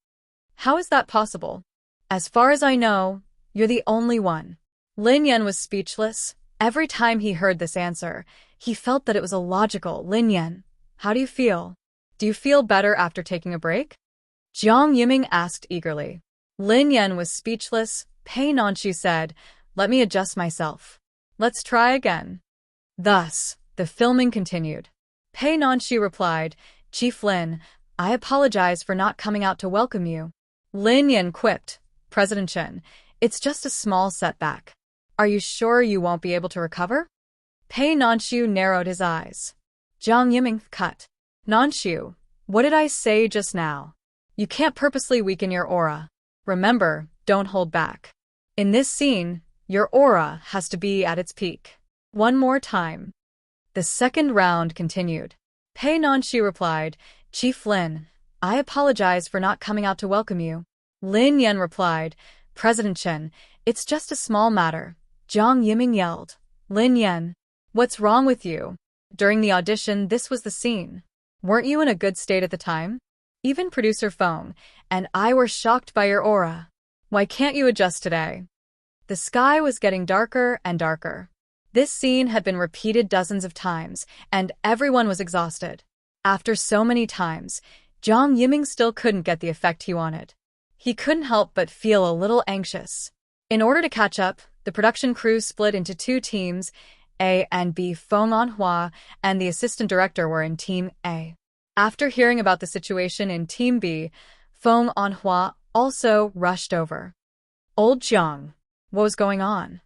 "How is that possible? As far as I know, you're the only one." Lin Yan was speechless. Every time he heard this answer, he felt that it was illogical. "Lin Yan, how do you feel? Do you feel better after taking a break?" Jiang Yiming asked eagerly. Lin Yan was speechless. Pei Nanxu said, "Let me adjust myself. Let's try again." Thus, the filming continued. Pei Nanxu replied, "Chief Lin, I apologize for not coming out to welcome you." Lin Yan quipped, "President Chen, it's just a small setback. Are you sure you won't be able to recover?" Pei Nanxu narrowed his eyes. Jiang Yiming cut. "Nanxu, what did I say just now? You can't purposely weaken your aura. Remember, don't hold back. In this scene, your aura has to be at its peak. One more time." The second round continued. Pei Nanxu replied, "Chief Lin, I apologize for not coming out to welcome you." Lin Yan replied, "President Chen, it's just a small matter." Jiang Yiming yelled, "Lin Yan, what's wrong with you? During the audition, this was the scene. Weren't you in a good state at the time? Even producer Feng and I were shocked by your aura. Why can't you adjust today?" The sky was getting darker and darker. This scene had been repeated dozens of times, and everyone was exhausted. After so many times, Jiang Yiming still couldn't get the effect he wanted. He couldn't help but feel a little anxious. In order to catch up, the production crew split into two teams, A and B. Feng Anhua and the assistant director were in Team A. After hearing about the situation in Team B, Feng Anhua also rushed over. "Old Jiang, what was going on?"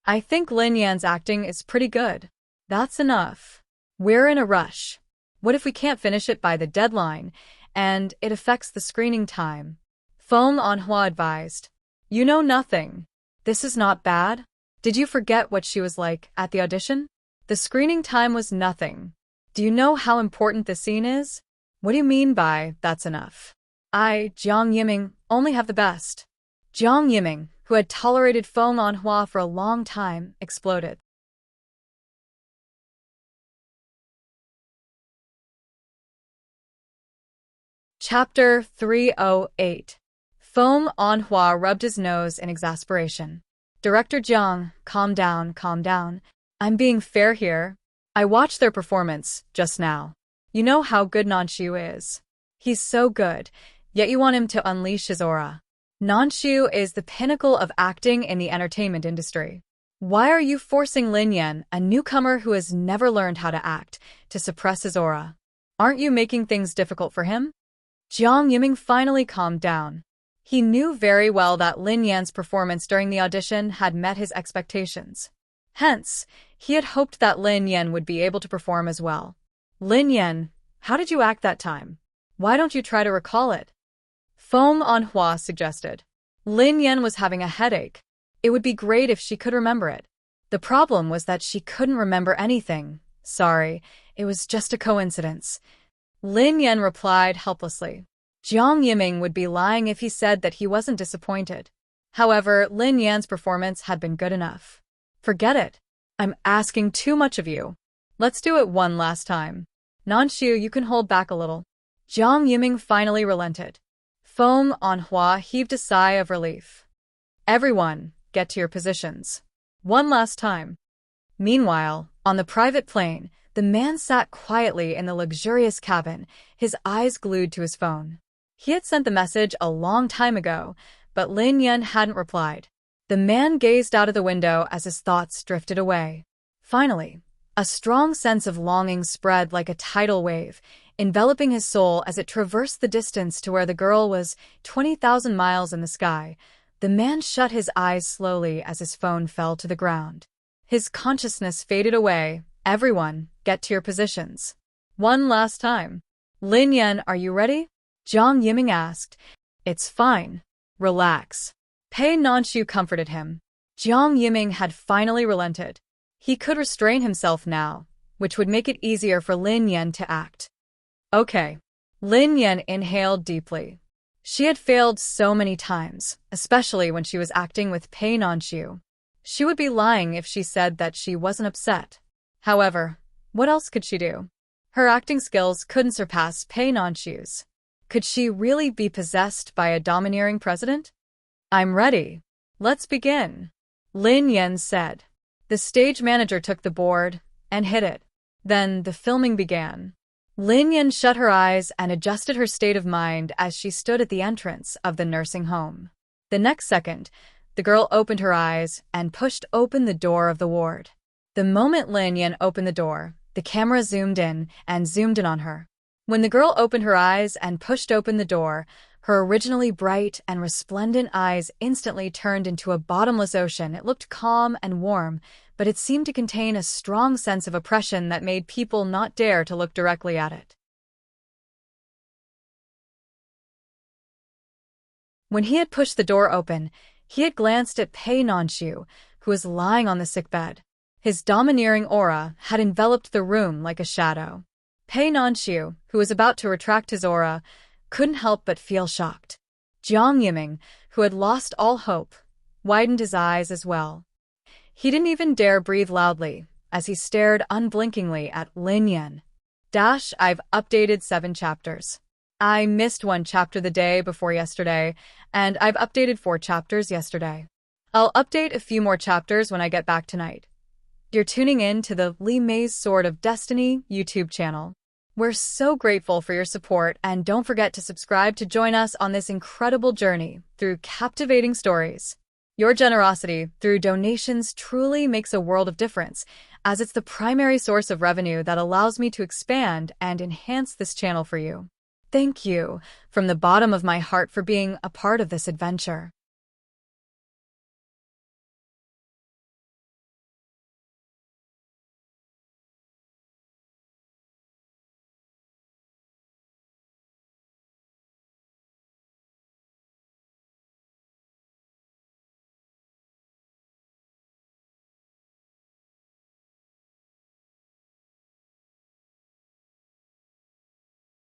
"I think Lin Yan's acting is pretty good. That's enough. We're in a rush. What if we can't finish it by the deadline, and it affects the screening time?" Feng Anhua advised. "You know nothing. This is not bad. Did you forget what she was like at the audition? The screening time was nothing. Do you know how important the scene is? What do you mean by that's enough? I, Jiang Yiming, only have the best." Jiang Yiming, who had tolerated Feng Anhua for a long time, exploded. Chapter 308. Feng Anhua rubbed his nose in exasperation. "Director Jiang, calm down, calm down. I'm being fair here. I watched their performance just now. You know how good Nanxu is. He's so good, yet you want him to unleash his aura. Nanxu is the pinnacle of acting in the entertainment industry. Why are you forcing Lin Yan, a newcomer who has never learned how to act, to suppress his aura? Aren't you making things difficult for him?" Jiang Yiming finally calmed down. He knew very well that Lin Yan's performance during the audition had met his expectations. Hence, he had hoped that Lin Yan would be able to perform as well. "Lin Yan, how did you act that time? Why don't you try to recall it?" Feng Anhua suggested. Lin Yan was having a headache. It would be great if she could remember it. The problem was that she couldn't remember anything. "Sorry, it was just a coincidence." Lin Yan replied helplessly. Jiang Yiming would be lying if he said that he wasn't disappointed. However, Lin Yan's performance had been good enough. "Forget it. I'm asking too much of you. Let's do it one last time. Nanxu, you can hold back a little." Jiang Yiming finally relented. Feng Anhua heaved a sigh of relief. "Everyone, get to your positions. One last time." Meanwhile, on the private plane, the man sat quietly in the luxurious cabin, his eyes glued to his phone. He had sent the message a long time ago, but Lin Yan hadn't replied. The man gazed out of the window as his thoughts drifted away. Finally, a strong sense of longing spread like a tidal wave. enveloping his soul as it traversed the distance to where the girl was 20,000 miles in the sky. The man shut his eyes slowly as his phone fell to the ground. His consciousness faded away. Everyone, get to your positions. One last time. Lin Yan, are you ready? Jiang Yiming asked. It's fine. Relax. Pei Nanshu comforted him. Jiang Yiming had finally relented. He could restrain himself now, which would make it easier for Lin Yan to act. Okay. Lin Yan inhaled deeply. She had failed so many times, especially when she was acting with Pei Nanshu. She would be lying if she said that she wasn't upset. However, what else could she do? Her acting skills couldn't surpass Pei Nanshu's. Could she really be possessed by a domineering president? I'm ready. Let's begin, Lin Yan said. The stage manager took the board and hit it. Then the filming began. Lin Yan shut her eyes and adjusted her state of mind as she stood at the entrance of the nursing home. The next second, the girl opened her eyes and pushed open the door of the ward. The moment Lin Yan opened the door, the camera zoomed in on her. When the girl opened her eyes and pushed open the door, her originally bright and resplendent eyes instantly turned into a bottomless ocean. It looked calm and warm, but it seemed to contain a strong sense of oppression that made people not dare to look directly at it. When he had pushed the door open, he had glanced at Pei Nanshu, who was lying on the sickbed. His domineering aura had enveloped the room like a shadow. Pei Nanshu, who was about to retract his aura, couldn't help but feel shocked. Jiang Yiming, who had lost all hope, widened his eyes as well. He didn't even dare breathe loudly as he stared unblinkingly at Lin Yan. I've updated 7 chapters. I missed 1 chapter the day before yesterday, and I've updated 4 chapters yesterday. I'll update a few more chapters when I get back tonight. You're tuning in to the Li Mei's Sword of Destiny YouTube channel. We're so grateful for your support, and don't forget to subscribe to join us on this incredible journey through captivating stories. Your generosity through donations truly makes a world of difference, as it's the primary source of revenue that allows me to expand and enhance this channel for you. Thank you from the bottom of my heart for being a part of this adventure.